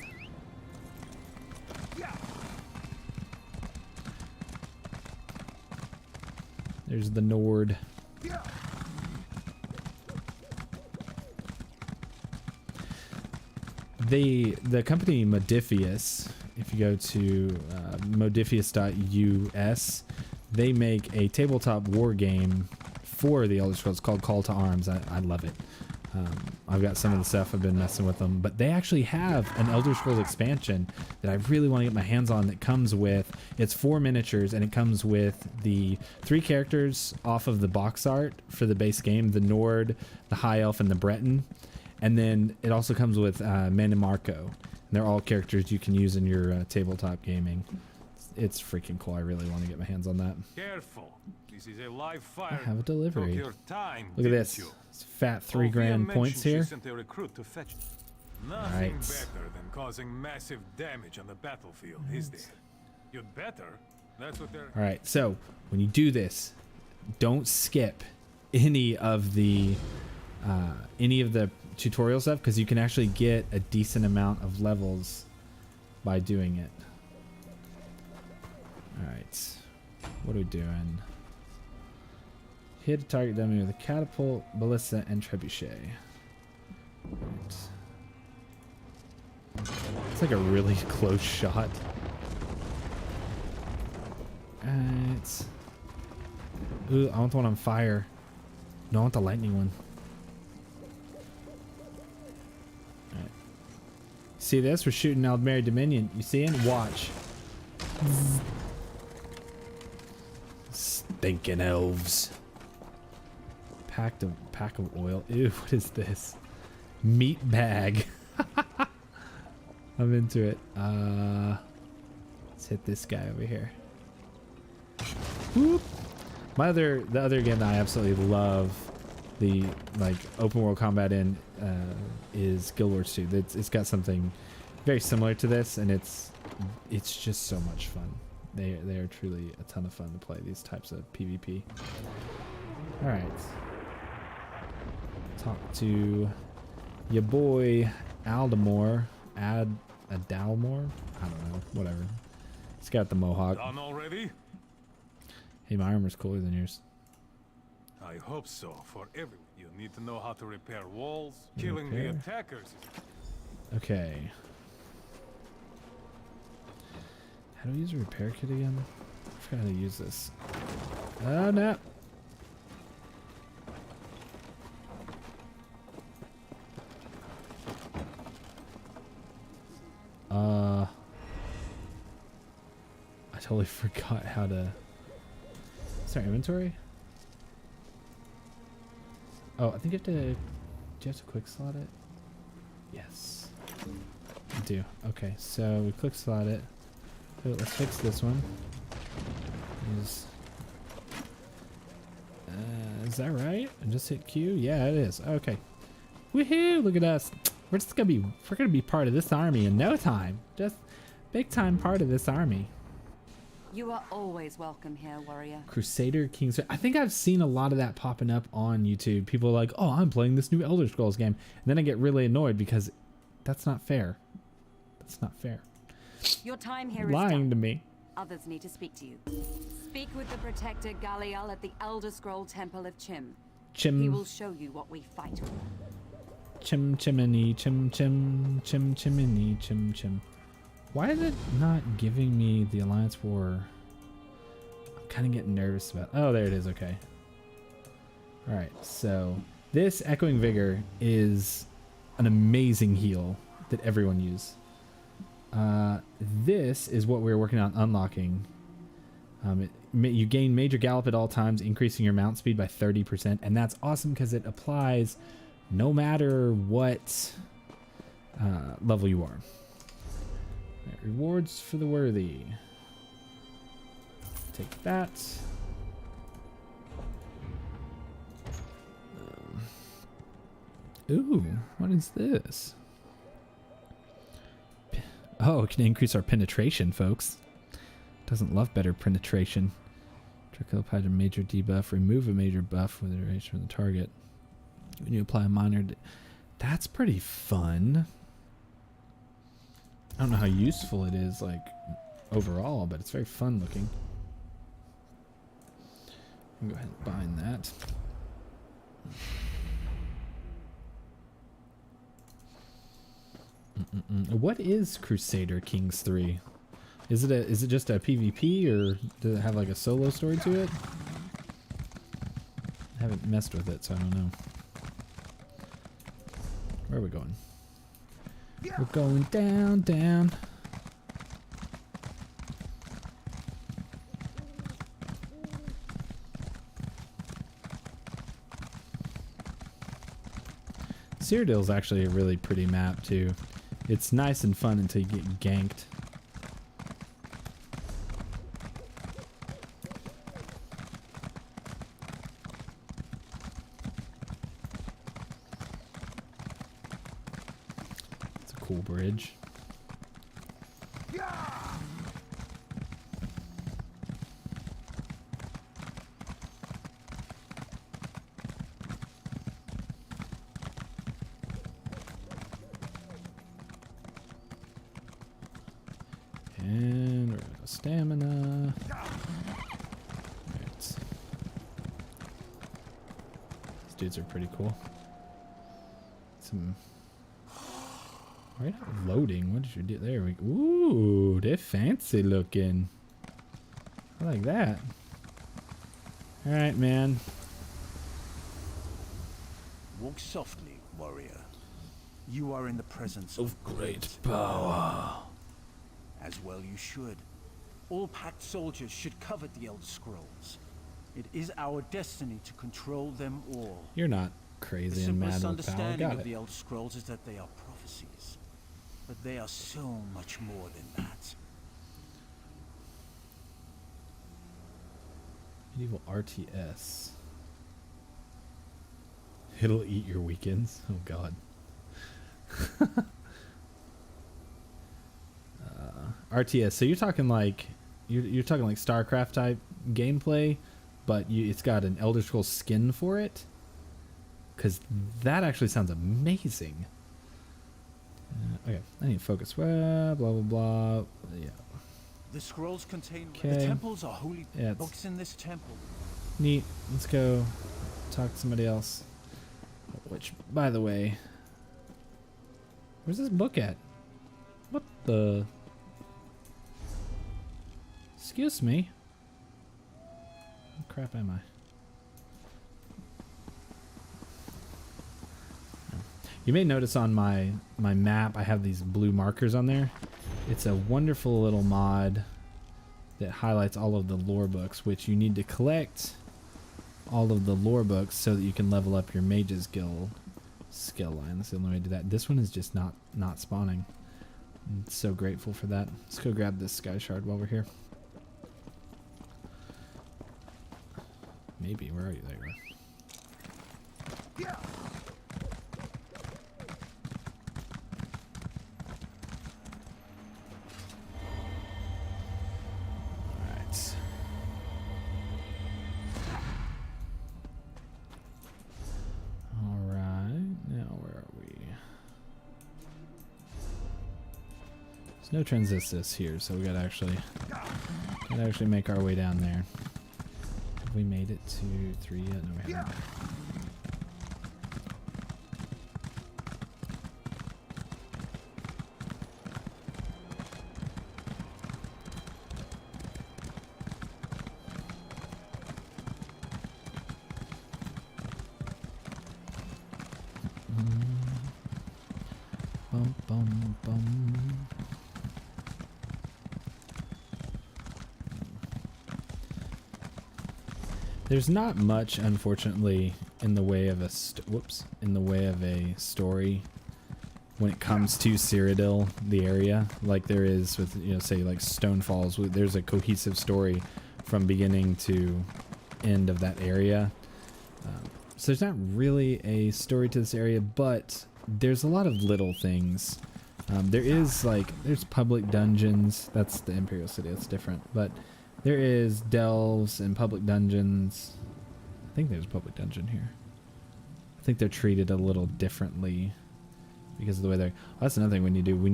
[SPEAKER 1] There's the Nord. The company Modifius, if you go to modifius.us, they make a tabletop war game for the Elder Scrolls called Call to Arms. I love it. I've got some of the stuff. I've been messing with them, but they actually have an Elder Scrolls expansion that I really want to get my hands on that comes with, it's 4 miniatures, and it comes with the 3 characters off of the box art for the base game, the Nord, the High Elf, and the Breton. And then it also comes with Manimarco. And they're all characters you can use in your tabletop gaming. It's freaking cool. I really want to get my hands on that.
[SPEAKER 14] Careful. This is a live fire.
[SPEAKER 1] I have a delivery.
[SPEAKER 14] Took your time,
[SPEAKER 1] Look at this. It's fat 3 grand points here.
[SPEAKER 14] Sent a recruit to fetch. Nothing
[SPEAKER 1] Right.
[SPEAKER 14] better than causing massive damage on the battlefield, is there? You'd better. That's what they're.
[SPEAKER 1] All right. So when you do this, don't skip any of the tutorial stuff, because you can actually get a decent amount of levels by doing it. Alright, what are we doing? Hit a target dummy with a catapult, ballista, and trebuchet. Right. It's like a really close shot. Alright. Ooh, I want the one on fire. No, I want the lightning one. Alright. See this? We're shooting Aldmeri Dominion. You see it? Watch. Stinking elves. Pack of oil. Ew, what is this? Meat bag. I'm into it. Let's hit this guy over here. Whoop. The other game that I absolutely love the open world combat in is Guild Wars 2. It's got something very similar to this, and it's just so much fun. They are truly a ton of fun to play these types of PvP. All right, talk to your boy Aldamore. Adalmore? I don't know. Whatever. He's got the mohawk.
[SPEAKER 14] Done already?
[SPEAKER 1] Hey, my armor's cooler than yours.
[SPEAKER 14] I hope so. For everyone, you need to know how to repair walls. Killing the attackers.
[SPEAKER 1] Okay. How do I use a repair kit again? I forgot how to use this. Oh no! I totally forgot how to. Is there inventory? Oh, I think you have to. Do you have to quick slot it? Yes. I do. Okay, so we quick slot it. So let's fix this one. Is that right? And just hit Q? Yeah, it is. Okay. Woohoo! Look at us. We're gonna be part of this army in no time. Just big time part of this army.
[SPEAKER 2] You are always welcome here, warrior.
[SPEAKER 1] Crusader Kings. I think I've seen a lot of that popping up on YouTube. People are like, "Oh, I'm playing this new Elder Scrolls game," and then I get really annoyed because that's not fair. That's not fair.
[SPEAKER 2] Your time here is
[SPEAKER 1] lying
[SPEAKER 2] done.
[SPEAKER 1] to me.
[SPEAKER 2] Others need to speak to you. Speak with the Protector Galial at the Elder Scroll Temple of Chim.
[SPEAKER 1] Chim.
[SPEAKER 2] He will show you what we fight for.
[SPEAKER 1] Chim chimney, chim chim, chim chimney, chim chim. Why is it not giving me the Alliance War? I'm kind of getting nervous about. Oh, there it is. Okay. All right. So this Echoing Vigor is an amazing heal that everyone uses. This is what we're working on unlocking. You gain major gallop at all times, increasing your mount speed by 30%, and that's awesome because it applies no matter what level you are. Right, rewards for the worthy. Take that. Ooh, what is this? Oh, it can increase our penetration, folks. Doesn't love better penetration. Trickle applied a major debuff. Remove a major buff with the duration from the target. When you apply a minor... That's pretty fun. I don't know how useful it is, like, overall, but it's very fun looking. I'll go ahead and bind that. What is Crusader Kings 3? Is it just a PvP, or does it have like a solo story to it? I haven't messed with it, so I don't know. Where are we going? We're going down, down. Cyrodiil's actually a really pretty map too. It's nice and fun until you get ganked. It's a cool bridge. And we're out of stamina. Right. These dudes are pretty cool. Some. Why are you not loading? What did you do? There we go. Ooh, they're fancy looking. I like that. Alright, man.
[SPEAKER 9] Walk softly, warrior. You are in the presence
[SPEAKER 1] of great power.
[SPEAKER 9] As well you should. All Pact soldiers should covet the Elder Scrolls. It is our destiny to control them all.
[SPEAKER 1] You're not crazy and mad with power.
[SPEAKER 9] The simplest understanding
[SPEAKER 1] Got
[SPEAKER 9] of
[SPEAKER 1] it.
[SPEAKER 9] the Elder Scrolls is that they are prophecies. But they are so much more than that.
[SPEAKER 1] Medieval RTS. It'll eat your weekends. Oh god. RTS. So you're talking like you're talking like StarCraft type gameplay, but it's got an Elder Scrolls skin for it. Because that actually sounds amazing. Okay, I need to focus. Blah blah blah. Yeah.
[SPEAKER 9] The scrolls contain
[SPEAKER 1] Okay.
[SPEAKER 9] the temples are holy
[SPEAKER 1] Yeah,
[SPEAKER 9] books in this temple.
[SPEAKER 1] Neat. Let's go talk to somebody else. Which, by the way, where's this book at? What the? Excuse me. What crap am I? You may notice on my map I have these blue markers on there. It's a wonderful little mod that highlights all of the lore books, which you need to collect all of the lore books so that you can level up your Mage's Guild skill line. That's the only way to do that. This one is just not spawning. I'm so grateful for that. Let's go grab this sky shard while we're here. Maybe. Where are you? There you are. Alright. Alright. Now where are we? There's no transistors here, so we gotta actually make our way down there. We made it to 3 yet? No, we haven't. Bum, bum, bum. There's not much, unfortunately, in the way of a story when when it comes to Cyrodiil, the area, like there is with, you know, say like Stone Falls. There's a cohesive story from beginning to end of that area. So there's not really a story to this area, but there's a lot of little things. There is there's public dungeons. That's the Imperial City. That's different. But there is delves and public dungeons. I think there's a public dungeon here. I think they're treated a little differently because of the way they're. Oh, that's another thing we need to do. We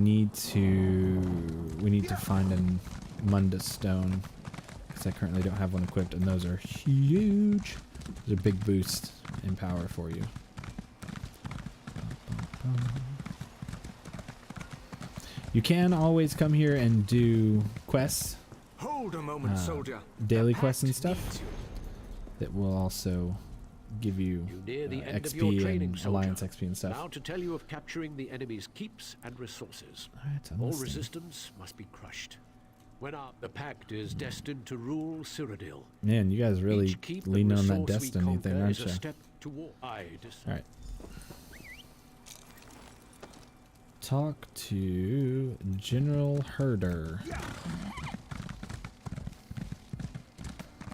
[SPEAKER 1] need to find a Mundus stone because I currently don't have one equipped, and those are huge. There's a big boost in power for you. You can always come here and do quests.
[SPEAKER 15] Hold a moment, soldier.
[SPEAKER 1] Daily quests and stuff that will also give you
[SPEAKER 17] near the end of
[SPEAKER 1] XP
[SPEAKER 17] your training,
[SPEAKER 1] and
[SPEAKER 17] soldier.
[SPEAKER 1] Alliance XP and stuff.
[SPEAKER 17] Now to tell you of capturing the enemy's keeps and resources.
[SPEAKER 1] Alright,
[SPEAKER 17] All resistance must be crushed. The pact is destined to rule Cyrodiil.
[SPEAKER 1] Man, you guys really lean on that destiny thing, aren't you? Alright. Talk to General Herder.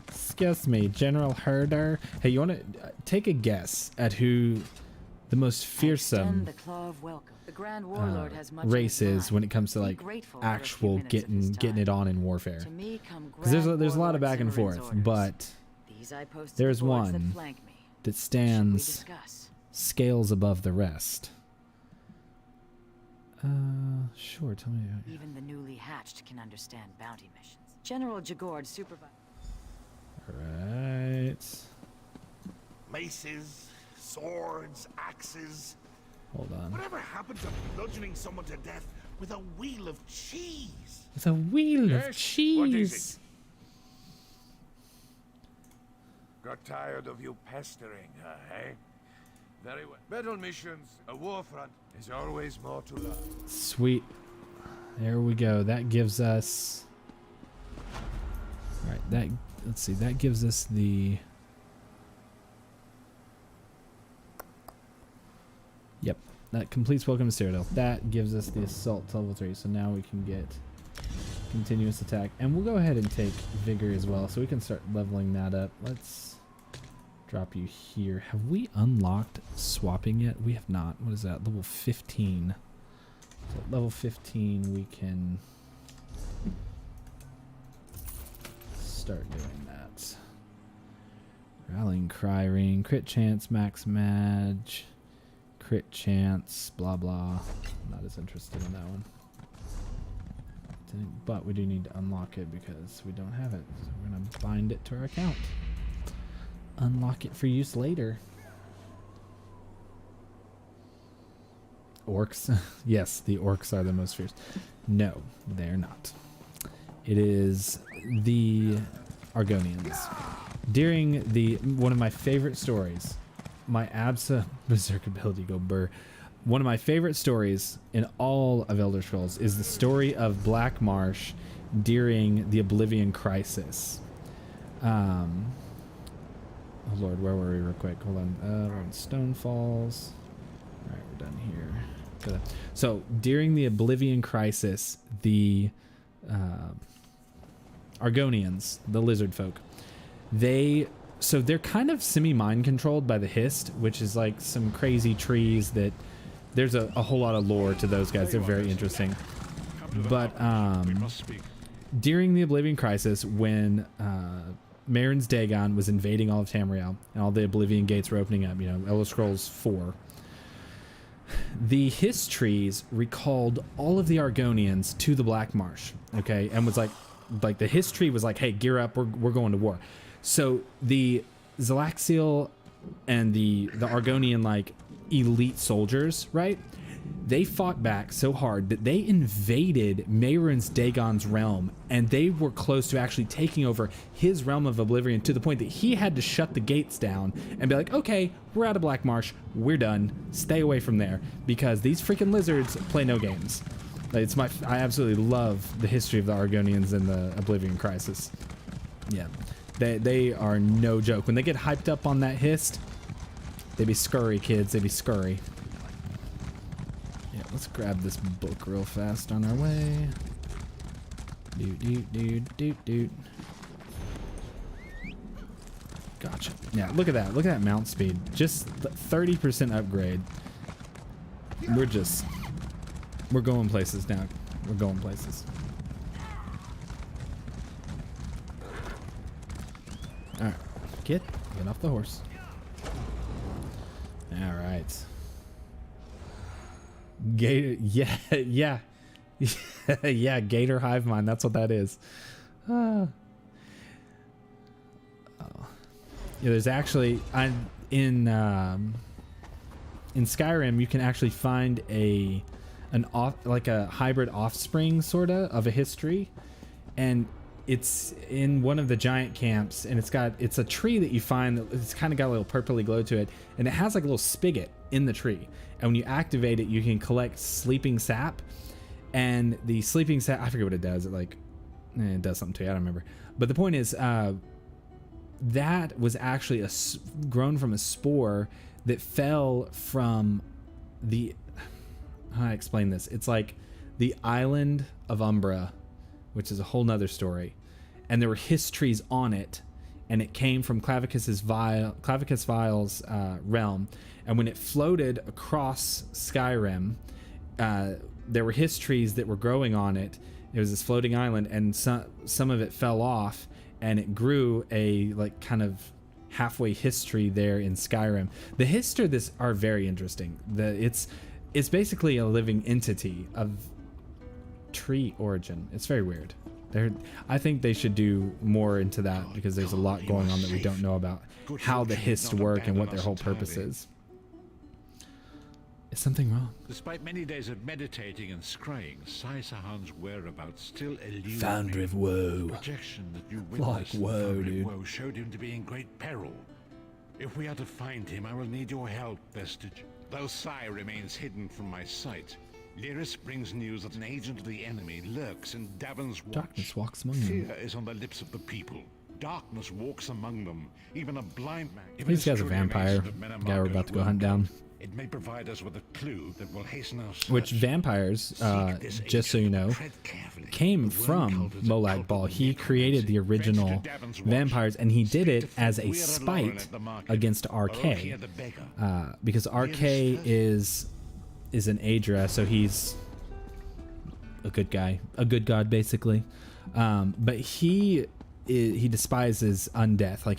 [SPEAKER 1] Excuse me, General Herder. Hey, you want to take a guess at who the most fearsome
[SPEAKER 2] The claw of welcome. The Grand Warlord has much
[SPEAKER 1] race
[SPEAKER 2] in his
[SPEAKER 1] is when it comes to
[SPEAKER 2] Be
[SPEAKER 1] like
[SPEAKER 2] grateful for a few
[SPEAKER 1] actual
[SPEAKER 2] minutes of his
[SPEAKER 1] getting it on in warfare.
[SPEAKER 2] To me come
[SPEAKER 1] Because there's a
[SPEAKER 2] Grand
[SPEAKER 1] lot of
[SPEAKER 2] Warlord
[SPEAKER 1] back and
[SPEAKER 2] Cimmerin's
[SPEAKER 1] forth,
[SPEAKER 2] orders.
[SPEAKER 1] but
[SPEAKER 2] These I post to
[SPEAKER 1] there's
[SPEAKER 2] the boards that
[SPEAKER 1] one
[SPEAKER 2] flank me.
[SPEAKER 1] that stands
[SPEAKER 2] discuss?
[SPEAKER 1] scales above the rest. Sure, tell me.
[SPEAKER 2] Even the newly hatched can understand bounty missions. General Jagord supervise.
[SPEAKER 1] Alright.
[SPEAKER 11] Maces, swords, axes.
[SPEAKER 1] Hold on.
[SPEAKER 11] Whatever happened to bludgeoning someone to death with a wheel of cheese?
[SPEAKER 1] With a wheel of cheese.
[SPEAKER 11] What is it? Got tired of you pestering her, eh? Very well. Battle missions, a war front. There's always more to learn.
[SPEAKER 1] Sweet. There we go. That gives us. All right. Let's see. That gives us the. Yep. That completes Welcome to Cyrodiil. That gives us the assault to level 3. So now we can get continuous attack, and we'll go ahead and take vigor as well, so we can start leveling that up. Let's drop you here. Have we unlocked swapping yet? We have not. What is that? Level 15. So at level 15 we can start doing that. Rallying Cry Ring, crit chance, max match, crit chance, blah blah. Not as interested in that one. But we do need to unlock it because we don't have it. So we're going to bind it to our account. Unlock it for use later. Orcs? Yes, the orcs are the most fierce. No, they're not. It is the Argonians. During one of my favorite stories, my Absa Berserk ability go burr. One of my favorite stories in all of Elder Scrolls is the story of Black Marsh during the Oblivion Crisis. Oh lord, where were we real quick? Hold on. We're in Stone Falls. Alright, we're done here. So, during the Oblivion Crisis, the Argonians, the lizard folk, they're kind of semi-mind controlled by the Hist, which is like some crazy trees that there's a whole lot of lore to those guys. They're very interesting. But during the Oblivion Crisis, when Marin's Dagon was invading all of Tamriel and all the Oblivion gates were opening up, Elder Scrolls 4, the Hist trees recalled all of the Argonians to the Black Marsh, okay, and was like the Hist tree was like, hey, gear up, we're going to war. So the Zalaxiel and the Argonian elite soldiers, right? They fought back so hard that they invaded Mehrunes Dagon's realm, and they were close to actually taking over his realm of Oblivion to the point that he had to shut the gates down and be like, okay, we're out of Black Marsh, we're done, stay away from there, because these freaking lizards play no games. I absolutely love the history of the Argonians in the Oblivion Crisis. Yeah, they are no joke. When they get hyped up on that Hist, they be scurry, kids, they be scurry. let's grab this book real fast on our way. Doot. Gotcha. Yeah, look at that. Look at that mount speed. Just 30% upgrade. We're going places now. We're going places. Alright. Get off the horse. Alright. Gator. Yeah. Yeah, Gator Hive Mind. That's what that is. Yeah, there's actually in Skyrim you can actually find a hybrid offspring sorta of a history, and it's in one of the giant camps, and it's a tree that you find that it's kind of got a little purpley glow to it, and it has like a little spigot in the tree, and when you activate it you can collect sleeping sap, and the sleeping sap, I forget what it does, it does something to you, I don't remember, but the point is that was actually grown from a spore that fell from how do I explain this? It's like the island of Umbra, which is a whole nother story, and there were histories on it, and it came from Clavicus Vile's realm, and when it floated across Skyrim, there were histories that were growing on it. It was this floating island, and some of it fell off, and it grew a kind of halfway history there in Skyrim. The history of this are very interesting. It's basically a living entity of tree origin. It's very weird. I think they should do more into that, because there's a lot going on that we don't know about how the hists work and what their whole purpose is. Is something wrong?
[SPEAKER 12] Despite many days of meditating and scrying, Saisahan's whereabouts still elude
[SPEAKER 1] Foundry of Woe.
[SPEAKER 12] The projection that you witnessed in
[SPEAKER 1] woe,
[SPEAKER 12] Foundry
[SPEAKER 1] dude.
[SPEAKER 12] of Woe showed him to be in great peril. If we are to find him, I will need your help, Vestige. Though Sai remains hidden from my sight, Lyris brings news that an agent of the enemy lurks in Davon's watch.
[SPEAKER 1] Darkness walks among them.
[SPEAKER 12] Fear is on the lips of the people. Darkness walks among them. Even a blind man.
[SPEAKER 1] These guys are vampire. The guy we're about to go hunt down.
[SPEAKER 12] It may provide us with a clue that will hasten our search.
[SPEAKER 1] Which vampires, just so you know, came from Molag Bal. He created the original vampires, and he did it as a spite against RK. Because RK is an Aedra, so he's a good guy, a good god basically. But he despises undeath. Like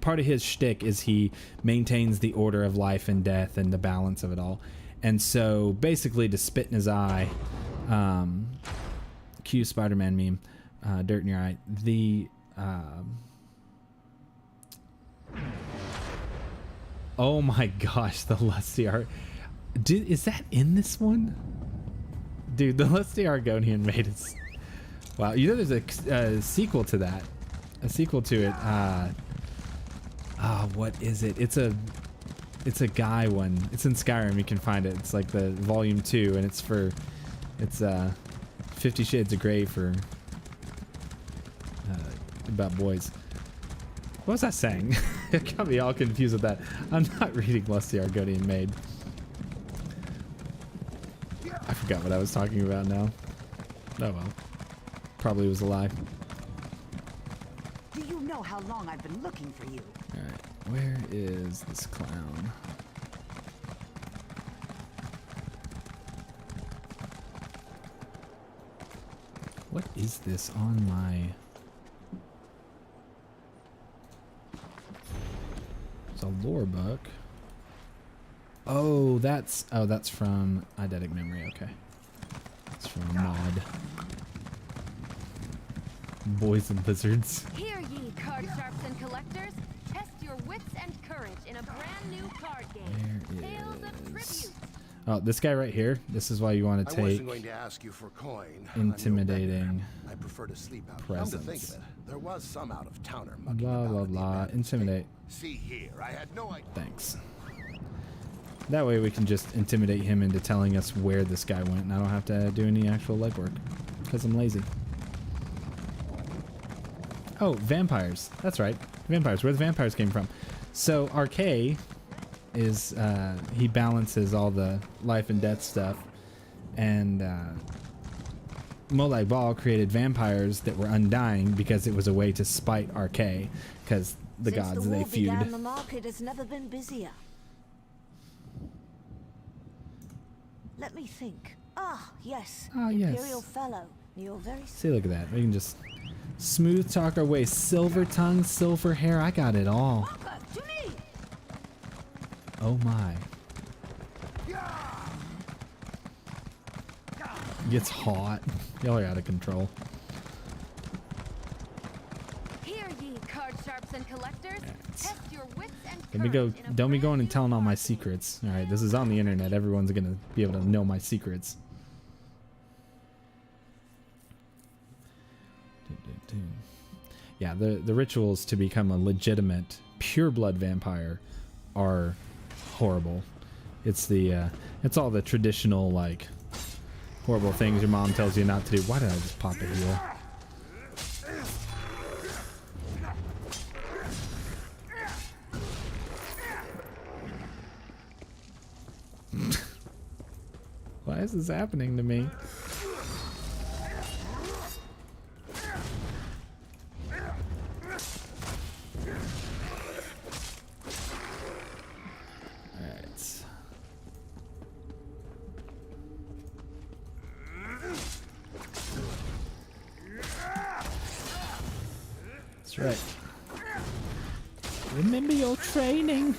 [SPEAKER 1] part of his shtick is he maintains the order of life and death and the balance of it all. And so basically, to spit in his eye, cue Spider-Man meme, dirt in your eye. Oh my gosh, the Lusty Art. Dude, is that in this one? Dude, the Lusty Argonian maid is... Wow, you know there's a sequel to that. A sequel to it. What is it? It's a guy one. It's in Skyrim, you can find it. It's like the volume 2, and it's 50 Shades of Grey for about boys. What was I saying? It got me all confused with that. I'm not reading Lusty Argonian Maid. I forgot what I was talking about now. Oh well. Probably was a lie.
[SPEAKER 10] Do you know how long I've been looking for you?
[SPEAKER 1] Alright, where is this clown? What is this on my... It's a lore book. Oh, that's from Eidetic Memory, okay. It's from a mod. Boys and lizards.
[SPEAKER 5] Hear ye, card sharps and collectors. Test your wits and courage in a brand new card game. Tales of Tribute.
[SPEAKER 1] Oh, this guy right here. This is why you want to take.
[SPEAKER 9] I wasn't going to ask you for coin.
[SPEAKER 1] Intimidating.
[SPEAKER 9] I prefer to sleep out.
[SPEAKER 1] Presence.
[SPEAKER 9] Come to think of it, there was some out of towner mucking
[SPEAKER 1] Blah
[SPEAKER 9] about
[SPEAKER 1] blah
[SPEAKER 9] in the
[SPEAKER 1] blah.
[SPEAKER 9] abandoned
[SPEAKER 1] Intimidate.
[SPEAKER 9] See here, I had no idea.
[SPEAKER 1] Thanks. That way we can just intimidate him into telling us where this guy went, and I don't have to do any actual legwork because I'm lazy. Oh, vampires. That's right. Vampires. Where the vampires came from. So RK is he balances all the life and death stuff, and Molag Bal created vampires that were undying because it was a way to spite Archay, because the gods they feud.
[SPEAKER 18] The market has never been busier. Let me think. Ah, yes. Imperial Fellow. You're very.
[SPEAKER 1] See, look at that. We can just smooth talk our way. Silver tongue, silver hair. I got it all. Oh my. Gets hot. Y'all are out of control.
[SPEAKER 5] Hear ye, card sharps and collectors. Test your wits and
[SPEAKER 1] Let me go. Don't be going and telling all my secrets. All right, this is on the internet. Everyone's gonna be able to know my secrets. Yeah, the rituals to become a legitimate pureblood vampire are horrible. It's it's all the traditional like horrible things your mom tells you not to do. Why did I just pop a heal? Why is this happening to me? That's right. Remember your training.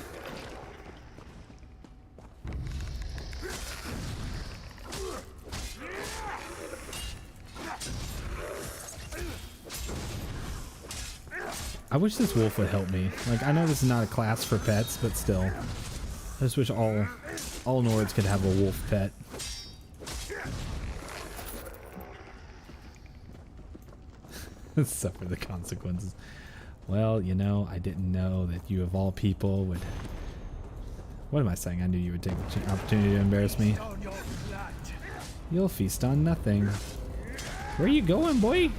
[SPEAKER 1] I wish this wolf would help me. Like, I know this is not a class for pets, but still. I just wish all Nords could have a wolf pet. Suffer the consequences. Well, you know, I didn't know that you of all people would... What am I saying? I knew you would take the opportunity to embarrass me. You'll feast on nothing. Where are you going, boy?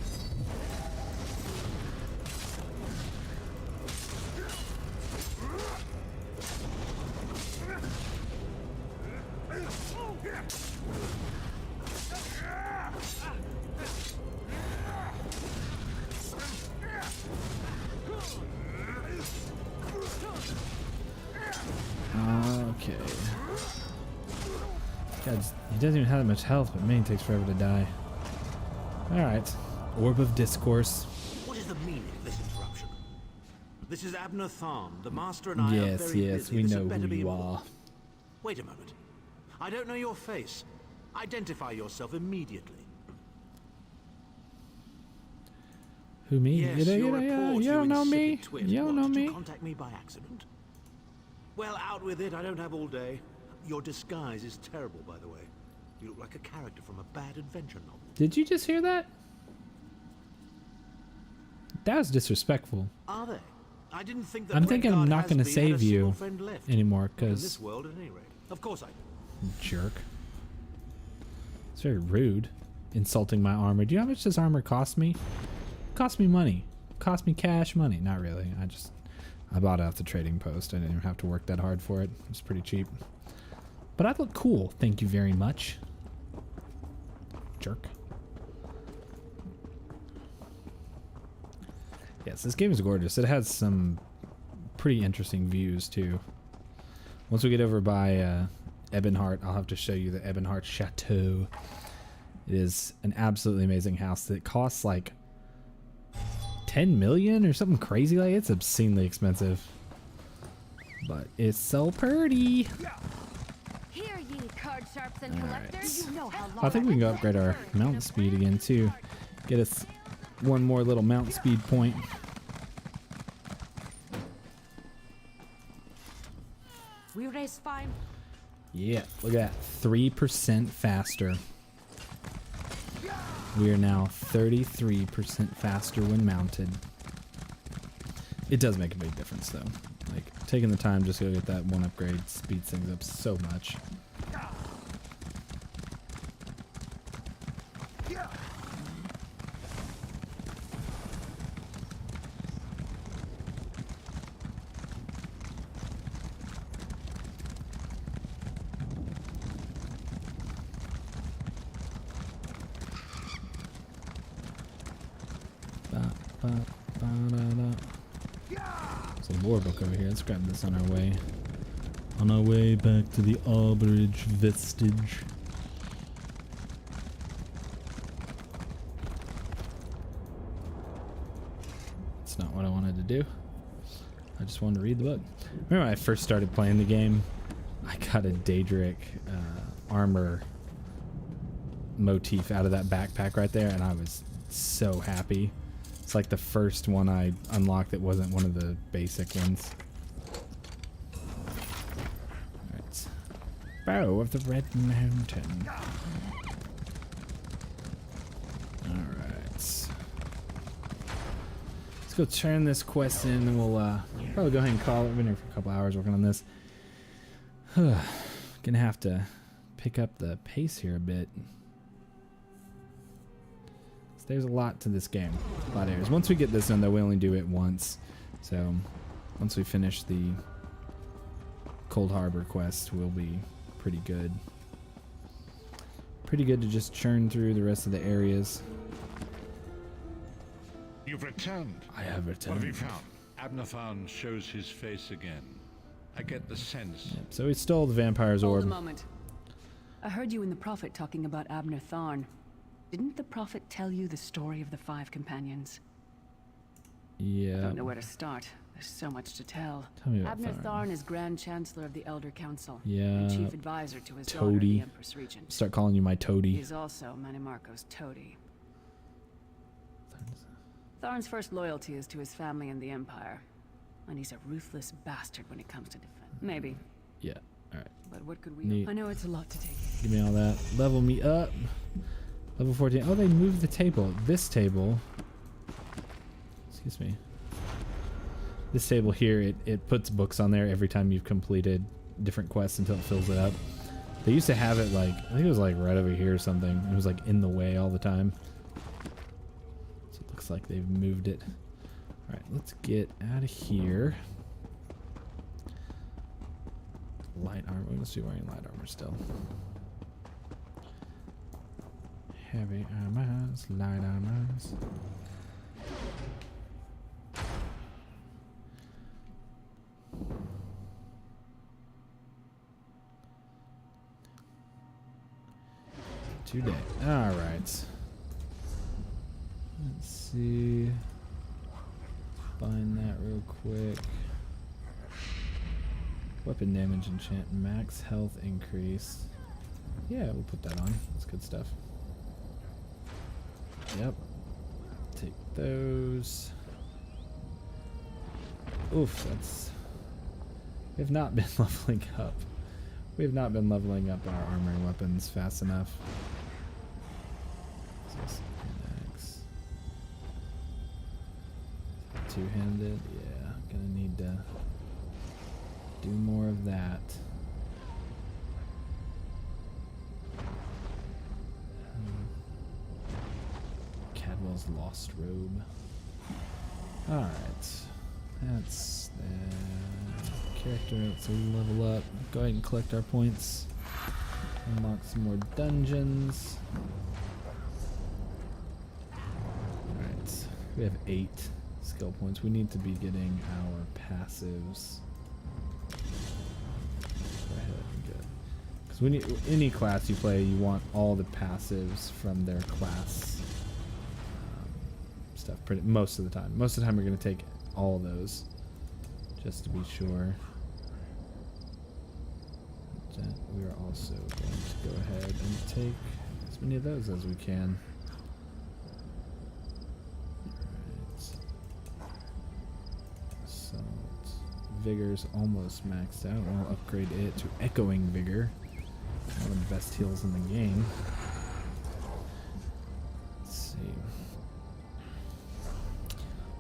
[SPEAKER 1] Okay. God, he doesn't even have that much health, but man, he takes forever to die. Alright. Orb of Discourse.
[SPEAKER 9] What is the meaning of this interruption? This is Abner Tharn. The master and I are
[SPEAKER 1] Yes,
[SPEAKER 9] very
[SPEAKER 1] yes,
[SPEAKER 9] busy.
[SPEAKER 1] we
[SPEAKER 9] This
[SPEAKER 1] know
[SPEAKER 9] had better
[SPEAKER 1] who
[SPEAKER 9] be
[SPEAKER 1] you
[SPEAKER 9] important.
[SPEAKER 1] are.
[SPEAKER 9] Wait a moment. I don't know your face. Identify yourself immediately.
[SPEAKER 1] Who, me?
[SPEAKER 9] Yes,
[SPEAKER 1] you
[SPEAKER 9] your report,
[SPEAKER 1] you don't know me?
[SPEAKER 9] insipid twit.
[SPEAKER 1] You don't
[SPEAKER 9] What,
[SPEAKER 1] know
[SPEAKER 9] did
[SPEAKER 1] me?
[SPEAKER 9] you contact me by accident? Well, out with it. I don't have all day. Your disguise is terrible, by the way. You look like a character from a bad adventure novel.
[SPEAKER 1] Did you just hear that? That was disrespectful.
[SPEAKER 9] Are they? I didn't think that
[SPEAKER 1] I'm thinking I'm not going to
[SPEAKER 9] Hasby had a
[SPEAKER 1] save
[SPEAKER 9] single
[SPEAKER 1] you
[SPEAKER 9] friend left.
[SPEAKER 1] anymore,
[SPEAKER 9] Not in
[SPEAKER 1] because...
[SPEAKER 9] this world, at any rate. Of course I do.
[SPEAKER 1] Jerk. It's very rude. Insulting my armor. Do you know how much this armor cost me? It cost me money. It cost me cash money. Not really. I bought it off the trading post. I didn't even have to work that hard for it. It was pretty cheap. But I look cool. Thank you very much. Jerk. Yes, this game is gorgeous. It has some pretty interesting views too. Once we get over by Ebonheart, I'll have to show you the Ebonheart Chateau. It is an absolutely amazing house that costs like 10 million or something crazy. Like, it's obscenely expensive, but it's so pretty.
[SPEAKER 5] Hear ye, card sharps and collectors. You know how long
[SPEAKER 1] I think we can go upgrade our mount speed again too. Get us one more little mount speed point.
[SPEAKER 6] We raise 5.
[SPEAKER 1] Yeah, look at that. 3% faster. We are now 33% faster when mounted. It does make a big difference though. Like, taking the time just to go get that one upgrade speeds things up so much. There's a lore book over here. Let's grab this on our way. On our way back to the Arbridge Vestige. That's not what I wanted to do. I just wanted to read the book. Remember when I first started playing the game? I got a Daedric armor motif out of that backpack right there, and I was so happy. It's like the first one I unlocked that wasn't one of the basic ones. Alright. Bow of the Red Mountain. Alright. Let's go turn this quest in, and we'll probably go ahead and call it. We've been here for a couple hours working on this. Gonna have to pick up the pace here a bit. There's a lot to this game. A lot of areas. Once we get this done, though, we only do it once. So, once we finish the Cold Harbor quest, we'll be pretty good. Pretty good to just churn through the rest of the areas.
[SPEAKER 12] You've returned.
[SPEAKER 1] I have returned.
[SPEAKER 12] What have you found? Abnathan shows his face again. I get the sense.
[SPEAKER 1] Yep, so we stole the vampire's orb.
[SPEAKER 8] Hold a moment. I heard you and the Prophet talking about Abner Tharn. Didn't the Prophet tell you the story of the 5 companions?
[SPEAKER 1] Yeah.
[SPEAKER 8] I don't know where to start. There's so much to tell.
[SPEAKER 1] Tell me about
[SPEAKER 8] Abner
[SPEAKER 1] Tharn.
[SPEAKER 8] Tharn is Grand Chancellor of the Elder Council.
[SPEAKER 1] Yeah.
[SPEAKER 8] And Chief Advisor to his daughter,
[SPEAKER 1] Toady.
[SPEAKER 8] the Empress Regent.
[SPEAKER 1] Start calling you my Toady.
[SPEAKER 8] He's also Manimarco's Toady. Tharn's first loyalty is to his family and the Empire. And he's a ruthless bastard when it comes to defense. Maybe.
[SPEAKER 1] Yeah. Alright.
[SPEAKER 8] But what could we...
[SPEAKER 1] Neat.
[SPEAKER 8] I know it's a lot to take in.
[SPEAKER 1] Give me all that. Level me up. Level 14. Oh, they moved the table. This table. Excuse me. This table here, it puts books on there every time you've completed different quests until it fills it up. They used to have it like, I think it was like right over here or something. It was like in the way all the time. So it looks like they've moved it. Alright, let's get out of here. Light armor. We must be wearing light armor still. Heavy armors, light armors. Today. Alright. Let's see. Find that real quick. Weapon damage enchant. Max health increase. Yeah, we'll put that on. That's good stuff. Yep. Take those. Oof, that's... We have not been leveling up. We have not been leveling up our armor and weapons fast enough. Two-handed, yeah. Gonna need to do more of that. Cadwell's Lost Robe. Alright. That's the character. Let's level up. Go ahead and collect our points. Unlock some more dungeons. Alright. We have 8 skill points. We need to be getting our passives. Go ahead and get. Because when you, any class you play, you want all the passives from their class stuff. Most of the time. Most of the time, we're going to take all those, just to be sure. But we are also going to go ahead and take as many of those as we can. Vigor's almost maxed out. We'll upgrade it to Echoing Vigor. One of the best heals in the game. Let's see.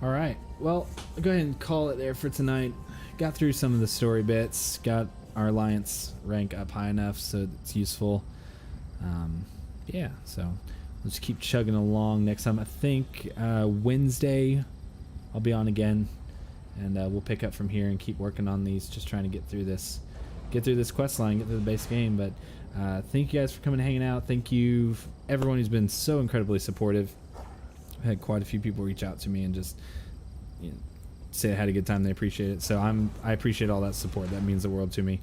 [SPEAKER 1] Alright, well, I'll go ahead and call it there for tonight. Got through some of the story bits. Got our alliance rank up high enough so it's useful. Yeah, so we'll just keep chugging along. Next time, I think Wednesday, I'll be on again. And we'll pick up from here and keep working on these, just trying to get through this quest line, get through the base game. But thank you guys for coming and hanging out. Thank you everyone who's been so incredibly supportive. had quite a few people reach out to me and just say I had a good time. They appreciate it. So I appreciate all that support. That means the world to me.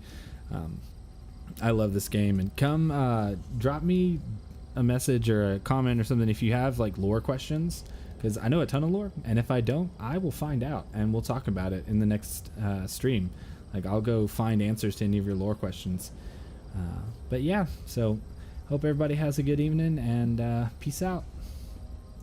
[SPEAKER 1] I love this game. And come drop me a message or a comment or something if you have like lore questions, because I know a ton of lore, and if I don't, I will find out and we'll talk about it in the next stream. Like, I'll go find answers to any of your lore questions. But yeah, so hope everybody has a good evening, and peace out.